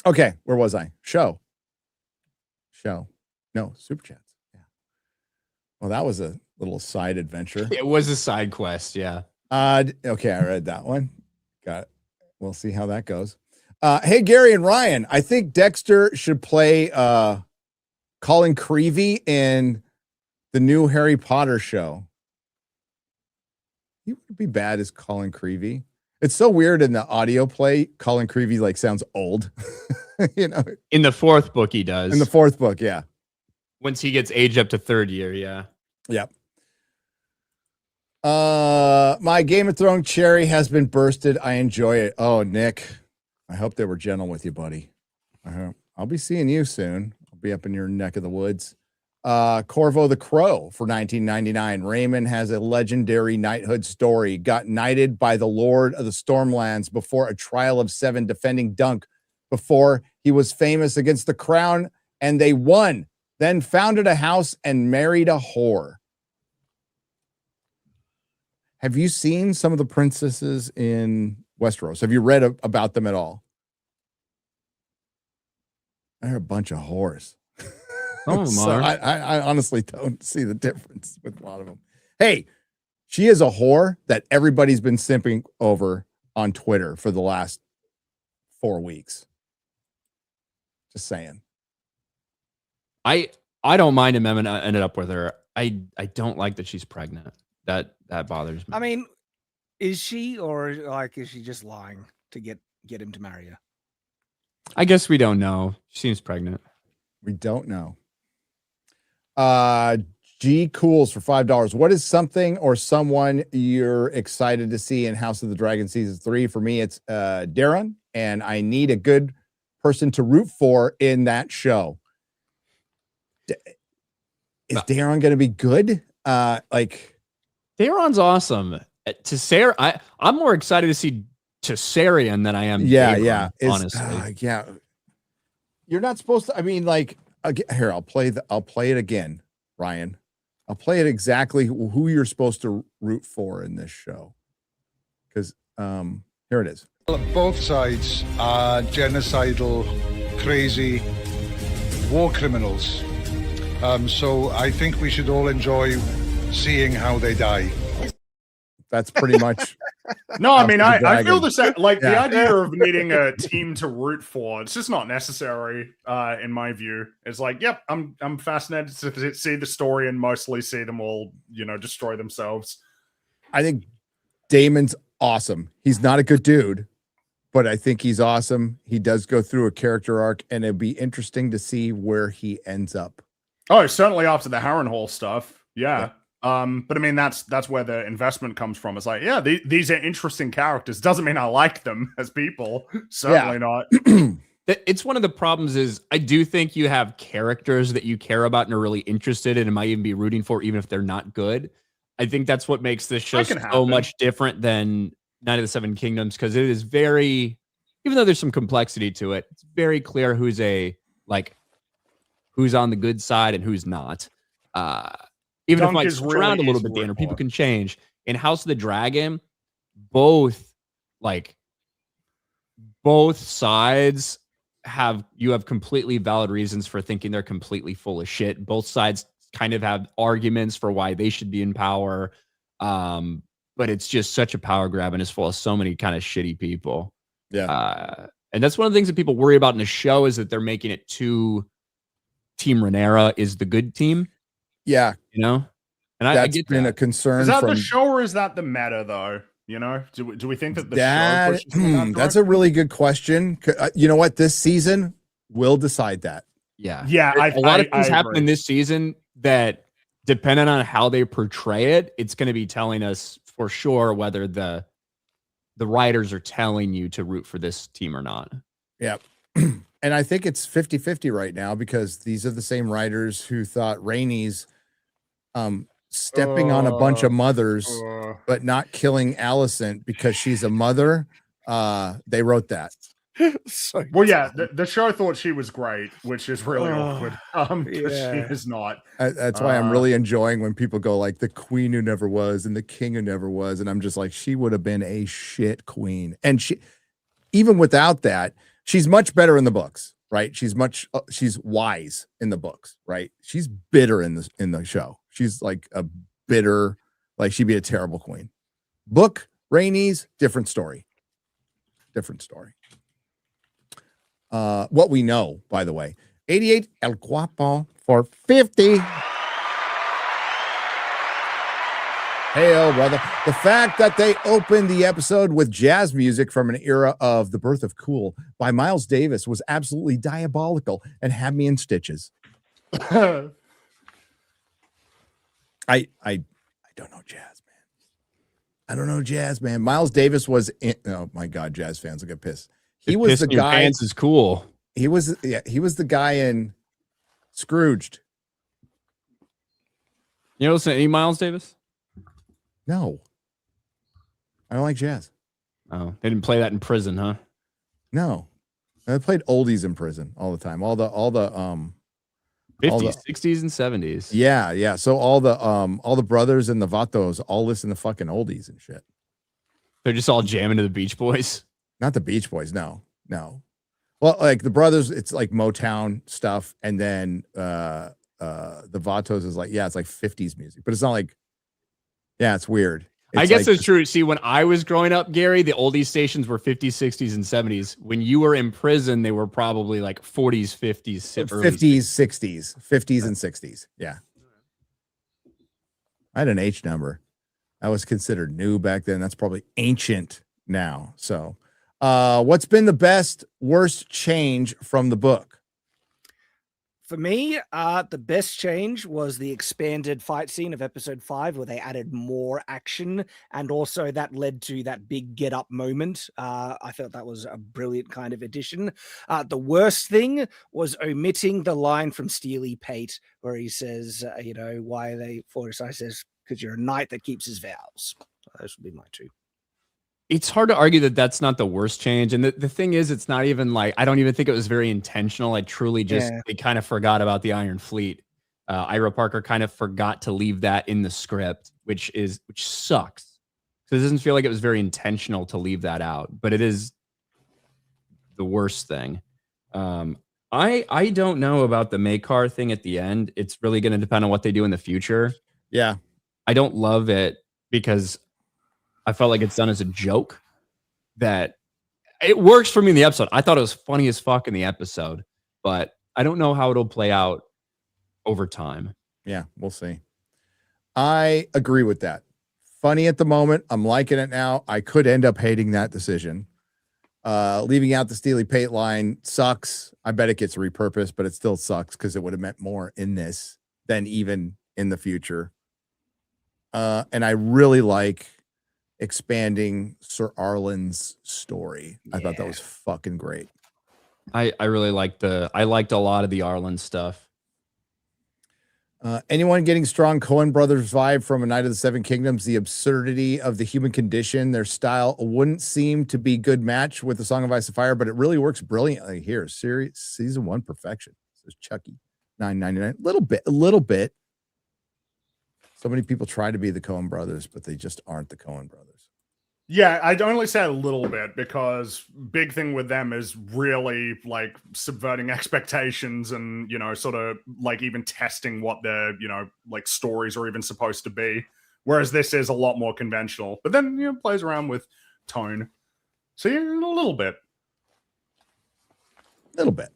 Okay, where was I? Show. No, super chats. Yeah. Well, that was a little side adventure. It was a side quest, yeah. Okay, I read that one. Got it. We'll see how that goes. Hey, Gary and Ryan, I think Dexter should play Colin Creevy in the new Harry Potter show. He would be bad as Colin Creevy. It's so weird in the audio play. Colin Creevy like sounds old. You know, In the fourth book, he does. in the fourth book, yeah. Once he gets aged up to third year, yeah. Yep. My Game of Thrones cherry has been bursted. I enjoy it. Oh, Nick, I hope they were gentle with you, buddy. I'll be seeing you soon. I'll be up in your neck of the woods. Corvo the Crow for 1999. Raymond has a legendary knighthood story. Got knighted by the Lord of the Stormlands before a trial of 7 defending Dunk before he was famous against the crown, and they won. Then founded a house and married a whore. Have you seen some of the princesses in Westeros? Have you read about them at all? They're a bunch of whores. Some of them So are. I honestly don't see the difference with a lot of them. Hey, she is a whore that everybody's been simping over on Twitter for the last 4 weeks. Just saying. I don't mind him ended up with her. I don't like that she's pregnant. That bothers me. I mean, is she, or like is she just lying to get him to marry her? I guess we don't know. She seems pregnant. We don't know. G Cools for $5. What is something or someone you're excited to see in House of the Dragon season 3? For me, it's Darren, and I need a good person to root for in that show. is Daron going to be good? Like Daron's awesome. I'm more excited to see Tessarian than I am. Yeah, Daron, yeah. Honestly, yeah. You're not supposed to. I mean, like, here, I'll play it again, Ryan. I'll play it exactly who you're supposed to root for in this show. Because here it is. Both sides are genocidal, crazy war criminals. So I think we should all enjoy seeing how they die. That's pretty much. No, I mean, I feel Dragon. the same. Like the Yeah. idea of needing a team to root for, it's just not necessary, in my view. It's like, yep, I'm fascinated to see the story and mostly see them all, destroy themselves. I think Damon's awesome. He's not a good dude, but I think he's awesome. He does go through a character arc, and it'd be interesting to see where he ends up. Oh, certainly after the Harrenhal stuff, yeah. But I mean, that's where the investment comes from. It's like, yeah, these are interesting characters. Doesn't mean I like them as people. Certainly not. it's one of the problems. Is I do think you have characters that you care about and are really interested in, and might even be rooting for, even if they're not good. I think that's what makes this show so much different than Night of the Seven Kingdoms, because it is very, even though there's some complexity to it, it's very clear who's on the good side and who's not. Even if it might switch around a little bit, Dan, or people can change. In House of the Dragon, both sides have completely valid reasons for thinking they're completely full of shit. Both sides kind of have arguments for why they should be in power. But it's just such a power grab, and it's full of so many kind of shitty people. Yeah. And that's one of the things that people worry about in the show, is that they're making it too Team Rhaenyra is the good team. Yeah. And that's I get been that. a concern. Is that the show, or is that the meta, though? Do we think that the show pushes in that that's a really good question. You know what? This season will decide that. Yeah. A lot of things happen in this season that, depending on how they portray it, it's going to be telling us for sure whether the writers are telling you to root for this team or not. Yeah. And I think it's 50-50 right now, because these are the same writers who thought Rhaenys stepping on a bunch of mothers but not killing Alicent because she's a mother. They wrote that. Well, yeah, the show thought she was great, which is really awkward. Because she is not. That's why I'm really enjoying when people go like the queen who never was and the king who never was, and I'm just like, she would have been a shit queen. And she, even without that, she's much better in the books, right? She's wise in the books, right? She's bitter in the show. She's like a bitter, like she'd be a terrible queen. Book, Rhaenys, different story. What we know, by the way, 88 El Guapo for 50. Hey, oh, brother. The fact that they opened the episode with jazz music from an era of The Birth of Cool by Miles Davis was absolutely diabolical and had me in stitches. I don't know jazz, man. I don't know jazz, man. Miles Davis was in, oh my God, jazz fans will get pissed. He was the guy. Fans is cool. He was the guy in Scrooged. You listen to any Miles Davis? No. I don't like jazz. Oh, they didn't play that in prison, huh? No. I played oldies in prison all the time. All the 50s, 60s, and 70s. Yeah. So all the brothers and the Vatos all listen to fucking oldies and shit. They're just all jamming to the Beach Boys. Not the Beach Boys, no. Well, like the brothers, it's like Motown stuff, and then the Vatos is like, it's like 50s music, but it's not like, it's weird. I guess it's true. See, when I was growing up, Gary, the oldies stations were 50s, 60s, and 70s. When you were in prison, they were probably like 40s, 50s, 50s, 60s, 50s, and 60s. Yeah. I had an H number. I was considered new back then. That's probably ancient now. So, what's been the worst change from the book? For me, the best change was the expanded fight scene of episode 5, where they added more action, and also that led to that big get up moment. I felt that was a brilliant kind of addition. The worst thing was omitting the line from Steely Pate, where he says, why are they forced? I says, because you're a knight that keeps his vows. Those would be my two. It's hard to argue that that's not the worst change. And the thing is, it's not even like, I don't even think it was very intentional. I truly just, they kind of forgot about the Iron Fleet. Ira Parker kind of forgot to leave that in the script, which sucks. So it doesn't feel like it was very intentional to leave that out, but it is the worst thing. I don't know about the Maekar thing at the end. It's really going to depend on what they do in the future. Yeah. I don't love it because I felt like it's done as a joke. That it works for me in the episode. I thought it was funny as fuck in the episode, but I don't know how it'll play out over time. Yeah, we'll see. I agree with that. Funny at the moment. I'm liking it now. I could end up hating that decision. Leaving out the Steely Pate line sucks. I bet it gets repurposed, but it still sucks because it would have meant more in this than even in the future. And I really like expanding Sir Arlen's story. I thought that was fucking great. I really liked I liked a lot of the Arlen stuff. Anyone getting strong Coen Brothers vibe from A Night of the Seven Kingdoms? The absurdity of the human condition, their style wouldn't seem to be good match with the Song of Ice and Fire, but it really works brilliantly here. Season 1 perfection. Says Chucky, $9.99. A little bit. So many people try to be the Coen Brothers, but they just aren't the Coen Brothers. Yeah, I'd only say a little bit because big thing with them is really like subverting expectations and, sort of like even testing what their, like stories are even supposed to be. Whereas this is a lot more conventional, but then, plays around with tone. So yeah, a little bit. Little bit.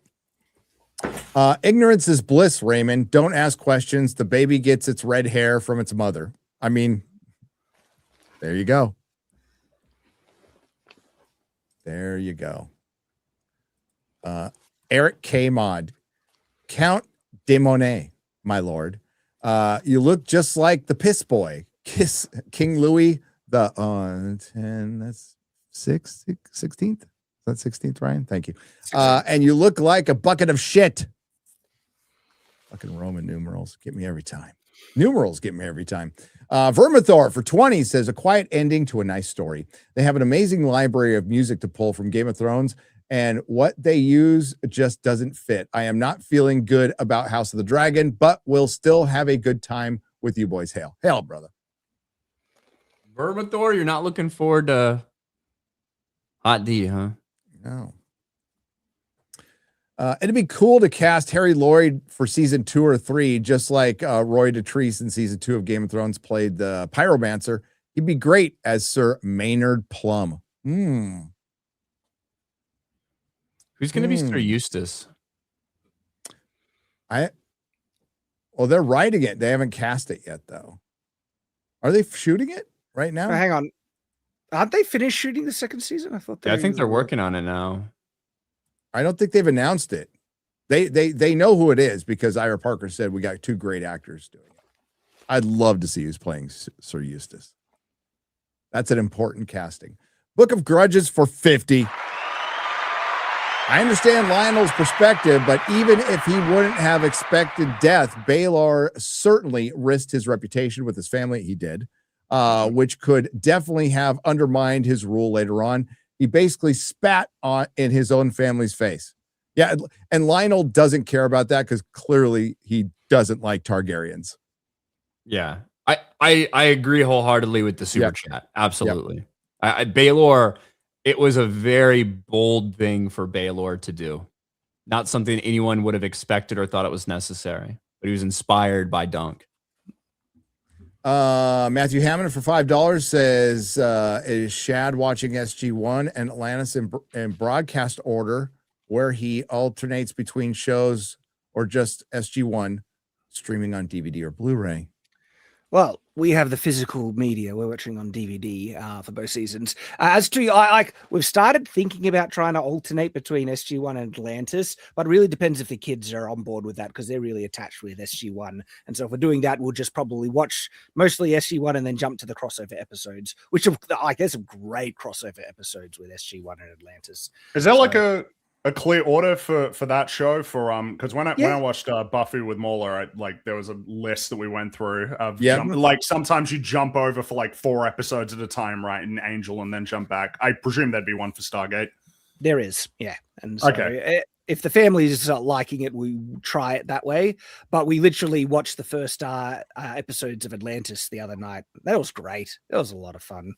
Ignorance is bliss, Raymond. Don't ask questions. The baby gets its red hair from its mother. I mean, there you go. There you go. Eric K. Mod. Count de Monet, my lord. You look just like the piss boy. Kiss King Louis the 10, that's 16th. Is that 16th, Ryan? Thank you. And you look like a bucket of shit. Fucking Roman numerals get me every time. Numerals get me every time. Vermithor for 20 says a quiet ending to a nice story. They have an amazing library of music to pull from Game of Thrones, and what they use just doesn't fit. I am not feeling good about House of the Dragon, but we'll still have a good time with you boys. Hail. Hail, brother. Vermithor, you're not looking forward to Hot D, huh? No. It'd be cool to cast Harry Lloyd for season 2 or 3, just like Roy Dotrice in season 2 of Game of Thrones played the Pyromancer. He'd be great as Sir Maynard Plum. Who's going to be Sir Eustace? Well, they're writing it. They haven't cast it yet, though. Are they shooting it right now? Hang on. Aren't they finished shooting the second season? I thought. I think they're working on it now. I don't think they've announced it. They know who it is because Ira Parker said we got 2 great actors doing it. I'd love to see who's playing Sir Eustace. That's an important casting. Book of Grudges for 50. I understand Lionel's perspective, but even if he wouldn't have expected death, Baylor certainly risked his reputation with his family. He did, which could definitely have undermined his rule later on. He basically spat in his own family's face. Yeah, and Lionel doesn't care about that because clearly he doesn't like Targaryens. Yeah, I agree wholeheartedly with the super chat. Absolutely. Baylor, it was a very bold thing for Baylor to do. Not something anyone would have expected or thought it was necessary, but he was inspired by Dunk. Matthew Hammond for $5 says, is Shad watching SG1 and Atlantis in broadcast order where he alternates between shows or just SG1 streaming on DVD or Blu-ray? Well, we have the physical media. We're watching on DVD for both seasons. As to, like, we've started thinking about trying to alternate between SG1 and Atlantis, but it really depends if the kids are on board with that because they're really attached with SG1. And so if we're doing that, we'll just probably watch mostly SG1 and then jump to the crossover episodes, which are, like, there's some great crossover episodes with SG1 and Atlantis. Is there like a clear order for that show? For because when I Yeah. watched Buffy with Mauler, like there was a list that we went through of Yeah. like sometimes you jump over for like 4 episodes at a time, right? In Angel, and then jump back. I presume there'd be one for Stargate. There is, yeah. And so Okay. if the family is liking it, we try it that way. But we literally watched the first episodes of Atlantis the other night. That was great. That was a lot of fun.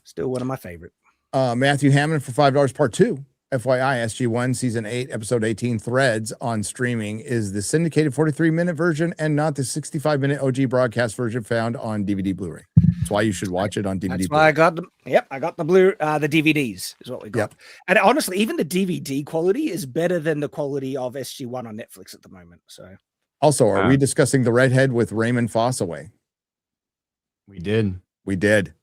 Still one of my favorite. Matthew Hammond for $5, part 2. FYI, SG1 season 8, episode 18, Threads on streaming is the syndicated 43-minute version and not the 65-minute OG broadcast version found on DVD Blu-ray. That's why you should watch it on DVD. That's Blu-ray. why I got them. Yep, I got the the DVDs is what we got. Yep. And honestly, even the DVD quality is better than the quality of SG1 on Netflix at the moment. So Also, are we discussing the redhead with Raymond Fossaway? We did. We did.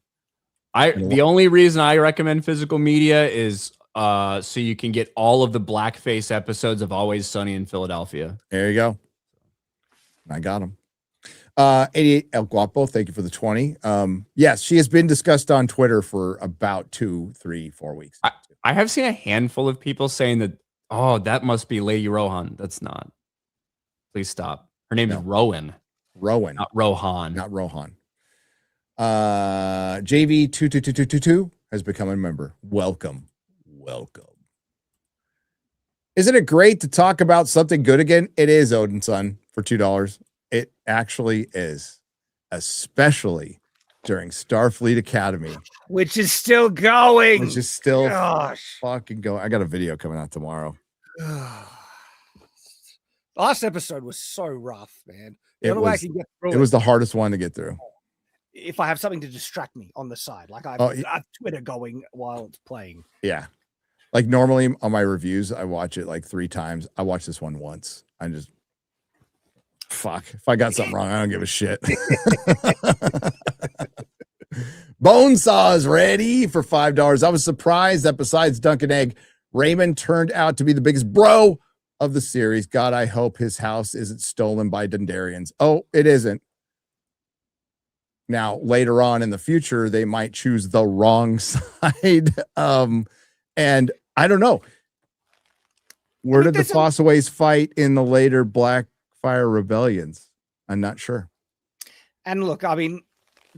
The only reason I recommend physical media is so you can get all of the blackface episodes of Always Sunny in Philadelphia. There you go. I got him. 88 El Guapo, thank you for the 20. Yes, she has been discussed on Twitter for about 2, 3, 4 weeks. I have seen a handful of people saying that, oh, that must be Lady Rohan. That's not. Please stop. Her name is Rowan. Rowan. Not Rohan. Not Rohan. JV22222 has become a member. Welcome. Isn't it great to talk about something good again? It is, Odin Son, for $2. It actually is, especially during Starfleet Academy, which is still going. which is still Gosh. fucking going. I got a video coming out tomorrow. Last episode was so rough, man. The It only way I was, can get through it was the hardest one to get through. if I have something to distract me on the side, like I've Twitter going while it's playing. Yeah. Like normally on my reviews, I watch it like 3 times. I watched this one once. I just fuck. If I got something wrong, I don't give a shit. Bonesaw is ready for $5. I was surprised that besides Duncan Egg, Raymond turned out to be the biggest bro of the series. God, I hope his house isn't stolen by Dundarians. Oh, it isn't. Now, later on in the future, they might choose the wrong side. And I don't know. Where did the Fossaways fight in the later Blackfire rebellions? I'm not sure. And look, I mean,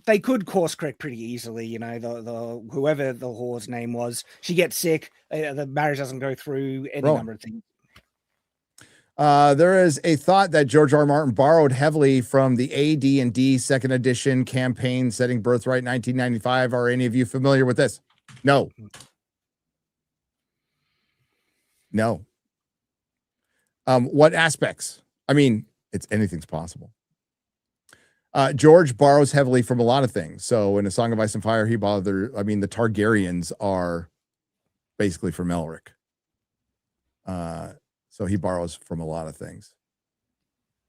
they could course correct pretty easily. You know, the whoever the whore's name was, she gets sick. The marriage doesn't go through. Any number of things. There is a thought that George R. R. Martin borrowed heavily from the AD&D second edition campaign setting Birthright 1995. Are any of you familiar with this? No. No. What aspects? I mean, anything's possible. George borrows heavily from a lot of things. So in A Song of Ice and Fire, the Targaryens are basically from Elric. So he borrows from a lot of things.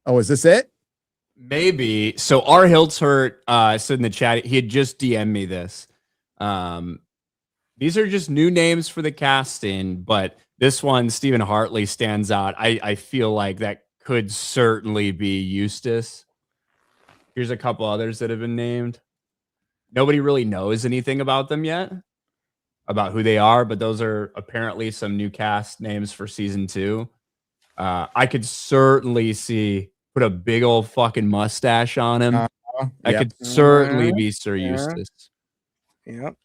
Oh, is this it? Maybe. So R. Hiltshurt said in the chat, he had just DM'd me this. These are just new names for the casting, but this one, Stephen Hartley, stands out. I feel like that could certainly be Eustace. Here's a couple others that have been named. Nobody really knows anything about them yet, about who they are, but those are apparently some new cast names for season 2. I could certainly put a big old fucking mustache on him. I could certainly be Sir Eustace. Yep.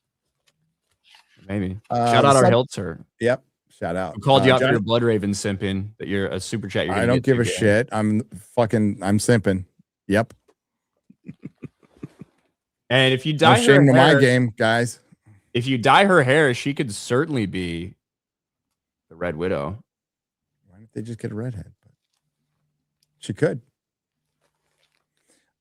Maybe. Shout out our Hiltzer. Yep. Shout out. I called you out for your Blood Raven simping, that you're a super chat. I don't give a shit. I'm simping. Yep. And if you dye no shame her to hair, my game, guys. If you dye her hair, she could certainly be the Red Widow. Why don't they just get a redhead? She could.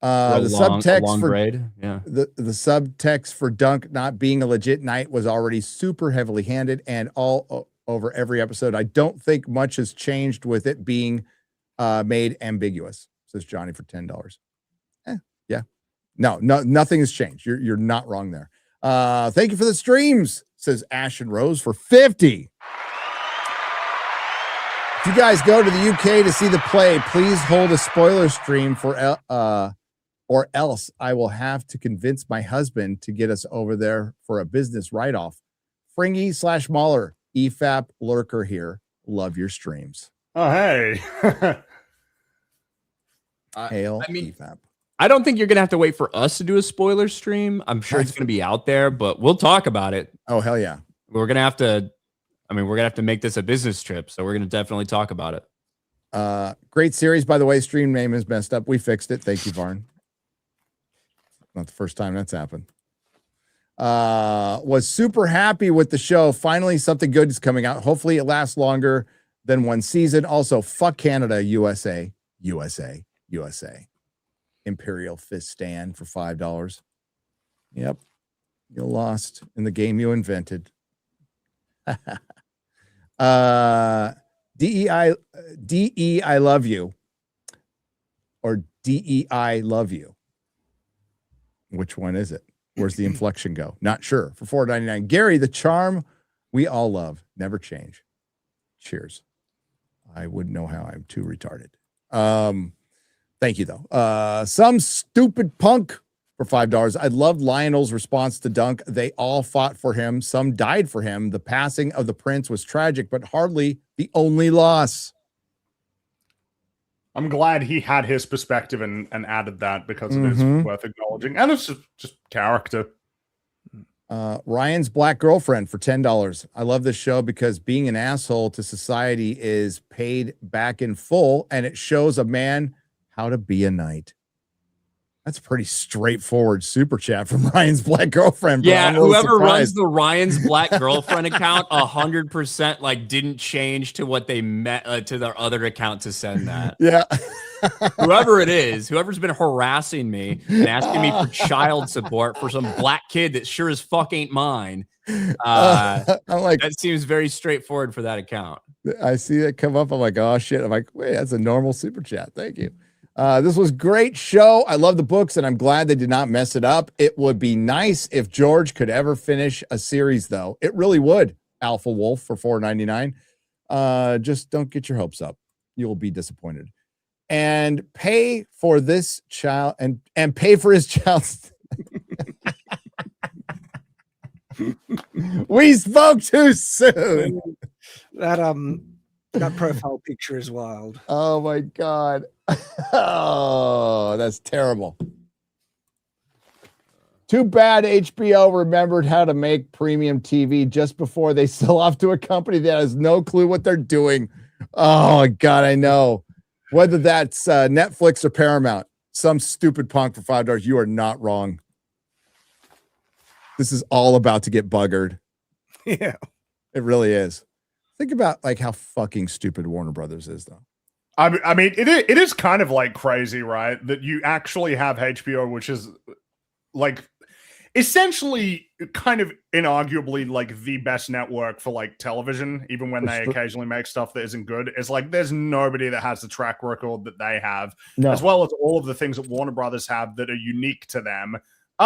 The subtext for braid. Yeah. The subtext for Dunk not being a legit knight was already super heavily handed and all over every episode. I don't think much has changed with it being made ambiguous, says Johnny for $10. Yeah. No, nothing has changed. You're not wrong there. Thank you for the streams, says Ash and Rose for 50. If you guys go to the UK to see the play, please hold a spoiler stream or else I will have to convince my husband to get us over there for a business write-off. Fringy/Mahler, EFAP lurker here. Love your streams. Oh, hey. Hail I mean, EFAP. I don't think you're going to have to wait for us to do a spoiler stream. I'm sure it's going to be out there, but we'll talk about it. Oh, hell yeah. We're going to have to, we're going to have to make this a business trip. So we're going to definitely talk about it. Great series, by the way. Stream name is messed up. We fixed it. Thank you, Varn. Not the first time that's happened. Was super happy with the show. Finally, something good is coming out. Hopefully it lasts longer than one season. Also, fuck Canada, USA, USA, USA. Imperial Fist stand for $5. Yep. You lost in the game you invented. DEI I love you. Or DEI love you. Which one is it? Where's the inflection go? Not sure. For $4.99. Gary, the charm we all love. Never change. Cheers. I wouldn't know how. I'm too retarded. Thank you, though. Some stupid punk for $5. I loved Lionel's response to Dunk. They all fought for him. Some died for him. The passing of the prince was tragic, but hardly the only loss. I'm glad he had his perspective and added that because it is worth acknowledging. And it's just character. Ryan's black girlfriend for $10. I love this show because being an asshole to society is paid back in full, and it shows a man how to be a knight. That's a pretty straightforward super chat from Ryan's black girlfriend. Bro. Yeah, whoever runs the Ryan's black girlfriend account 100% like didn't change to what they met to their other account to send that. Yeah. Whoever it is, whoever's been harassing me and asking me for child support for some black kid that sure as fuck ain't mine. I'm like, that seems very straightforward for that account. I see it come up. I'm like, oh shit. I'm like, wait, that's a normal super chat. Thank you. This was great show. I love the books, and I'm glad they did not mess it up. It would be nice if George could ever finish a series, though. It really would. Alpha Wolf for $4.99. Just don't get your hopes up. You'll be disappointed. And pay for this child and pay for his child's. We spoke too soon. That profile picture is wild. Oh my God. Oh, that's terrible. Too bad HBO remembered how to make premium TV just before they sell off to a company that has no clue what they're doing. Oh my God, I know. Whether that's Netflix or Paramount, some stupid punk for $5, you are not wrong. This is all about to get buggered. Yeah. It really is. Think about like how fucking stupid Warner Brothers is, though. I mean, it is kind of like crazy, right? That you actually have HBO, which is like essentially kind of inarguably like the best network for like television, even when they occasionally make stuff that isn't good. It's like there's nobody that has the track record that they have, as well as all of the things that Warner Brothers have that are unique to them.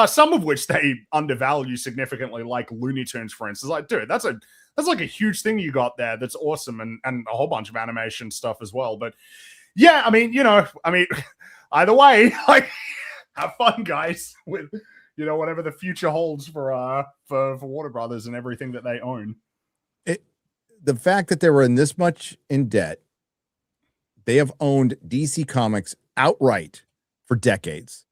Some of which they undervalue significantly, like Looney Tunes, for instance. Like, dude, that's like a huge thing you got there. That's awesome, and a whole bunch of animation stuff as well. But yeah, I mean, either way, like, have fun, guys, with whatever the future holds for Warner Brothers and everything that they own. The fact that they were in this much in debt, they have owned DC Comics outright for decades.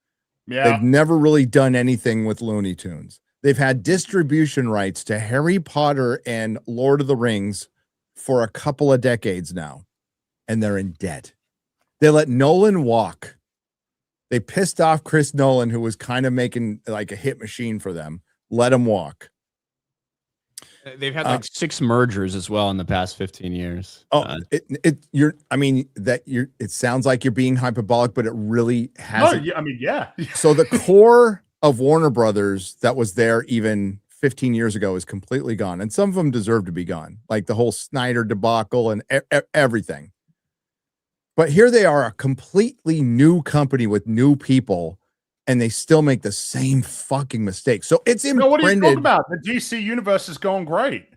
Yeah. They've never really done anything with Looney Tunes. They've had distribution rights to Harry Potter and Lord of the Rings for a couple of decades now, and they're in debt. They let Nolan walk. They pissed off Chris Nolan, who was kind of making like a hit machine for them. Let him walk. They've had like 6 mergers as well in the past 15 years. It sounds like you're being hyperbolic, but it really hasn't. No, yeah. So the core of Warner Brothers that was there even 15 years ago is completely gone. And some of them deserve to be gone, like the whole Snyder debacle and everything. But here they are, a completely new company with new people, and they still make the same fucking mistake. So it's No, what are you talking imprinted. about? The DC universe has gone great.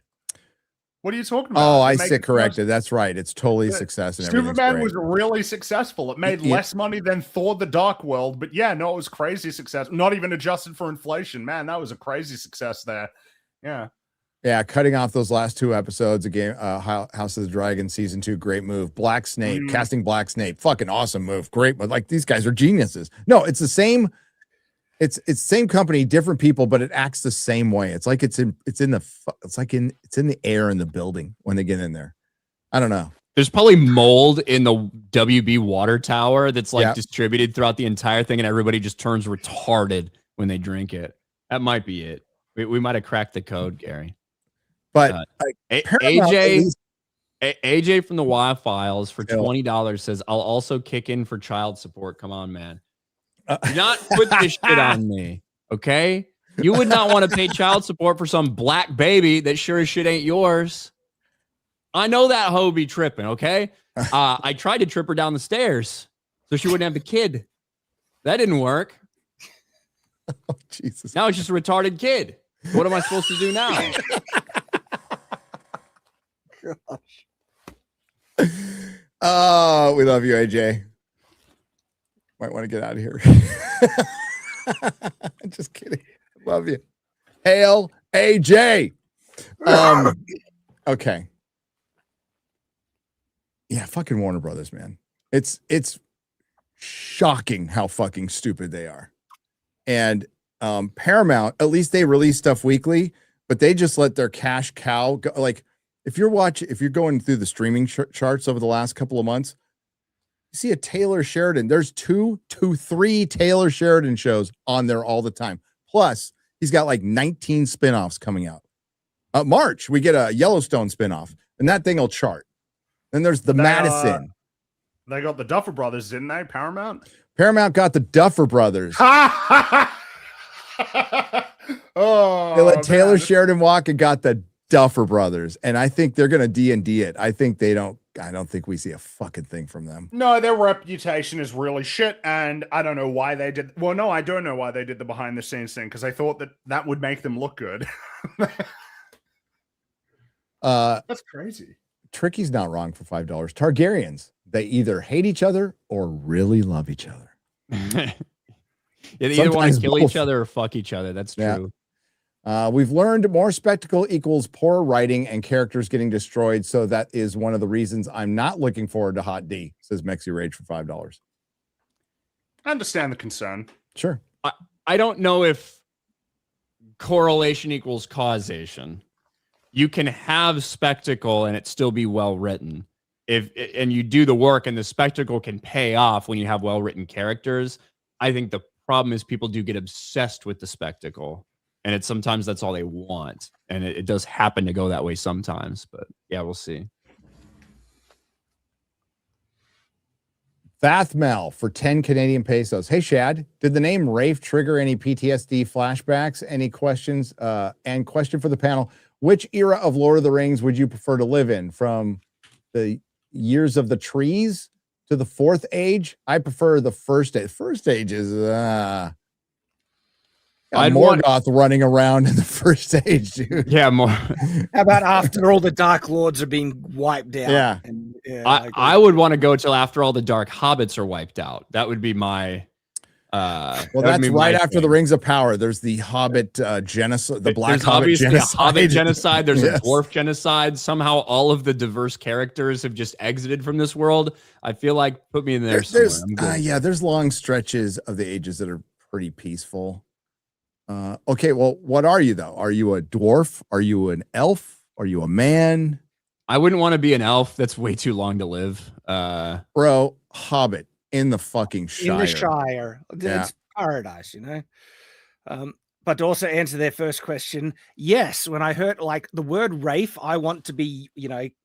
What are you talking about? Oh, They I make sit the corrected. That's right. It's totally a success and everything's Superman great. was really successful. It made Yeah. less money than Thor: The Dark World, but yeah, no, it was crazy success. Not even adjusted for inflation. Man, that was a crazy success there. Yeah. Yeah, cutting off those last 2 episodes of game House of the Dragon season 2, great move. Black Snake, casting Black Snake, fucking awesome move. Great, but like these guys are geniuses. No, it's the same. It's same company, different people, but it acts the same way. It's like it's in the air in the building when they get in there. I don't know. There's probably mold in the WB water tower that's like Yeah. distributed throughout the entire thing, and everybody just turns retarded when they drink it. That might be it. We might have cracked the code, Gary. But Paramount, at AJ least- AJ from the Y Files for Yeah. $20 says, "I'll also kick in for child support." Come on, man. Do not put this shit on me, okay? You would not want to pay child support for some black baby that sure as shit ain't yours. I know that hoe be tripping, okay? I tried to trip her down the stairs so she wouldn't have the kid. That didn't work. Oh, Jesus. Now it's just a retarded kid. What am I supposed to do now? Oh, we love you, AJ. Might want to get out of here. Just kidding. Love you. Hail AJ. Okay. Yeah, fucking Warner Brothers, man. It's shocking how fucking stupid they are. And Paramount, at least they release stuff weekly, but they just let their cash cow go. Like if you're going through the streaming charts over the last couple of months, you see a Taylor Sheridan. There's 2 to 3 Taylor Sheridan shows on there all the time. Plus, he's got like 19 spinoffs coming out. March, we get a Yellowstone spinoff, and that thing will chart. Then there's the Madison. They got the Duffer Brothers, didn't they? Paramount? Paramount got the Duffer Brothers. Oh, They let Taylor man. Sheridan walk and got the Duffer Brothers. And I think they're going to D&D it. I don't think we see a fucking thing from them. No, their reputation is really shit, and I don't know why they did. Well, no, I don't know why they did the behind the scenes thing because I thought that would make them look good. That's crazy. Tricky's not wrong for $5. Targaryens, they either hate each other or really love each other. They either want Sometimes to kill both. each other or fuck each other. That's true. Yeah. We've learned more spectacle equals poor writing and characters getting destroyed. So that is one of the reasons I'm not looking forward to Hot D, says Mexi Rage for $5. I understand the concern. Sure. I don't know if correlation equals causation. You can have spectacle and it still be well written. And you do the work and the spectacle can pay off when you have well written characters. I think the problem is people do get obsessed with the spectacle, and it's sometimes that's all they want, and it does happen to go that way sometimes. But yeah, we'll see. Bathmel for 10 Canadian pesos. Hey, Shad, did the name Rafe trigger any PTSD flashbacks? Any questions? And question for the panel. Which era of Lord of the Rings would you prefer to live in? From the years of the trees to the Fourth Age? I prefer the First Age. First Age is Morgoth running around in the First Age, dude. Yeah, more. How about after all the Dark Lords are being wiped out? Yeah. And, I would want to go till after all the Dark Hobbits are wiped out. That would be my. Well, that's right after the Rings of Power. There's the Hobbit genocide, the Black Hobbit genocide. A Hobbit genocide. There's Yes. a dwarf genocide. Somehow, all of the diverse characters have just exited from this world. I feel like put me in there somewhere. I'm good. Yeah, there's long stretches of the ages that are pretty peaceful. Okay, well, what are you though? Are you a dwarf? Are you an elf? Are you a man? I wouldn't want to be an elf. That's way too long to live. Bro, Hobbit in the fucking Shire. in the Shire. Yeah. It's paradise, you know. But to also answer their first question, yes, when I heard like the word Rafe, I want to be,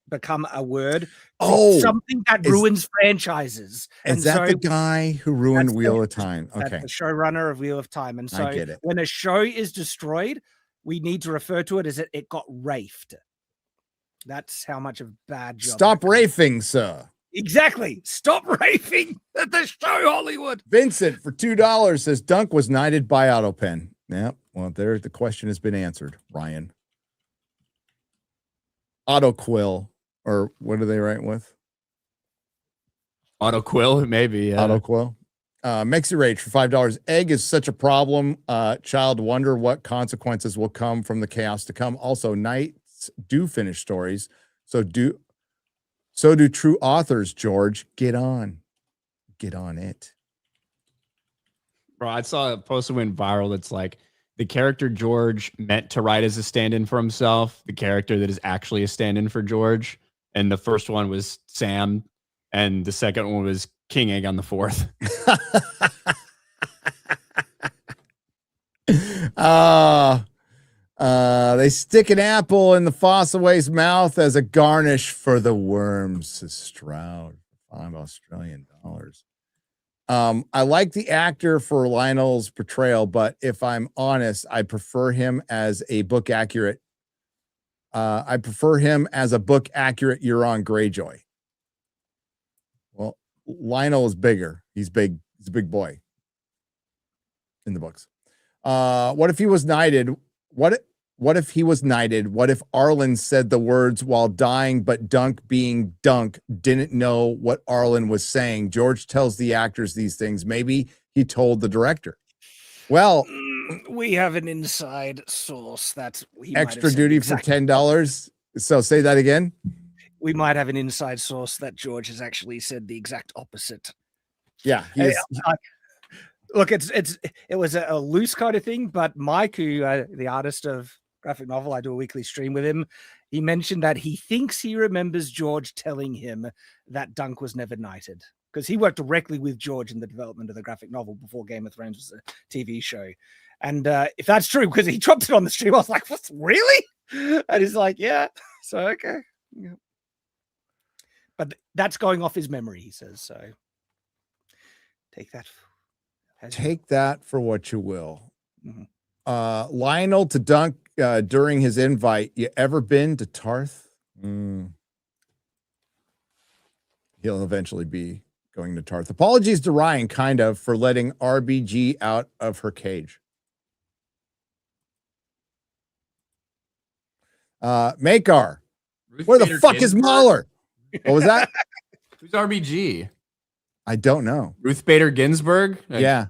become a word. Something that ruins franchises. Is that the guy who ruined Wheel of Time? That's Okay. the showrunner of Wheel of Time. And so I get it. when a show is destroyed, we need to refer to it as it got rafed. That's how much of bad job. Stop rafing, sir. Exactly. Stop raving at the show, Hollywood. Vincent for $2 says Dunk was knighted by AutoPen. Yeah, well, there the question has been answered, Ryan. AutoQuill, or what do they write with? Autoquill, maybe. Yeah. AutoQuill. MexiRage for $5. Egg is such a problem. Child wonder what consequences will come from the chaos to come. Also, knights do finish stories. So do true authors, George. Get on it. Bro, I saw a post that went viral that's like the character George meant to write as a stand-in for himself, the character that is actually a stand-in for George. And the first one was Sam, and the second one was King Egg on the fourth. They stick an apple in the Fossaway's mouth as a garnish for the worms, says Stroud. $5 Australian. I like the actor for Lionel's portrayal, but if I'm honest, I prefer him as a book accurate. Euron Greyjoy. Well, Lionel is bigger. He's big. He's a big boy in the books. What if he was knighted? What if he was knighted? What if Arlen said the words while dying, but Dunk, being Dunk, didn't know what Arlen was saying? George tells the actors these things. Maybe he told the director. Well, we have an inside source that he extra duty for $10. So say that again. We might have an inside source that George has actually said the exact opposite. Yeah. Look, it was a loose kind of thing, but Mike, who the artist of graphic novel, I do a weekly stream with him. He mentioned that he thinks he remembers George telling him that Dunk was never knighted, because he worked directly with George in the development of the graphic novel before Game of Thrones was a TV show. And if that's true, because he dropped it on the stream, I was like, "What? Really?" And he's like, "Yeah." So okay, yeah. But that's going off his memory, he says. So take that. Take that for what you will. Mm-hmm. Lionel to Dunk during his invite. You ever been to Tarth? He'll eventually be going to Tarth. Apologies to Ryan, kind of, for letting RBG out of her cage. Makar. Where the fuck is Mahler? What was that? Who's RBG? I don't know. Ruth Bader Ginsburg? Yeah.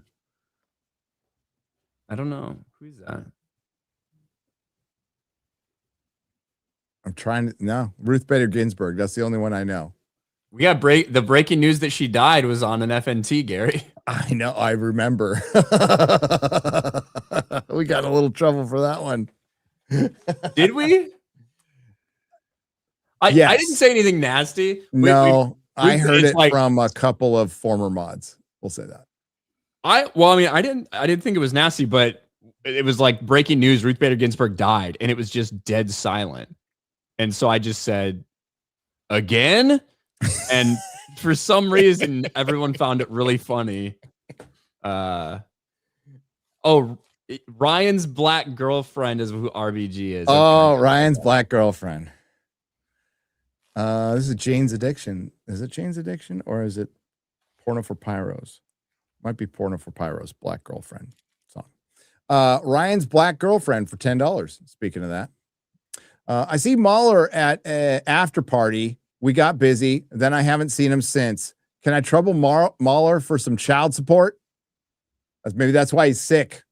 I don't know. Who's that? I'm trying to no. Ruth Bader Ginsburg. That's the only one I know. We got the breaking news that she died was on an FNT, Gary. I know. I remember. We got a little trouble for that one. Did we? Yes. I didn't say anything nasty. No, I heard it like, from a couple of former mods. We'll say that. I didn't think it was nasty, but it was like breaking news. Ruth Bader Ginsburg died, and it was just dead silent. And so I just said, again? And for some reason, everyone found it really funny. Ryan's black girlfriend is who RBG is. Oh, Ryan's black girlfriend. This is Jane's Addiction. Is it Jane's Addiction or is it Porno for Pyros? Might be Porno for Pyros, Black Girlfriend song. Ryan's Black Girlfriend for $10. Speaking of that. I see Mahler at after party. We got busy. Then I haven't seen him since. Can I trouble Mahler for some child support? Maybe that's why he's sick.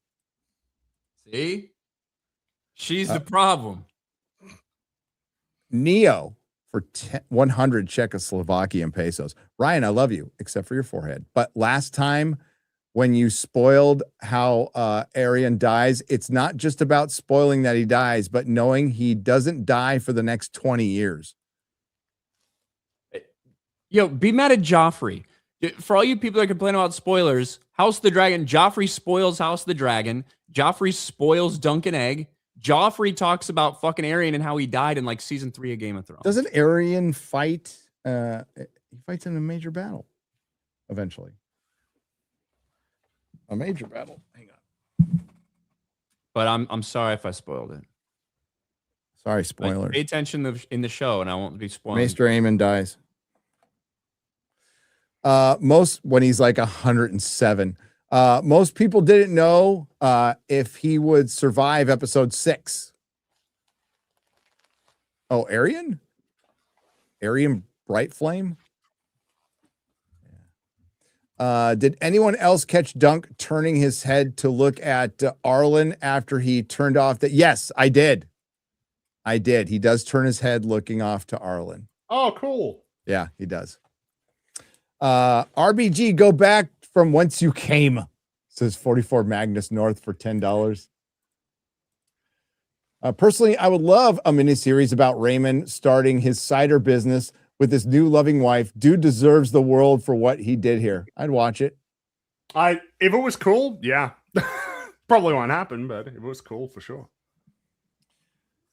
See? She's the problem. Neo for 100 Czechoslovakian pesos. Ryan, I love you, except for your forehead. But last time when you spoiled how Arian dies, it's not just about spoiling that he dies, but knowing he doesn't die for the next 20 years. Yo, be mad at Joffrey. For all you people that complain about spoilers, House of the Dragon, Joffrey spoils House of the Dragon. Joffrey spoils Duncan Egg. Joffrey talks about fucking Arian and how he died in like season 3 of Game of Thrones. Doesn't Arian fight? He fights in a major battle eventually. A major battle. Hang on. But I'm sorry if I spoiled it. Sorry, spoilers. Pay attention in the show, and I won't be spoiling. Maester Aemon dies. Most when he's like 107. Most people didn't know if he would survive episode 6. Oh, Arian Bright Flame. Did anyone else catch Dunk turning his head to look at Arlen after he turned off the? Yes, I did. He does turn his head looking off to Arlen. Oh, cool. Yeah, he does. RBG, go back from whence you came. Says 44 Magnus North for $10. Personally, I would love a miniseries about Raymond starting his cider business with his new loving wife. Dude deserves the world for what he did here. I'd watch it. If it was cool, yeah. Probably won't happen, but it was cool for sure.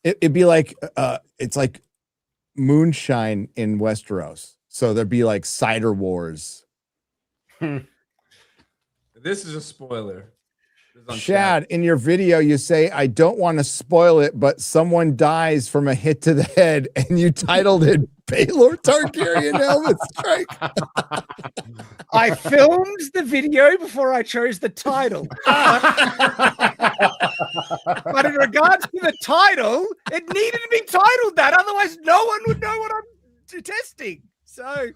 It'd be like it's like moonshine in Westeros. So there'd be like cider wars. This is a spoiler. Shad, in your video, you say, I don't want to spoil it, but someone dies from a hit to the head, and you titled it Baelor Targaryen Helmet Strike. I filmed the video before I chose the title. But in regards to the title, it needed to be titled that. Otherwise, no one would know what I'm testing. So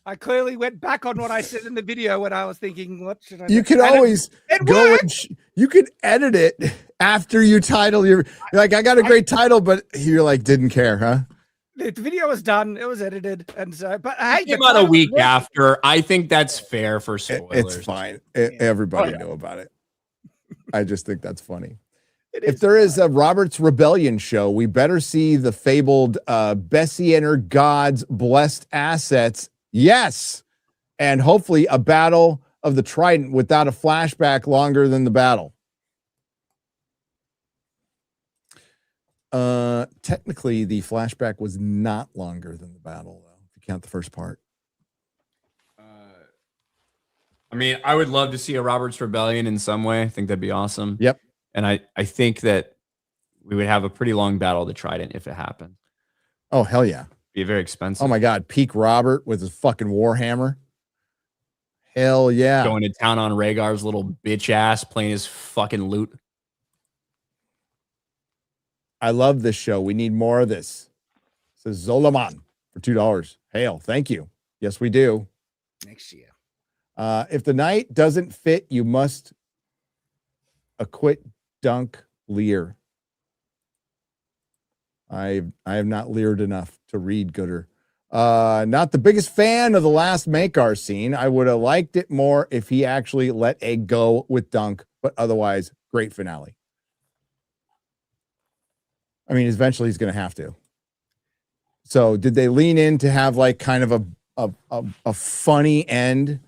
I clearly went back on what I said in the video when I was thinking, what should I do? You could always go and you could edit it after you title you're like, I got a great title, but you're like, didn't care, huh? The video was done, it was edited, and so but hey, came out a week after. I think that's fair for spoilers. It's fine. Everybody knew about it. I just think that's funny. If there is a Robert's Rebellion show, we better see the fabled Bessie and her gods blessed assets. Yes. And hopefully a battle of the Trident without a flashback longer than the battle. Technically, the flashback was not longer than the battle, though, if you count the first part. I mean, I would love to see a Robert's Rebellion in some way. I think that'd be awesome. Yep. And I think that we would have a pretty long battle of the Trident if it happened. Oh, hell yeah. Be very expensive. Oh, my God. Peak Robert with his fucking Warhammer. Hell yeah. Going to town on Rhaegar's little bitch ass, playing his fucking lute. I love this show. We need more of this. Says Zolaman for $2. Hail. Thank you. Yes, we do. Next year. If the night doesn't fit, you must acquit Dunk Lear. I have not leered enough to read Gooder. Not the biggest fan of the last Makar scene. I would have liked it more if he actually let Egg go with Dunk, but otherwise, great finale. I mean, eventually he's going to have to. So did they lean in to have like kind of a funny end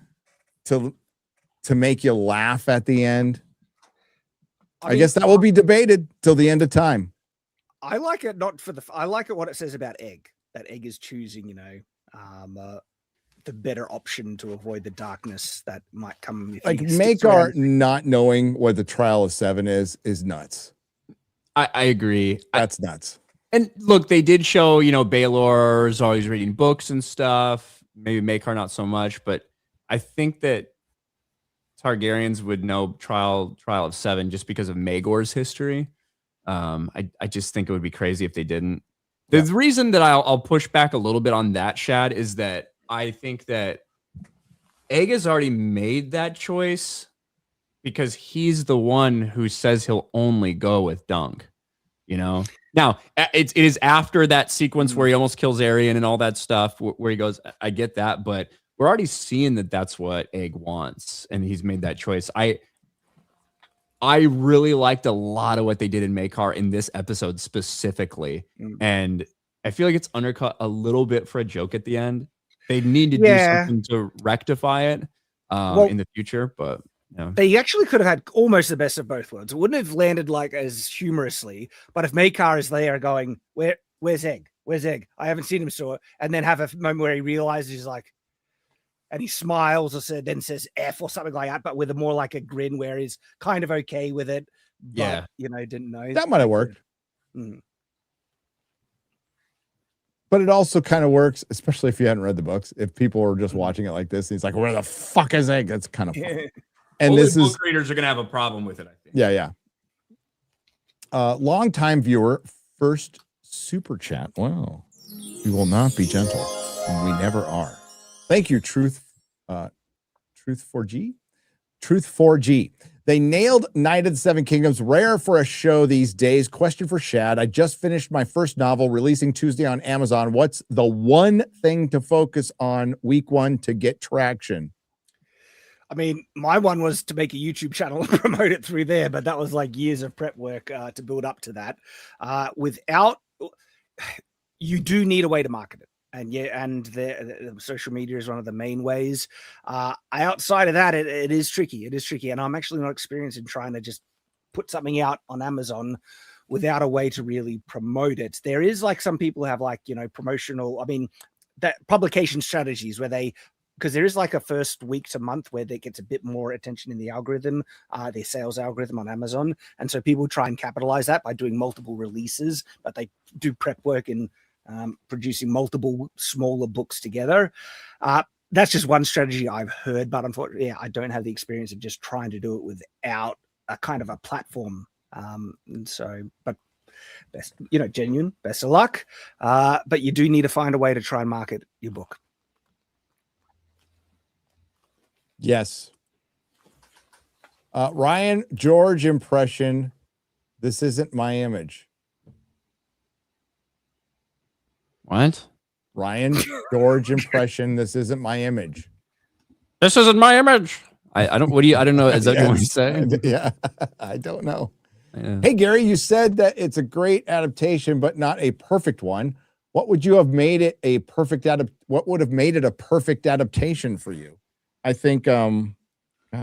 to make you laugh at the end? I guess that will be debated till the end of time. I like it not for the. I like it what it says about Egg. That Egg is choosing, the better option to avoid the darkness that might come. Like Makar not knowing what the Trial of Seven is nuts. I agree. That's nuts. And look, they did show, Baelor's always reading books and stuff. Maybe Makar not so much, but I think that Targaryens would know Trial of Seven just because of Maegor's history. I just think it would be crazy if they didn't. The reason that I'll push back a little bit on that, Shad, is that I think that Egg has already made that choice because he's the one who says he'll only go with Dunk, Now, it is after that sequence where he almost kills Arian and all that stuff where he goes, I get that, but we're already seeing that that's what Egg wants, and he's made that choice. I really liked a lot of what they did in Makar in this episode specifically, and I feel like it's undercut a little bit for a joke at the end. They need to do something to rectify it in the future, but they actually could have had almost the best of both worlds. It wouldn't have landed like as humorously, but if Makar is there going, where's Egg? Where's Egg? I haven't seen him, so and then have a moment where he realizes he's like, and he smiles or then says F or something like that, but with a more like a grin where he's kind of okay with it. But, didn't know. That might have worked. But it also kind of works, especially if you hadn't read the books. If people are just watching it like this, and he's like, "Where the fuck is it?" That's kind of fun. And Only this is book readers are gonna have a problem with it, I think. yeah. Long-time viewer, first super chat. Wow. We will not be gentle. And we never are. Thank you, Truth4G. Truth4G. They nailed Night of the Seven Kingdoms. Rare for a show these days. Question for Shad. I just finished my first novel, releasing Tuesday on Amazon. What's the one thing to focus on week one to get traction? I mean, my one was to make a YouTube channel and promote it through there, but that was like years of prep work to build up to that. You do need a way to market it. And the social media is one of the main ways. Outside of that, it is tricky. It is tricky. And I'm actually not experienced in trying to just put something out on Amazon without a way to really promote it. There is like some people have like, promotional, that publication strategies where because there is like a first week to month where they gets a bit more attention in the algorithm, their sales algorithm on Amazon. And so people try and capitalize that by doing multiple releases, but they do prep work in producing multiple smaller books together. That's just one strategy I've heard, but unfortunately, I don't have the experience of just trying to do it without a kind of a platform. But genuine, best of luck. But you do need to find a way to try and market your book. Yes. Ryan George impression. This isn't my image. What? Ryan George impression. This isn't my image. This isn't my image. I don't know. Is that what you're saying? Yeah. I don't know. Yeah. Hey, Gary, you said that it's a great adaptation, but not a perfect one. What would you have made it a perfect what would have made it a perfect adaptation for you? I think, God,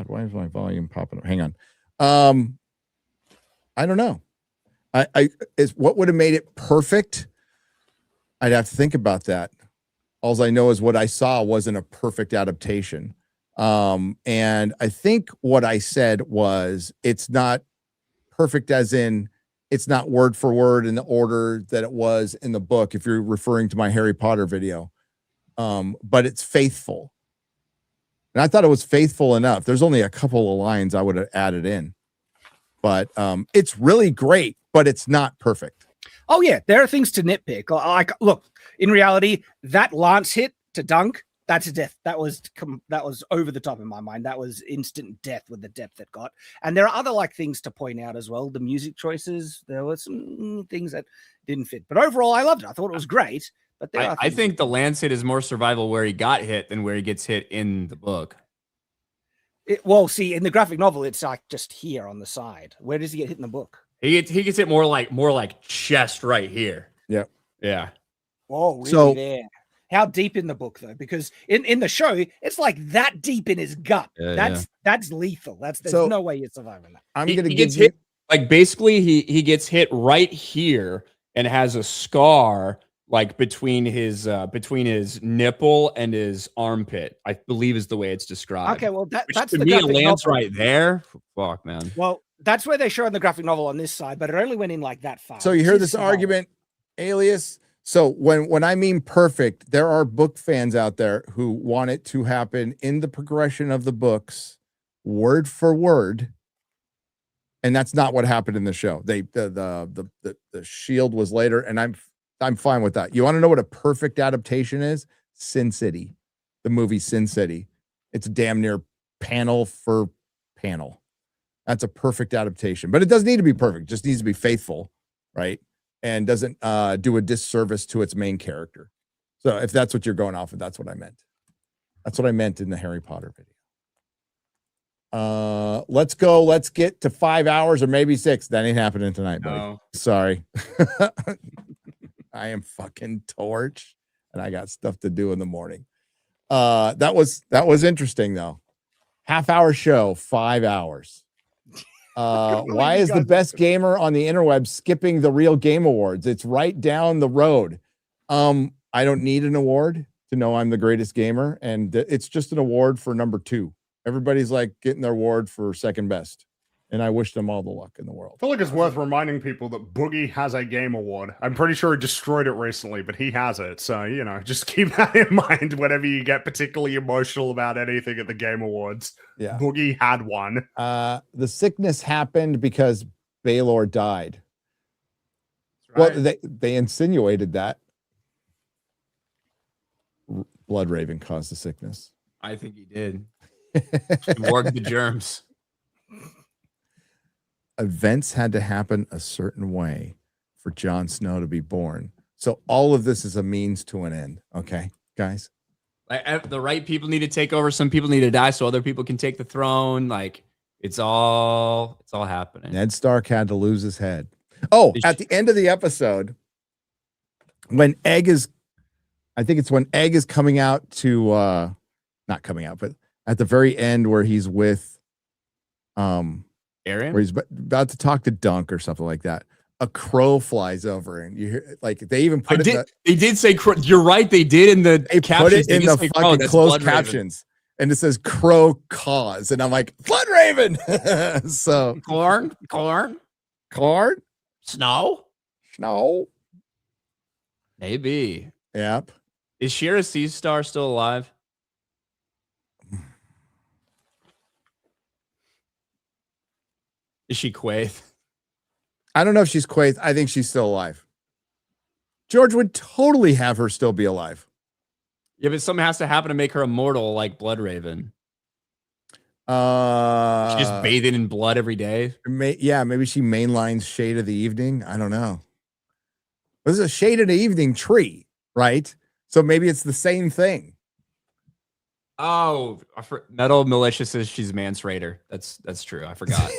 why is my volume popping up? Hang on. I don't know. What would have made it perfect? I'd have to think about that. All I know is what I saw wasn't a perfect adaptation. And I think what I said was it's not perfect as in it's not word for word in the order that it was in the book, if you're referring to my Harry Potter video. But it's faithful. And I thought it was faithful enough. There's only a couple of lines I would have added in. But it's really great, but it's not perfect. Oh, yeah. There are things to nitpick. Like, look, in reality, that lance hit to Dunk, that's a death. That was over the top in my mind. That was instant death with the depth it got. And there are other like things to point out as well. The music choices, there were some things that didn't fit. But overall, I loved it. I thought it was great. But I think the lance hit is more survival where he got hit than where he gets hit in the book. Well, see, in the graphic novel, it's like just here on the side. Where does he get hit in the book? He gets hit more like chest right here. Yep. Yeah. Oh, really? So, there. How deep in the book though? Because in the show, it's like that deep in his gut. That's lethal. There's no way you're surviving that. He gets hit like basically he gets hit right here and has a scar like between his nipple and his armpit, I believe is the way it's described. Okay, well that's to the me a graphic lance novel. right there. Fuck, man. Well, that's where they show in the graphic novel on this side, but it only went in like that far. So you hear this argument, Alias? So when I mean perfect, there are book fans out there who want it to happen in the progression of the books, word for word. And that's not what happened in the show. The shield was later, and I'm fine with that. You want to know what a perfect adaptation is? Sin City, the movie Sin City. It's damn near panel for panel. That's a perfect adaptation, but it doesn't need to be perfect. It just needs to be faithful, right? And doesn't do a disservice to its main character. So if that's what you're going off of, that's what I meant. That's what I meant in the Harry Potter video. Let's go. Let's get to 5 hours or maybe 6. That ain't happening tonight, buddy. No. Sorry. I am fucking torched and I got stuff to do in the morning. That was interesting though. Half-hour show, 5 hours. Why is the best gamer on the interweb skipping the Real Game Awards? It's right down the road. I don't need an award to know I'm the greatest gamer, and it's just an award for number 2. Everybody's like getting their award for second best, and I wish them all the luck in the world. I feel like it's worth reminding people that Boogie has a game award. I'm pretty sure he destroyed it recently, but he has it. So, you know, just keep that in mind whenever you get particularly emotional about anything at the Game Awards. Yeah. Boogie had one. The sickness happened because Baylor died. Right? Well, they insinuated that Bloodraven caused the sickness. I think he did. He worked the germs. Events had to happen a certain way for Jon Snow to be born. So all of this is a means to an end. Okay, guys? Like, the right people need to take over. Some people need to die so other people can take the throne. Like, it's all happening. Ned Stark had to lose his head. Oh, at the end of the episode, when Egg is, I think it's when Egg is coming out to, not coming out, but at the very end where he's with, Aaron? where he's about to talk to Dunk or something like that. A crow flies over, and you hear, like, they even put They did say crow. You're right. They did in the they captions. put it in the fucking That's closed Bloodraven. captions, and it says crow cause, and I'm like, Bloodraven. So Corn, snow. Maybe. Yep. Is Shira Seastar still alive? Is she Quaith? I don't know if she's Quaith. I think she's still alive. George would totally have her still be alive. Yeah, but something has to happen to make her immortal like Bloodraven. She's just bathing in blood every day. Maybe she mainlines Shade of the Evening. I don't know. This is a Shade of the Evening tree, right? So maybe it's the same thing. Oh, Metal Militia says she's Mance Raider. That's true. I forgot.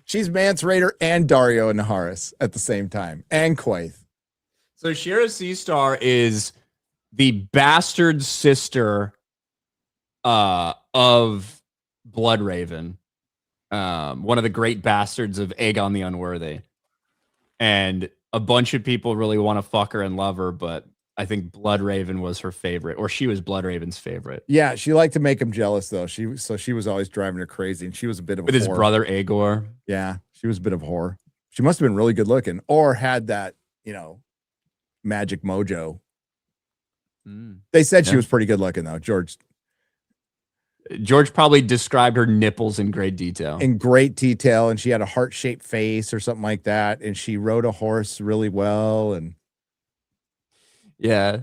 She's Mance Raider and Dario and Naharis at the same time, and Quaith. So Shira Seastar is the bastard sister of Bloodraven, one of the great bastards of Aegon the Unworthy. And a bunch of people really want to fuck her and love her, but I think Bloodraven was her favorite, or she was Bloodraven's favorite. Yeah, she liked to make him jealous, though. She was always driving her crazy, and she was a bit of with his brother Aegor. Yeah, she was a bit of a whore. She must have been really good looking, or had that, magic mojo. They said she was pretty good looking, though. George probably described her nipples in great detail. And she had a heart-shaped face or something like that, and she rode a horse really well, and yeah,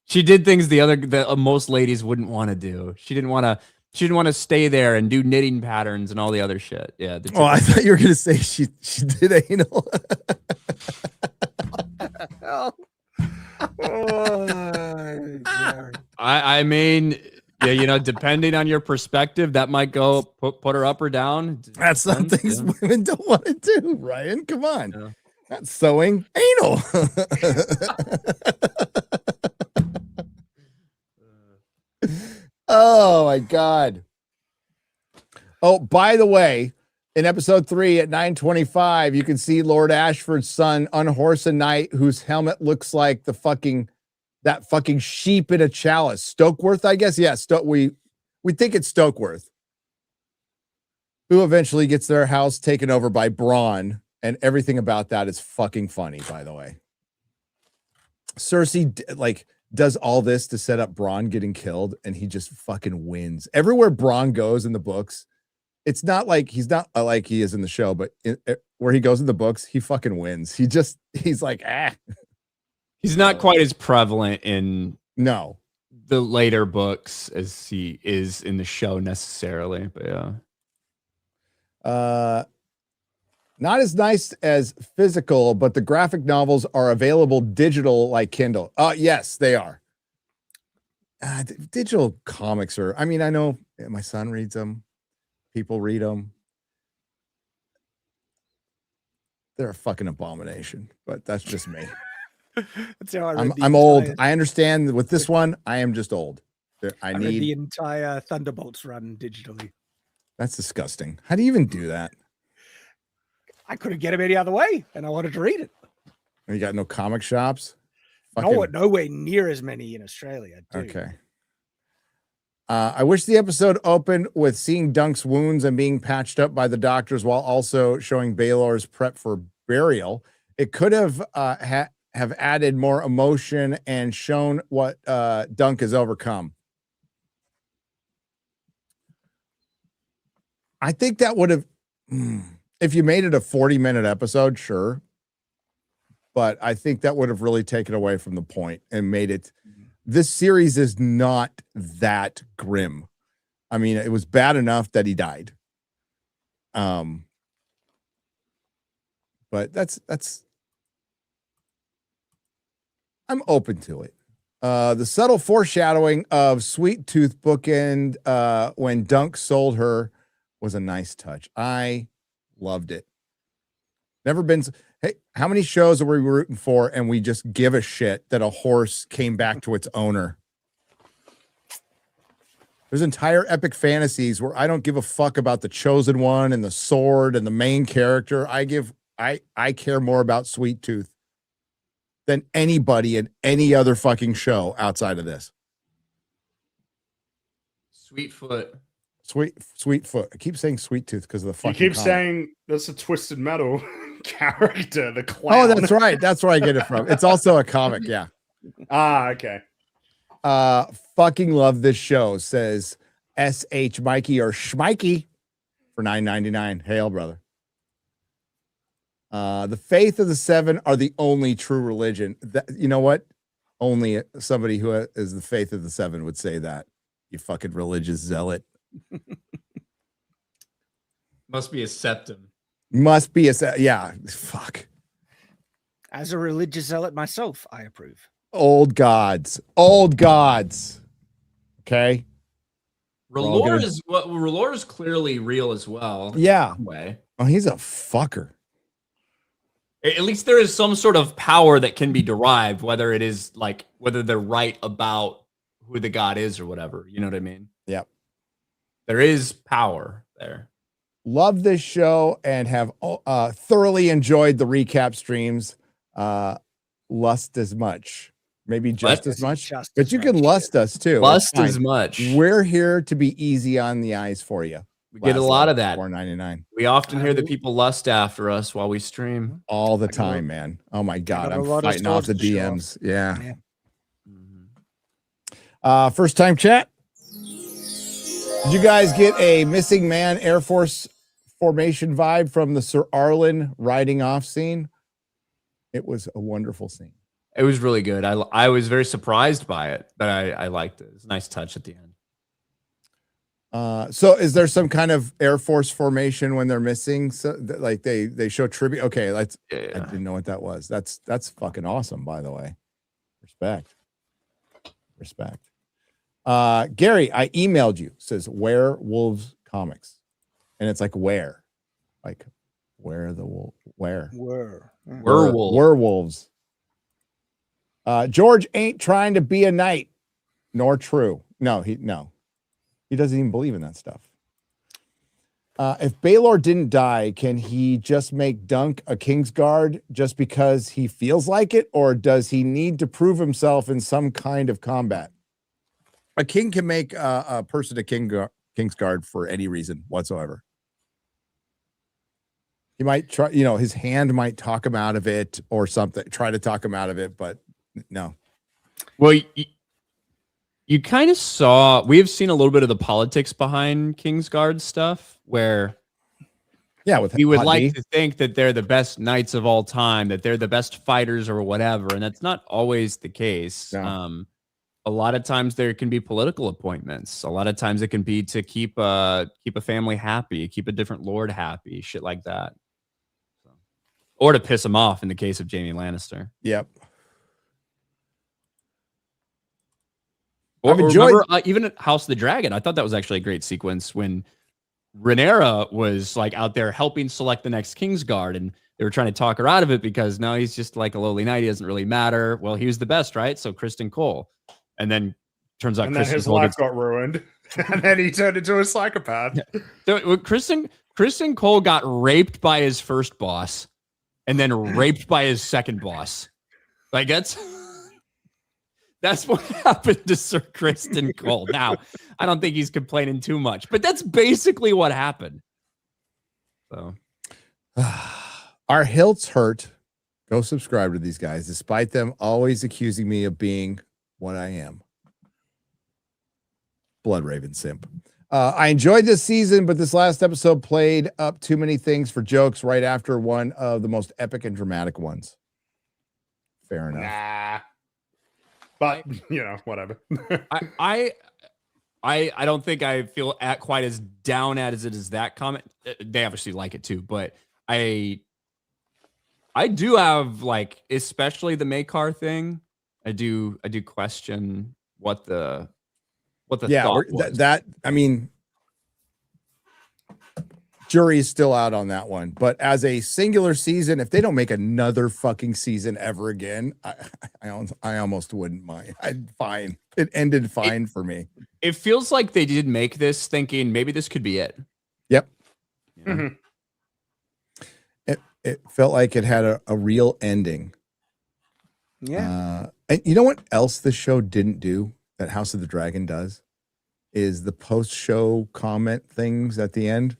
she did things that most ladies wouldn't want to do. She didn't want to stay there and do knitting patterns and all the other shit. Yeah. Oh, I thought you were gonna say she did anal. I mean, yeah, depending on your perspective, that might go put her up or down. That's some things women don't want to do, Ryan. Come on. Yeah. Not sewing, anal. Oh my God. Oh, by the way, in episode 3 at 9:25, you can see Lord Ashford's son unhorse a knight whose helmet looks like that fucking sheep in a chalice. Stokeworth, I guess. Yeah, we think it's Stokeworth, who eventually gets their house taken over by Bronn. And everything about that is fucking funny, by the way. Cersei does all this to set up Bronn getting killed, and he just fucking wins. Everywhere Bronn goes in the books, it's not like he's not like he is in the show, but where he goes in the books, he fucking wins. He's like, ah. He's not quite as prevalent in the later books as he is in the show necessarily, but yeah. Not as nice as physical, but the graphic novels are available digital like Kindle. Yes, they are. Digital comics are, I know my son reads them. People read them. They're a fucking abomination, but that's just me. That's how I read I'm old. I understand with this one, I am just old. I read the entire Thunderbolts run digitally. That's disgusting. How do you even do that? I couldn't get him any other way, and I wanted to read it. And you got no comic shops? Nowhere near as many in Australia. Dude. Okay. I wish the episode opened with seeing Dunk's wounds and being patched up by the doctors while also showing Baylor's prep for burial. It could have have added more emotion and shown what Dunk has overcome. I think that would have, if you made it a 40-minute episode, sure. But I think that would have really taken away from the point and made it. This series is not that grim. I mean, it was bad enough that he died. But that's I'm open to it. The subtle foreshadowing of Sweet Tooth bookend when Dunk sold her was a nice touch. I loved it. Never been. Hey, how many shows are we rooting for and we just give a shit that a horse came back to its owner? There's entire epic fantasies where I don't give a fuck about the chosen one and the sword and the main character. I care more about Sweet Tooth than anybody in any other fucking show outside of this. Sweetfoot. Sweetfoot. I keep saying Sweet Tooth because of the fucking. You keep comic. saying that's a Twisted Metal character, the clown. Oh, that's right. That's where I get it from. It's also a comic. Yeah. Okay. Fucking love this show, says SH Mikey or Schmikey for $9.99. Hail, brother. The faith of the seven are the only true religion. That, you know what? Only somebody who is the faith of the seven would say that. You fucking religious zealot. Must be a septum. Must be yeah. Fuck. As a religious zealot myself, I approve. Old gods. Old gods. Okay. R'hllor is clearly real as well. Yeah. Way. Oh, he's a fucker. At least there is some sort of power that can be derived, whether it is like whether they're right about who the god is or whatever. You know what I mean? Yep. There is power there. Love this show and have thoroughly enjoyed the recap streams. Lust as much. Maybe just as much. But you can lust us too. Lust as much. We're here to be easy on the eyes for you. We get a lot of that. $4.99. We often hear that people lust after us while we stream. All the time, man. Oh my God. I'm fighting off the DMs. Yeah. First time chat. Did you guys get a missing man Air Force formation vibe from the Sir Arlen riding off scene? It was a wonderful scene. It was really good. I was very surprised by it, but I liked it. It was a nice touch at the end. So is there some kind of Air Force formation when they're missing? So like they show tribute. Okay, I didn't know what that was. That's fucking awesome, by the way. Respect. Gary, I emailed you. Says Werewolves Comics, and it's like where the werewolves. George ain't trying to be a knight, nor true. No, he doesn't even believe in that stuff. If Baylor didn't die, can he just make Dunk a Kingsguard just because he feels like it, or does he need to prove himself in some kind of combat? A king can make a person a Kingsguard for any reason whatsoever. He might try, his hand might talk him out of it or something, try to talk him out of it, but no. Well, you kind of saw, we have seen a little bit of the politics behind Kingsguard stuff where we would like to think that they're the best knights of all time, that they're the best fighters or whatever. And that's not always the case. No. A lot of times there can be political appointments. A lot of times it can be to keep a family happy, keep a different lord happy, shit like that. Or to piss him off in the case of Jaime Lannister. Yep. Or remember, even at House of the Dragon, I thought that was actually a great sequence when Rhaenyra was like out there helping select the next Kingsguard, and they were trying to talk her out of it because no, he's just like a lowly knight. He doesn't really matter. Well, he was the best, right? So Kristen Cole, and then turns out his life got ruined, and then he turned into a psychopath. So Kristen Cole got raped by his first boss, and then raped by his second boss. Like That's what happened to Sir Kristen Cole. Now, I don't think he's complaining too much, but that's basically what happened. So, our hilts hurt. Go subscribe to these guys, despite them always accusing me of being what I am. Blood Raven simp. I enjoyed this season, but this last episode played up too many things for jokes right after one of the most epic and dramatic ones. Fair enough. Nah. But whatever. I don't think I feel quite as down as it is that comment. They obviously like it too, but I do have, like, especially the Makar thing. I do question what the thought was. That I mean, jury is still out on that one. But as a singular season, if they don't make another fucking season ever again, I almost wouldn't mind. Fine. It ended fine for me. It feels like they did make this thinking maybe this could be it. Yep. Mm-hmm. It felt like it had a real ending. Yeah. And you know what else the show didn't do that House of the Dragon does is the post-show comment things at the end.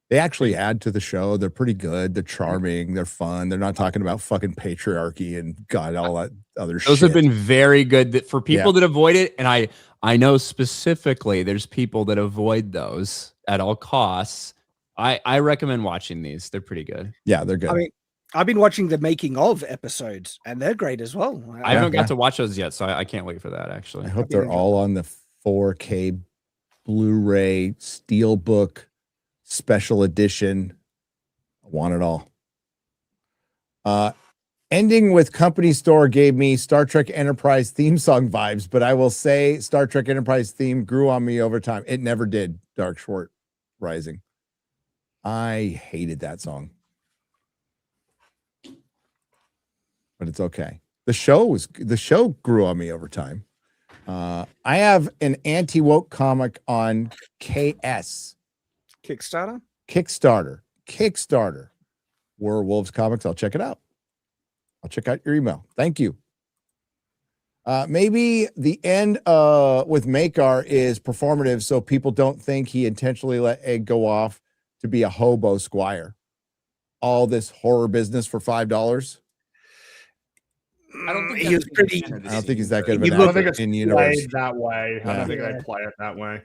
They actually add to the show. They're pretty good. They're charming. They're fun. They're not talking about fucking patriarchy and God, all that other shit. Those have been very good for people that avoid it. And I know specifically there's people that avoid those at all costs. I recommend watching these. They're pretty good. Yeah, they're good. I mean, I've been watching the making of episodes, and they're great as well. I haven't got to watch those yet, so I can't wait for that, actually. I hope they're all on the 4K Blu-ray Steelbook special edition. I want it all. Ending with Company Store gave me Star Trek Enterprise theme song vibes, but I will say Star Trek Enterprise theme grew on me over time. It never did. Dark Short Rising. I hated that song. But it's okay. The show grew on me over time. I have an anti-woke comic on Kickstarter. Werewolves Comics. I'll check it out. I'll check out your email. Thank you. Maybe the end with Makar is performative, so people don't think he intentionally let Egg go off to be a hobo squire. All this horror business for $5. I don't think he was pretty. I don't think he's that good of I an don't actor think it's in universe. played that way. I Yeah. don't think they play it that way.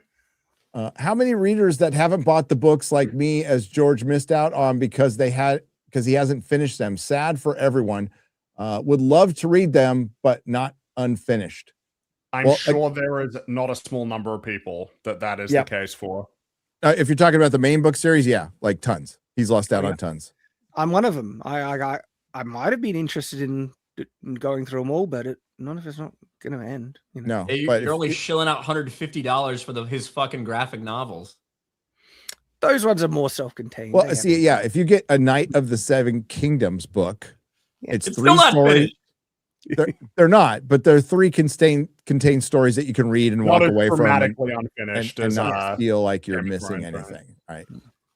How many readers that haven't bought the books like me, as George missed out on because he hasn't finished them? Sad for everyone. Would love to read them, but not unfinished. I'm sure there is not a small number of people that is the case for. If you're talking about the main book series, yeah, like tons. He's lost out on tons. I'm one of them. I might have been interested in going through them all, but none of it's not going to end. No, but you're only shilling out $150 for his fucking graphic novels. Those ones are more self-contained. Well, see, yeah, if you get a Knight of the Seven Kingdoms book, it's three still not stories. finished. They're not, but they're three contained stories that you can read and walk away from, dramatically unfinished, and not feel like you're missing anything, right?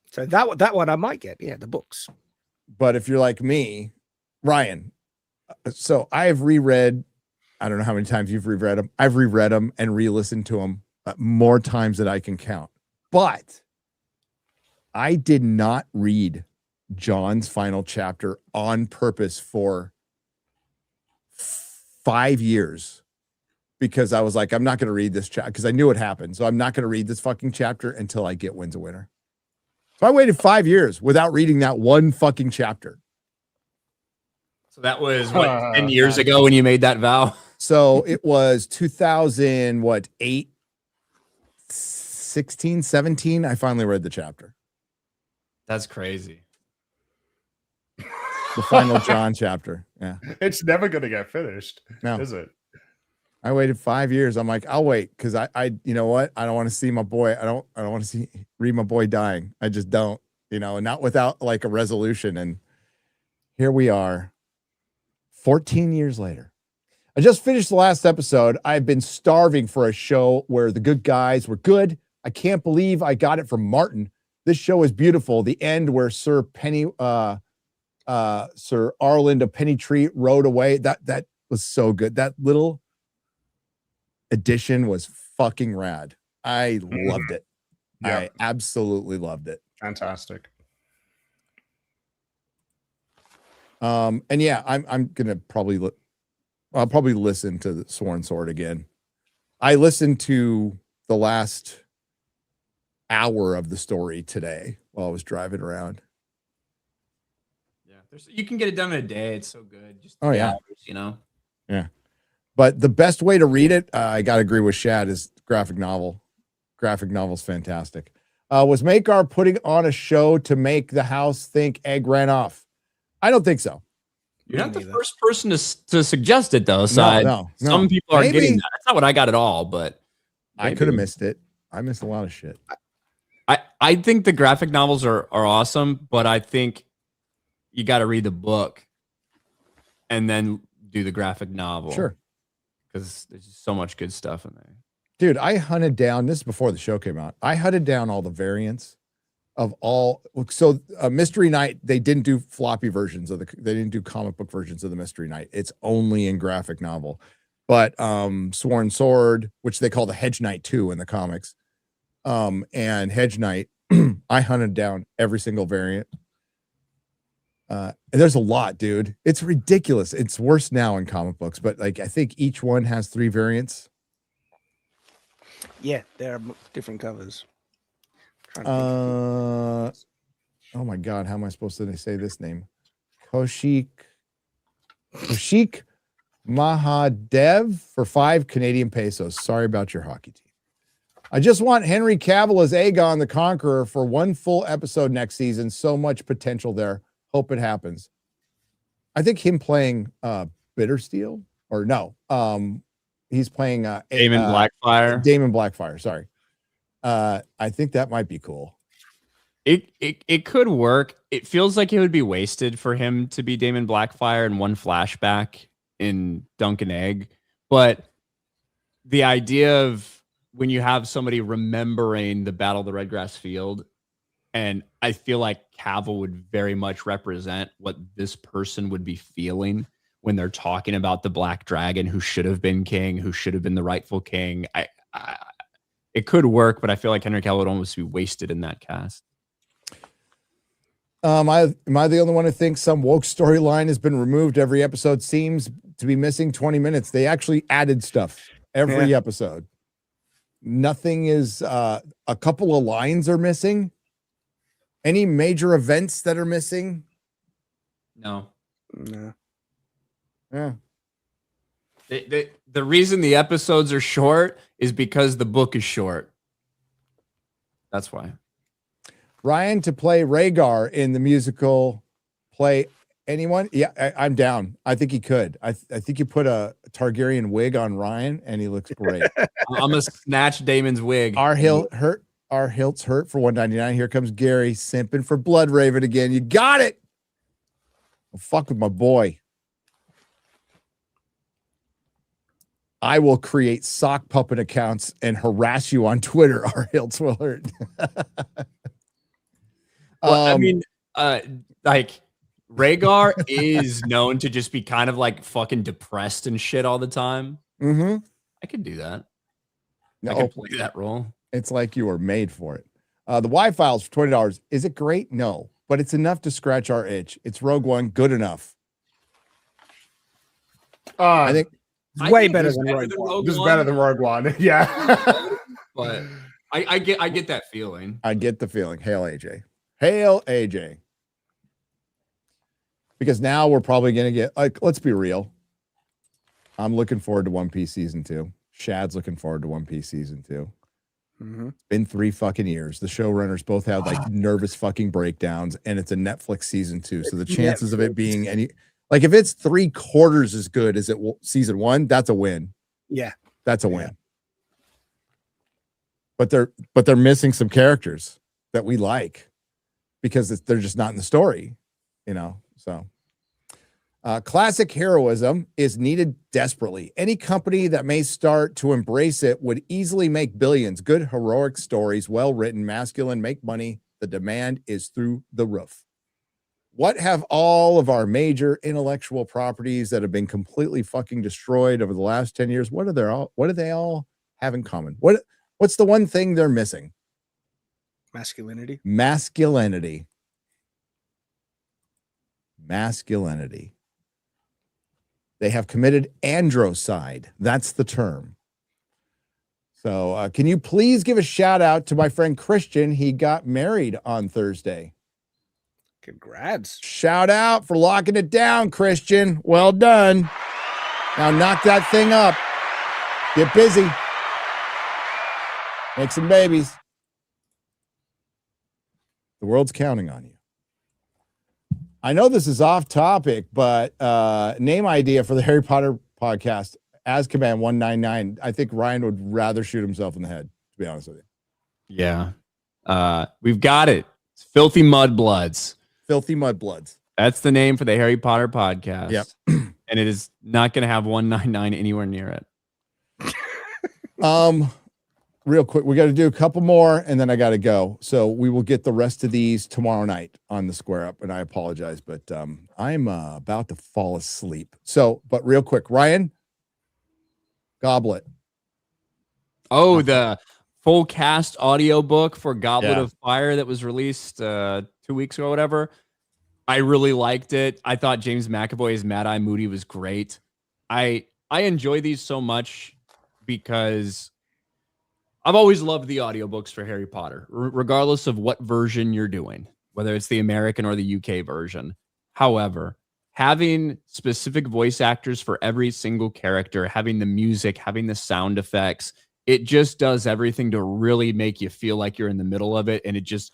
So that one I might get, the books. But if you're like me, Ryan, so I have reread. I don't know how many times you've reread them. I've reread them and re-listened to them more times than I can count. But I did not read John's final chapter on purpose for 5 years because I was like, I'm not going to read this chapter because I knew it happened. So I'm not going to read this fucking chapter until I get Wins a Winner. So I waited 5 years without reading that one fucking chapter. So that was 10 years ago when you made that vow. So it was 2008, 16, 17. I finally read the chapter. That's crazy. The final John chapter. Yeah. It's never going to get finished. No. Is it? I waited 5 years. I'm like, I'll wait. Cause I, you know what? I don't want to see my boy. I don't want to read my boy dying. I just don't, and not without like a resolution. And here we are 14 years later. I just finished the last episode. I've been starving for a show where the good guys were good. I can't believe I got it from Martin. This show is beautiful. The end where Sir Arland of Penny Tree rode away. That was so good. That little edition was fucking rad. I loved it. Yeah. I absolutely loved it. Fantastic. And yeah, I'm gonna probably I'll probably listen to the Sworn Sword again. I listened to the last hour of the story today while I was driving around. Yeah, you can get it done in a day. It's so good. Just Oh, yeah. hours, you know. Yeah. But the best way to read it, I gotta agree with Shad, is graphic novel. Graphic novel's fantastic. Was Makar putting on a show to make the house think Egg ran off? I don't think so. You're not the first person to suggest it, though. No. Some people are Maybe. getting that. That's not what I got at all, but I could have missed it. I missed a lot of shit. I think the graphic novels are awesome, but I think you got to read the book and then do the graphic novel. Sure. Because there's just so much good stuff in there. Dude, I hunted down, this is before the show came out. I hunted down all the variants of all. So Mystery Night, they didn't do floppy versions of they didn't do comic book versions of the Mystery Night. It's only in graphic novel. But Sworn Sword, which they call the Hedge Knight 2 in the comics, and Hedge Knight, I hunted down every single variant. And there's a lot, dude. It's ridiculous. It's worse now in comic books, but like I think each one has 3 variants. Yeah, there are different covers. Oh my god, how am I supposed to say this name? Koshik Mahadev for 5 Canadian pesos. Sorry about your hockey team. I just want Henry Cavill as Aegon the Conqueror for 1 full episode next season. So much potential there. Hope it happens. I think him playing Bittersteel, or no, he's playing Damon Blackfire. Damon Blackfire, sorry. I think that might be cool. It could work. It feels like it would be wasted for him to be Damon Blackfire in one flashback in Dunk and Egg. But the idea of when you have somebody remembering the Battle of the Redgrass Field, and I feel like Cavill would very much represent what this person would be feeling when they're talking about the Black Dragon who should have been king, who should have been the rightful king. It could work, but I feel like Henry Cavill would almost be wasted in that cast. Am I the only one who thinks some woke storyline has been removed? Every episode seems to be missing 20 minutes. They actually added stuff every episode. Nothing is, a couple of lines are missing. Any major events that are missing? No. Yeah. The reason the episodes are short is because the book is short. That's why. Ryan to play Rhaegar in the musical play. Anyone? Yeah, I'm down. I think he could. I think you put a Targaryen wig on Ryan and he looks great. I'm gonna snatch Damon's wig. Our hilts hurt for $1.99. Here comes Gary simping for Bloodraven again. You got it. Well, fuck with my boy. I will create sock puppet accounts and harass you on Twitter. Our hilts will hurt. Well, I mean, like Rhaegar is known to just be kind of like fucking depressed and shit all the time. Mm-hmm. I could do that. No, I could play that role. It's like you were made for it. The Y-Files for $20. Is it great? No, but it's enough to scratch our itch. It's Rogue One, good enough. I think It's way better than Rogue One. This is better than Rogue One. Yeah. But I get that feeling. I get the feeling. Hail AJ. Hail AJ. Because now we're probably going to get, like, let's be real. I'm looking forward to One Piece season 2. Shad's looking forward to One Piece season 2. Mm-hmm. It's been 3 fucking years. The showrunners both had like nervous fucking breakdowns, and it's a Netflix season 2. So the chances of it being any, like, if it's 3/4 as good as it season 1, that's a win. Yeah, that's a win. But they're missing some characters that we like because they're just not in the story, you know. So classic heroism is needed desperately. Any company that may start to embrace it would easily make billions. Good heroic stories, well written, masculine, make money. The demand is through the roof. What have all of our major intellectual properties that have been completely fucking destroyed over the last 10 years? What do they all have in common? What's the one thing they're missing? Masculinity. Masculinity. They have committed androcide. That's the term. So can you please give a shout out to my friend Christian? He got married on Thursday. Congrats. Shout out for locking it down, Christian. Well done. Now knock that thing up. Get busy. Make some babies. The world's counting on you. I know this is off topic, but name idea for the Harry Potter podcast, Azkaban 199. I think Ryan would rather shoot himself in the head, to be honest with you. Yeah. We've got it. It's Filthy Mudbloods. Filthy Mudbloods. That's the name for the Harry Potter podcast. Yep. And it is not going to have 199 anywhere near it. Real quick, we got to do a couple more and then I got to go. So we will get the rest of these tomorrow night on the Square Up. And I apologize, but I'm about to fall asleep. So, but real quick, Ryan, Goblet. Oh, the full cast audiobook for Goblet Yeah. of Fire that was released 2 weeks ago or whatever. I really liked it. I thought James McAvoy's Mad Eye Moody was great. I enjoy these so much because I've always loved the audiobooks for Harry Potter, regardless of what version you're doing, whether it's the American or the UK version. However, having specific voice actors for every single character, having the music, having the sound effects, it just does everything to really make you feel like you're in the middle of it. And it just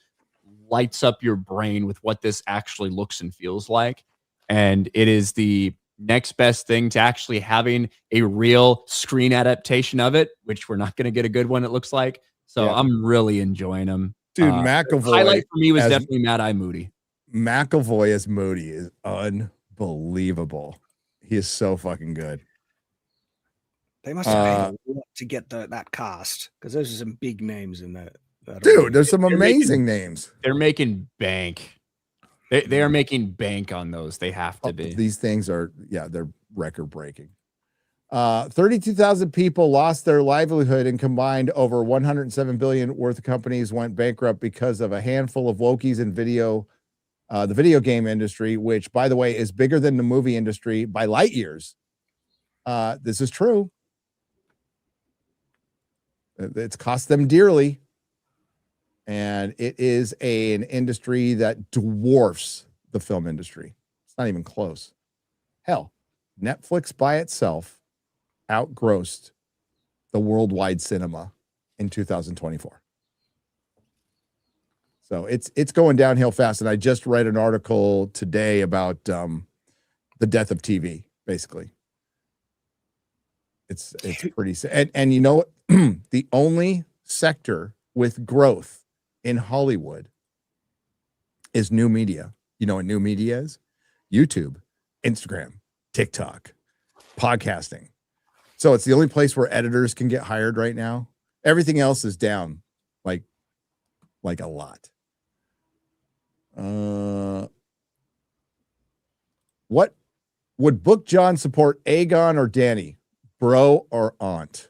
lights up your brain with what this actually looks and feels like. And it is the next best thing to actually having a real screen adaptation of it, which we're not going to get a good one, it looks like. So Yeah. I'm really enjoying them. Dude, McAvoy. Highlight for me was as- definitely Mad Eye Moody. McAvoy as Moody is unbelievable. He is so fucking good. They must have paid a lot to get that cast because those are some big names in that. Dude, there's some They're amazing names. They're making bank. They are making bank on those. They have to be. These things are, they're record breaking. 32,000 people lost their livelihood and combined over 107 billion worth of companies went bankrupt because of a handful of wokies in the video game industry, which, by the way, is bigger than the movie industry by light years. This is true. It's cost them dearly. And it is an industry that dwarfs the film industry. It's not even close. Hell, Netflix by itself outgrossed the worldwide cinema in 2024. So it's going downhill fast. And I just read an article today about the death of TV, basically. It's pretty sad. And you know what? The only sector with growth in Hollywood is new media. You know what new media is? YouTube, Instagram, TikTok, podcasting. So it's the only place where editors can get hired right now. Everything else is down like a lot. What would Book John support, Aegon or Dany? Bro or aunt?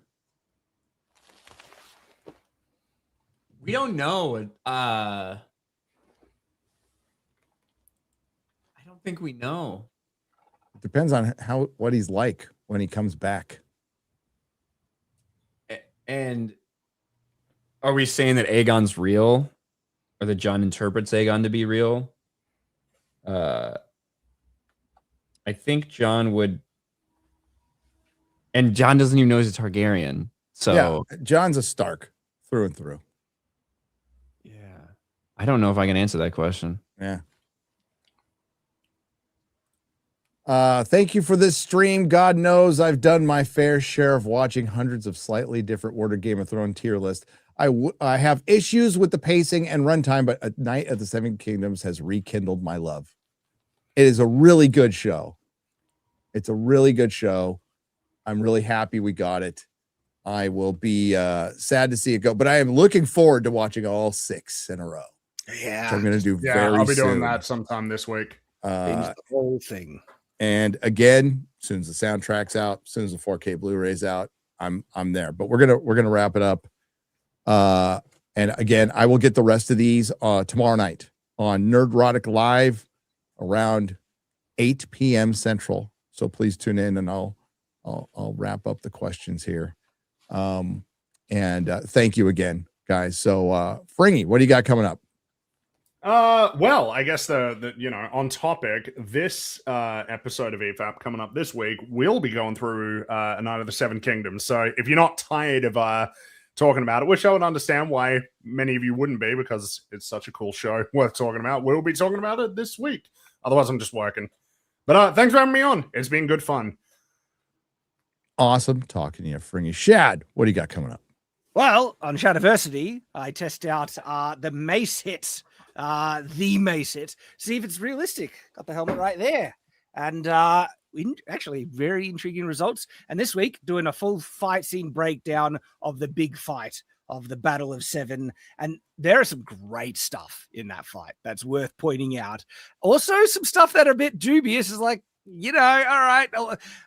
We don't know. I don't think we know. It depends on what he's like when he comes back. And are we saying that Aegon's real, or that John interprets Aegon to be real? I think John would, and John doesn't even know he's a Targaryen. So yeah, John's a Stark through and through. Yeah, I don't know if I can answer that question. Yeah. Thank you for this stream. God knows I've done my fair share of watching hundreds of slightly different ordered Game of Thrones tier lists. I have issues with the pacing and runtime, but A Night of the Seven Kingdoms has rekindled my love. It is a really good show. It's a really good show. I'm really happy we got it. I will be sad to see it go, but I am looking forward to watching all 6 in a row. which Yeah. I'm going to do Yeah, very I'll be doing soon. that sometime this week. Binge the whole thing. And again, as soon as the soundtrack's out, as soon as the 4K Blu-ray's out, I'm there. But we're gonna wrap it up. And again, I will get the rest of these tomorrow night on Nerdrotic Live around 8 p.m. Central. So please tune in, and I'll wrap up the questions here. And thank you again, guys. So Fringy, what do you got coming up? Well, I guess the on topic, this episode of EFAP coming up this week, we'll be going through A Night of the Seven Kingdoms. So if you're not tired of talking about it, which I would understand why many of you wouldn't be, because it's such a cool show worth talking about, we'll be talking about it this week. Otherwise, I'm just working. But thanks for having me on. It's been good fun. Awesome talking to you, Fringy. Shad, what do you got coming up? Well, on Shadiversity, I test out the mace hit. The mace hit, see if it's realistic. Got the helmet right there, and actually very intriguing results. And this week, doing a full fight scene breakdown of the big fight of the Battle of Seven, and there is some great stuff in that fight that's worth pointing out. Also, some stuff that are a bit dubious is like, all right,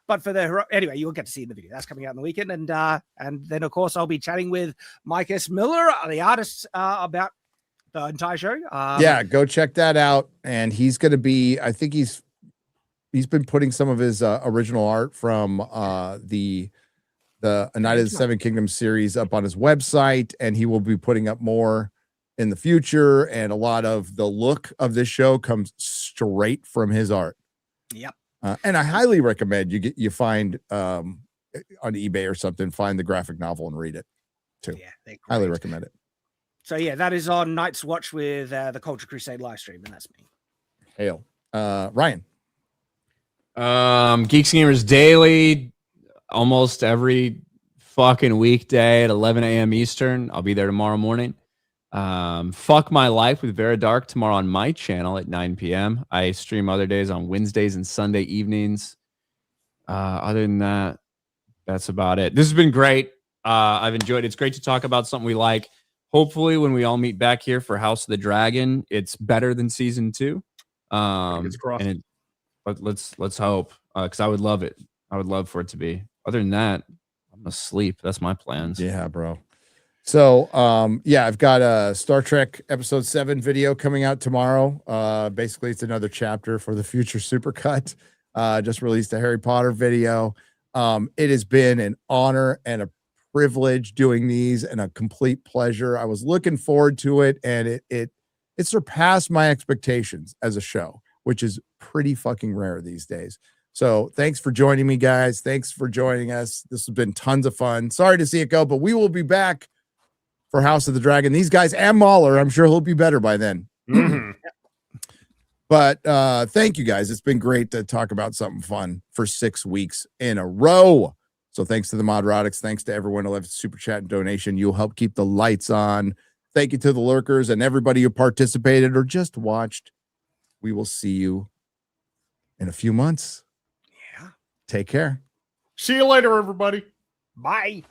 but for the anyway, you'll get to see in the video that's coming out in the weekend, and then of course I'll be chatting with Mike S. Miller, the artist, about the entire show. Yeah, go check that out. And he's going to be, I think he's been putting some of his original art from the A Night of the Seven Kingdoms series up on his website, and he will be putting up more in the future. And a lot of the look of this show comes straight from his art. Yep. And I highly recommend you find on eBay or something, find the graphic novel and read it too. Yeah, highly recommend it. So yeah, that is on Night's Watch with the Culture Crusade live stream, and that's me. Hail. Ryan. Geeks and Gamers Daily, almost every fucking weekday at 11 a.m. Eastern. I'll be there tomorrow morning. Fuck My Life with Vera Dark tomorrow on my channel at 9 p.m. I stream other days on Wednesdays and Sunday evenings. Other than that, that's about it. This has been great. I've enjoyed it. It's great to talk about something we like. Hopefully, when we all meet back here for House of the Dragon, it's better than season 2. But let's hope, because I would love it. I would love for it to be. Other than that, I'm gonna sleep. That's my plans. Yeah, bro. So, I've got a Star Trek Episode 7 video coming out tomorrow. Basically, it's another chapter for the future supercut. Just released a Harry Potter video. It has been an honor and a privilege doing these, and a complete pleasure. I was looking forward to it, and it surpassed my expectations as a show, which is pretty fucking rare these days. So thanks for joining me, guys. Thanks for joining us. This has been tons of fun. Sorry to see it go, but we will be back for House of the Dragon. These guys and Mahler, I'm sure he'll be better by then. Mm-hmm. But thank you, guys. It's been great to talk about something fun for 6 weeks in a row. So thanks to the Modrotics. Thanks to everyone who left a super chat and donation. You'll help keep the lights on. Thank you to the lurkers and everybody who participated or just watched. We will see you in a few months. Yeah. Take care. See you later, everybody. Bye.